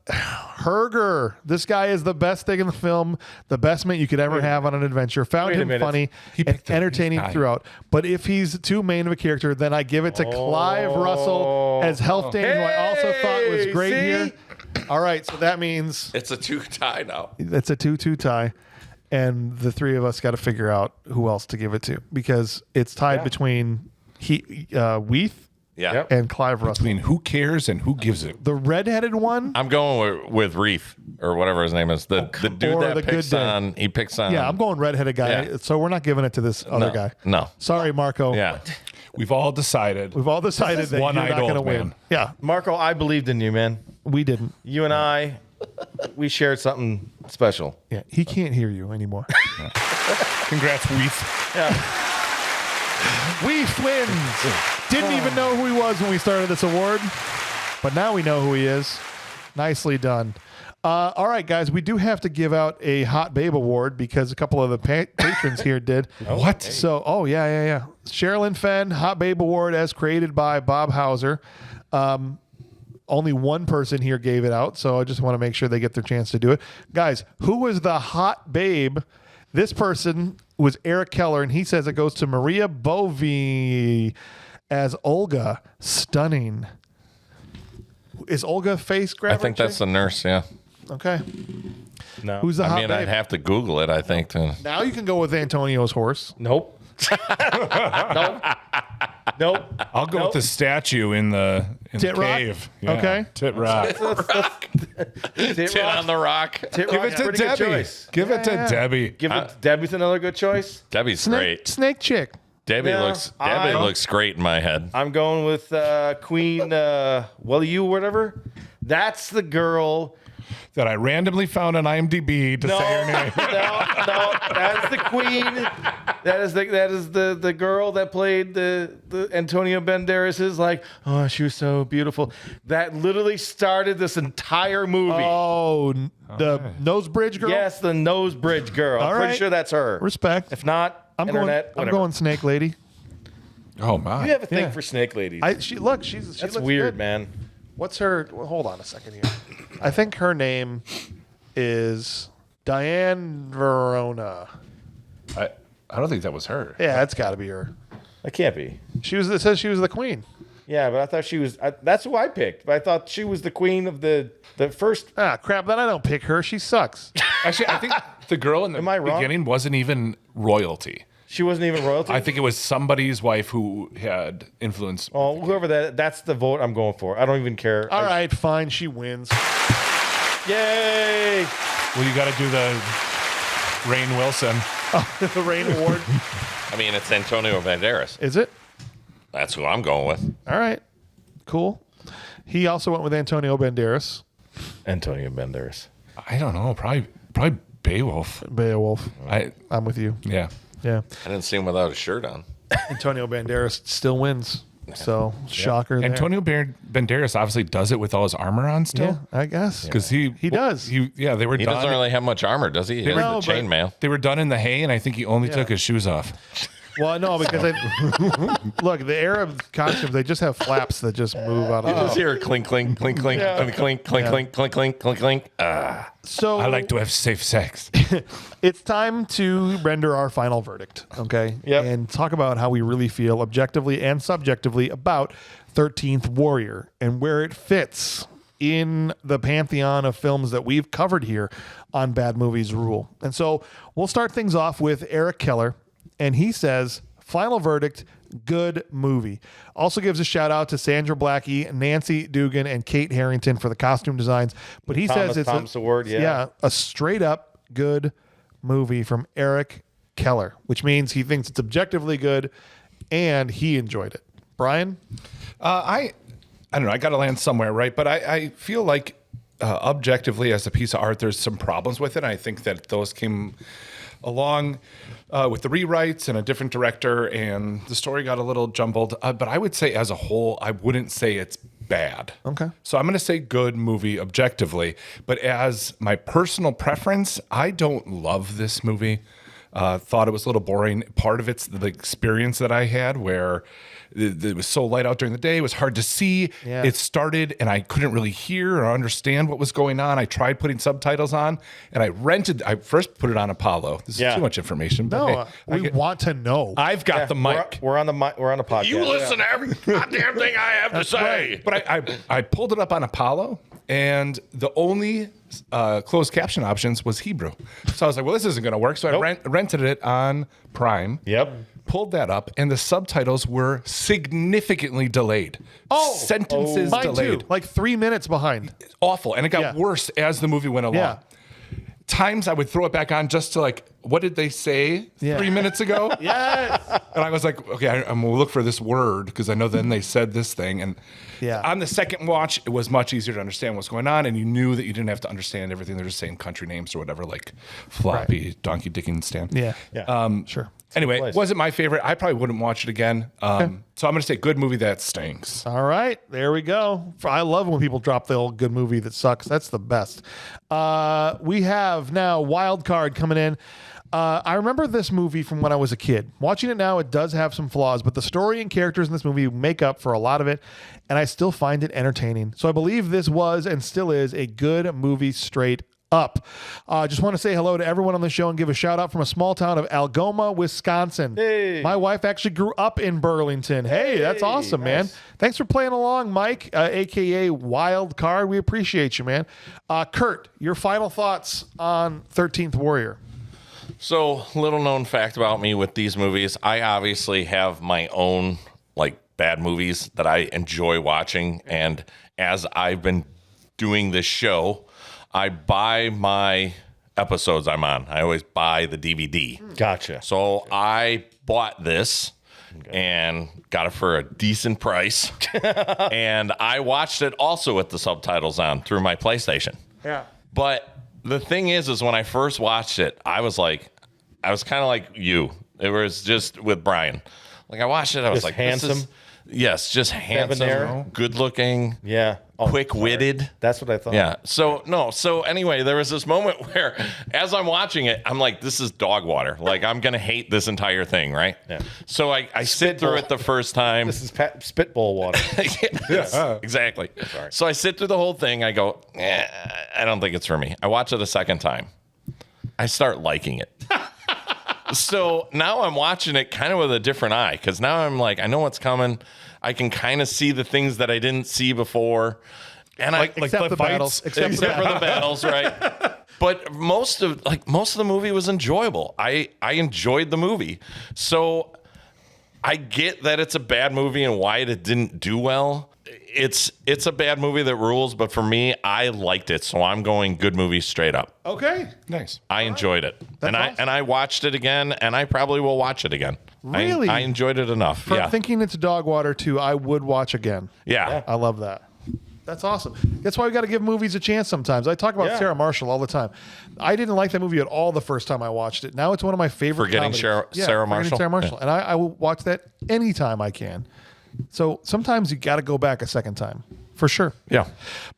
Herger, this guy is the best thing in the film, the best mate you could ever have on an adventure. Found Wait a him minute. funny He and picked the entertaining guy. throughout. But if he's too main of a character, then I give it to Clive Russell as Halfdane, who I also thought was great see? here. All right, so that means It's a 2 tie now. it's a 2-2 tie. And the three of us got to figure out who else to give it to because it's tied between Weath Yeah. Yep. and Clive Russell. between who cares and who gives it. The redheaded one, I'm going with Reef or whatever his name is. The dude Or that the picks good day. on. He picks on. yeah, I'm going redheaded guy. Yeah. So we're not giving it to this other guy. No. Sorry, Marco. Yeah. We've all decided. We've all decided that you're one-eyed not going to old win. man. Yeah, Marco, I believed in you, man. we didn't. You and I, we shared something special. Yeah, he can't hear you anymore. Congrats, Weath. We wins. Didn't even know who he was when we started this award, but now we know who he is. Nicely done. All right, guys, we do have to give out a Hot Babe Award because a couple of the patrons here did. What? So, yeah. Sherilyn Fenn, Hot Babe Award as created by Bob Hauser. Only one person here gave it out, so I just want to make sure they get their chance to do it. Guys, who was the hot babe? This person was Eric Keller, and he says it goes to Maria Bovee as Olga. Stunning. Is Olga face grabber? I think that's the nurse. Yeah. Okay. No. Who's the hot I mean, babe? I'd have to Google it. I think to. Now you can go with Antonio's horse. Nope. Nope. Nope. I'll go with the statue in the Tit Rock? cave. Okay. Tit Rock. Tit on the rock. Tit Give Rock's it to pretty good Debbie. choice. Give it to Debbie. Give it. Debbie's another good choice. Debbie's great. Snake chick. Debbie Yeah, looks great in my head. I'm going with Queen. You whatever. That's the girl. That I randomly found on IMDb to No, say her name. no, that's the queen. That is the girl that played the Antonio Banderas's like, oh, she was so beautiful. That literally started this entire movie. Oh, the nose bridge girl. Yes, the nose bridge girl. All I'm pretty right. sure that's her. Respect. If not, I'm internet. going. I'm whatever. going Snake Lady. Oh my! You have a thing Yeah. for snake ladies. She that's looks weird, good. man. What's her? Well, hold on a second here. I think her name is Diane Verona. I don't think that was her. Yeah, that's got to be her. That can't be. It says she was the queen. Yeah, but I thought she was. That's who I picked. But I thought she was the queen of the first. Ah, crap. Then I don't pick her. She sucks. Actually, I think the girl in the Am I wrong? beginning wasn't even royalty. She wasn't even royalty. I think it was somebody's wife who had influence. Oh, whoever that's the vote I'm going for. I don't even care. All right, fine. She wins. Yay! Well, you got to do the Rainn Wilson. The Rain Award. I mean, it's Antonio Banderas. Is it? That's who I'm going with. All right. Cool. He also went with Antonio Banderas. Antonio Banderas. I don't know. Probably Beowulf. Beowulf. I'm with you. Yeah. Yeah. I didn't see him without a shirt on. Antonio Banderas still wins. So, shocker there. Antonio Banderas obviously does it with all his armor on Yeah, still. I guess. Because He does. They were He done. doesn't really have much armor, does he? He has No, the but- chainmail. They were done in the hay, and I think he only took his shoes off. Well, no, because look, the Arab costumes, they just have flaps that just move out You of just hear clink, clink, clink, clink, clink, clink, clink, clink, clink, clink, clink, clink. So I like to have safe sex. it's time to render our final verdict, okay? Yep. And talk about how we really feel objectively and subjectively about 13th Warrior and where it fits in the pantheon of films that we've covered here on Bad Movies Rule. And so we'll start things off with Eric Keller, and he says, final verdict, good movie. Also gives a shout out to Sandra Blackie, Nancy Dugan, and Kate Harrington for the costume designs. But he says it's Thomas Award, yeah. a straight up good movie from Eric Keller, which means he thinks it's objectively good and he enjoyed it. Brian? I don't know. I got to land somewhere, right? But I feel like objectively, as a piece of art, there's some problems with it. I think that those came along with the rewrites and a different director, and the story got a little jumbled. But I would say, as a whole, I wouldn't say it's bad. Okay. So I'm going to say good movie objectively. But as my personal preference, I don't love this movie. Thought it was a little boring. Part of it's the experience that I had where it was so light out during the day. It was hard to see. Yeah. It started and I couldn't really hear or understand what was going on. I tried putting subtitles on and I first put it on Apollo. This is too much information. But No, we want to know. I've got the mic. We're on the podcast. You listen to every goddamn thing I have to say. But I pulled it up on Apollo, and the only closed caption options was Hebrew. So I was like, well, this isn't going to work. So I rented it on Prime. Yep. Pulled that up, and the subtitles were significantly delayed. Sentences Mine delayed. too. Like 3 minutes behind. Awful. And it got Yeah. worse as the movie went along. Yeah. Times I would throw it back on just to like, what did they say 3 minutes ago? Yes. And I was like, okay, I'm going to look for this word because I know then they said this thing. And Yeah. on the second watch, it was much easier to understand what's going on. And you knew that you didn't have to understand everything. They're just saying country names or whatever, like Floppy, Donkey Dickin' Stan. Yeah. Sure. Anyway, place. wasn't my favorite. I probably wouldn't watch it again. So I'm going to say good movie that stinks. All right, there we go. I love when people drop the old good movie that sucks. That's the best. We have now Wild Card coming in. I remember this movie from when I was a kid. Watching it now, it does have some flaws, but the story and characters in this movie make up for a lot of it, and I still find it entertaining. So I believe this was and still is a good movie straight up. Just want to say hello to everyone on the show and give a shout out from a small town of Algoma, Wisconsin. Hey. My wife actually grew up in Burlington. Hey, that's awesome, man. Thanks for playing along, Mike, aka Wild Card. We appreciate you, man. Curt, your final thoughts on 13th Warrior. So, little known fact about me with these movies, I obviously have my own like bad movies that I enjoy watching. And as I've been doing this show, I buy my episodes I'm on. I always buy the DVD. Gotcha. So I bought this and got it for a decent price. And I watched it also with the subtitles on through my PlayStation. Yeah. But the thing is when I first watched it, I was kind of like you. It was just with Brian. Like I watched it, I was Just like, handsome? Yes, just handsome, Debonair? good looking, Yeah. Oh, quick-witted. That's what I thought. Yeah. So anyway, there was this moment where as I'm watching it, I'm like, this is dog water. Like I'm going to hate this entire thing. Right. Yeah. So I sit through it the first time. This is spitball water. Yes, exactly. Sorry. So I sit through the whole thing. I go, I don't think it's for me. I watch it a second time. I start liking it. So now I'm watching it kind of with a different eye because now I'm like, I know what's coming. I can kind of see the things that I didn't see before. And Except the battles. except for the battles, right? But most of the movie was enjoyable. I enjoyed the movie. So I get that it's a bad movie and why it didn't do well. It's a bad movie that rules, but for me, I liked it, so I'm going good movie straight up. Okay. Nice. I enjoyed it, and awesome. I watched it again, and I probably will watch it again. Really? I enjoyed it enough. From Yeah, thinking it's dog water to I would watch again. yeah. I love that. That's awesome. That's why we got to give movies a chance sometimes. I talk about Sarah Marshall all the time. I didn't like that movie at all the first time I watched it. Now it's one of my favorite Forgetting comedies. Sarah Marshall? Sarah Marshall. And I will watch that anytime I can. So sometimes you got to go back a second time. For sure. Yeah.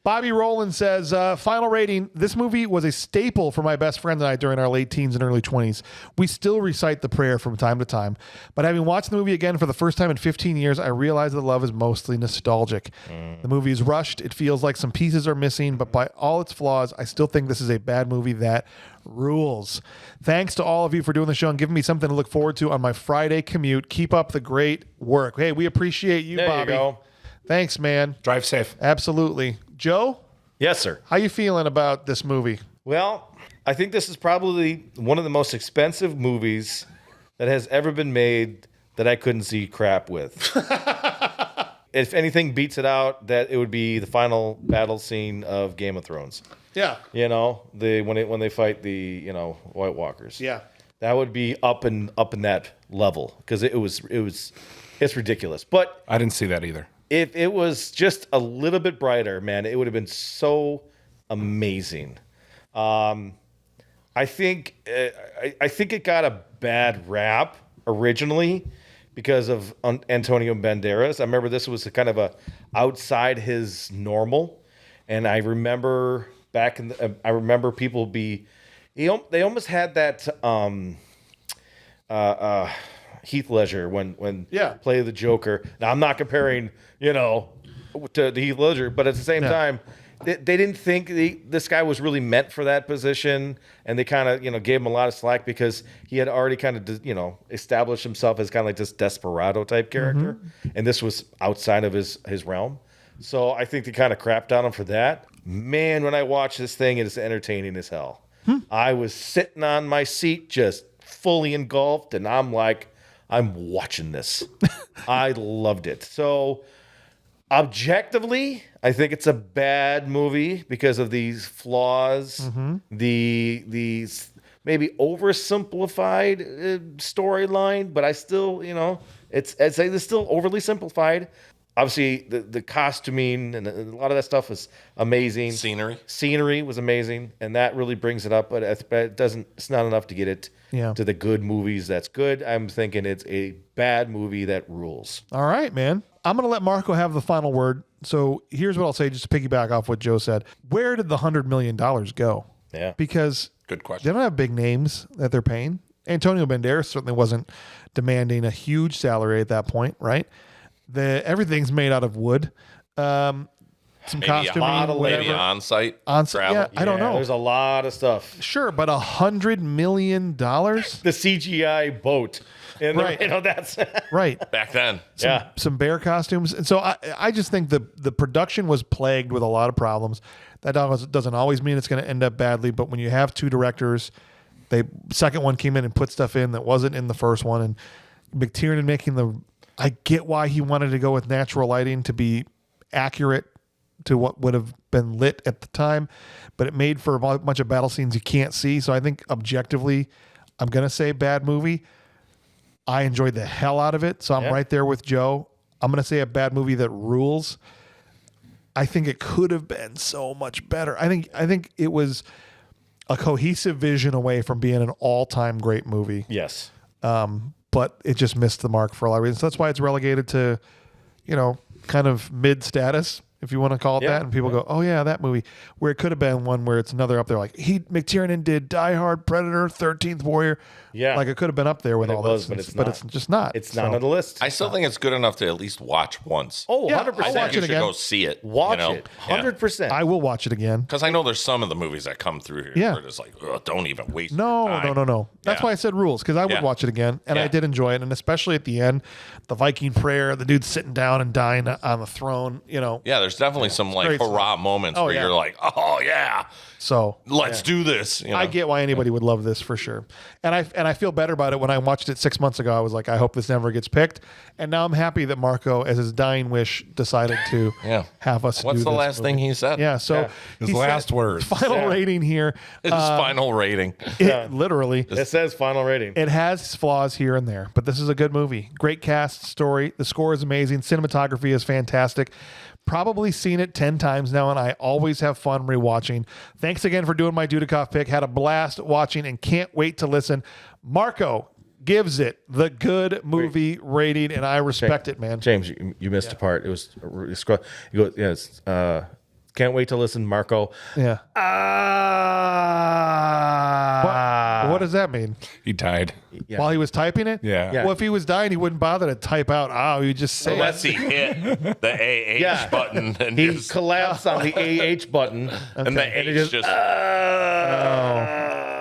Bobby Rowland says, final rating. This movie was a staple for my best friend and I during our late teens and early 20s. We still recite the prayer from time to time. But having watched the movie again for the first time in 15 years, I realized that love is mostly nostalgic. The movie is rushed. It feels like some pieces are missing, but by all its flaws, I still think this is a bad movie that rules. Thanks to all of you for doing the show and giving me something to look forward to on my Friday commute. Keep up the great work. Hey, we appreciate you, There Bobby. you go. Thanks, man. Drive safe. Absolutely. Joe, Yes, sir. how you feeling about this movie? Well, I think this is probably one of the most expensive movies that has ever been made that I couldn't see crap with. If anything beats it out, that it would be the final battle scene of Game of Thrones. Yeah. You know, when they fight the White Walkers. Yeah. That would be up in that level because it's ridiculous. But I didn't see that either. if it was just a little bit brighter, man, it would have been so amazing. I think it got a bad rap originally because of Antonio Banderas. I remember this was kind of a outside his normal, and I remember people they almost had that Heath Ledger when play the Joker. Now I'm not comparing to Heath Ledger, but at the same time, they didn't think this guy was really meant for that position, and they kind of gave him a lot of slack because he had already kind of established himself as kind of like this desperado type character, and this was outside of his realm. So I think they kind of crapped on him for that. Man, when I watch this thing, it is entertaining as hell. I was sitting on my seat just fully engulfed, and I'm like, I'm watching this. I loved it. So objectively, I think it's a bad movie because of these flaws, these maybe oversimplified storyline, but I still, it's still overly simplified. Obviously, the costuming and a lot of that stuff is amazing. Scenery was amazing, and that really brings it up. But it's not enough to get it to the good movies that's good. I'm thinking it's a bad movie that rules. All right, man. I'm going to let Marco have the final word. So here's what I'll say, just to piggyback off what Joe said. Where did the $100 million go? Yeah. Because Good question. they don't have big names that they're paying. Antonio Banderas certainly wasn't demanding a huge salary at that point, right? Everything's made out of wood. Some costuming, maybe on-site travel. Yeah, I don't know. There's a lot of stuff. Sure, but $100 million? The CGI boat. And Right. That's Right. Back then. Some bear costumes. And so I just think the production was plagued with a lot of problems. That doesn't always mean it's going to end up badly, but when you have two directors, second one came in and put stuff in that wasn't in the first one, and McTiernan making the I get why he wanted to go with natural lighting to be accurate to what would have been lit at the time, but it made for a bunch of battle scenes you can't see. So I think objectively, I'm going to say bad movie. I enjoyed the hell out of it. So I'm right there with Joe. I'm going to say a bad movie that rules. I think it could have been so much better. I think it was a cohesive vision away from being an all-time great movie. Yes. But it just missed the mark for a lot of reasons. So that's why it's relegated to, kind of mid status, if you want to call it that. And people go, oh yeah, that movie. Where it could have been one where it's another up there. Like McTiernan did Die Hard, Predator, 13th Warrior. Yeah. Like it could have been up there with all those. But it's just not. It's not on the list. I still think it's good enough to at least watch once. Oh, Yeah, 100%. I'll watch You it should again. go see it. Watch it. 100%. I will watch it again. Because I know there's some of the movies that come through here Yeah. where it's like, ugh, don't even waste your No. time. That's Yeah. why I said rules, because I would Yeah. watch it again, and I Yeah. did enjoy it, and especially at the end, the Viking prayer, the dude sitting down and dying on the throne. Yeah, there's definitely some like great hurrah moments Oh, where yeah. you're like, oh yeah, So let's do this. I get why anybody would love this for sure, and I feel better about it when I watched it 6 months ago. I was like, I hope this never gets picked, and now I'm happy that Marco, as his dying wish, decided to have us. What's do the this last movie. thing he said? Yeah, so His he said- last words. Final rating here. His final rating. Literally, It says final rating. it has flaws here and there, but this is a good movie. Great cast, story. The score is amazing. Cinematography is fantastic. Probably seen it 10 times now, and I always have fun rewatching. Thanks again for doing my Dudikoff pick. Had a blast watching and can't wait to listen. Marco gives it the good movie rating, and I respect it, man. James, you missed a part. It was scroll. You go, yes. Can't wait to listen, Marco. Yeah. What does that mean? He died. Yeah. While he was typing it? Yeah. Yeah. Well, if he was dying, he wouldn't bother to type out, oh, you just say Unless it. he hit the AH Yeah. button and He just collapsed on the AH button. and the H just All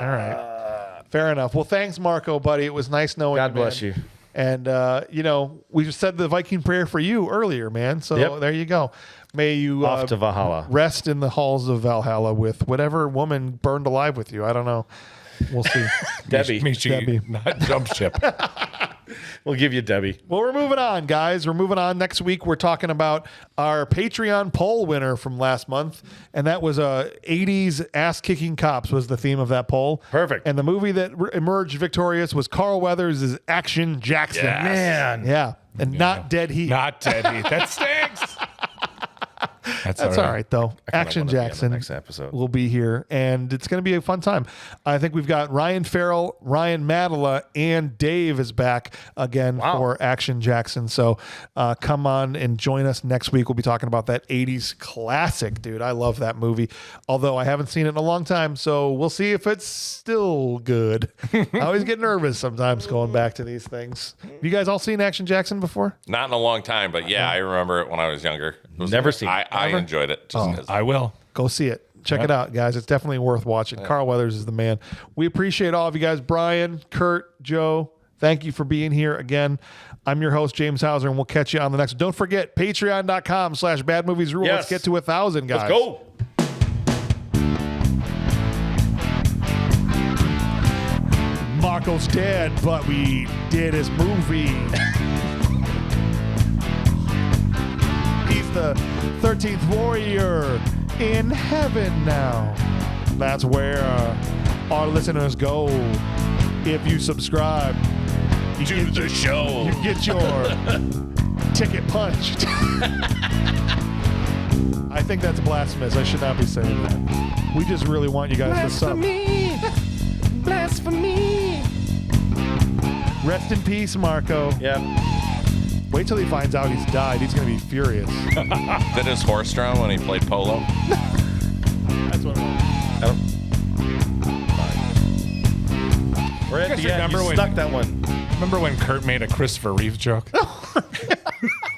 right. Fair enough. Well, thanks, Marco, buddy. It was nice knowing God you, bless man. you. And, we said the Viking prayer for you earlier, man. So Yep. there you go. May you Off to Valhalla. rest in the halls of Valhalla with whatever woman burned alive with you. I don't know. We'll see. Debbie. Make sure Debbie. you not jump ship. We'll give you Debbie. Well, we're moving on, guys. We're moving on. Next week, we're talking about our Patreon poll winner from last month, and that was 80s ass-kicking cops was the theme of that poll. Perfect. And the movie that emerged victorious was Carl Weathers' Action Jackson. Yes. Man. Yeah, and not Dead Heat. Not Dead Heat. That stinks. That's all right, though. Action wanna be on the Jackson next episode. will be here, and it's going to be a fun time. I think we've got Ryan Farrell, Ryan Madela, and Dave is back again for Action Jackson. So come on and join us next week. We'll be talking about that 80s classic, dude. I love that movie, although I haven't seen it in a long time, so we'll see if it's still good. I always get nervous sometimes going back to these things. Have you guys all seen Action Jackson before? not in a long time, but yeah, I remember it when I was younger. It was Never good. seen it. I enjoyed it. Just I will. Go see it. Check it out, guys. It's definitely worth watching. Carl Weathers is the man. We appreciate all of you guys. Brian, Curt, Joe, thank you for being here again. I'm your host, James Hauser, and we'll catch you on the next one. Don't forget, patreon.com/badmoviesrule. Yes. Let's get to 1,000, guys. Let's go. Marco's dead, but we did his movie. He's the 13th warrior in heaven now. That's where our listeners go. If you subscribe to the show. you get your ticket punched. I think that's blasphemous. I should not be saying that. We just really want you guys to sub. Blasphemy. Rest in peace, Marco. Yep. Wait till he finds out he's died. He's going to be furious. Did his horse drown when he played polo? That's what We're at guys the end. remember You when- stuck that one. Remember when Curt made a Christopher Reeve joke?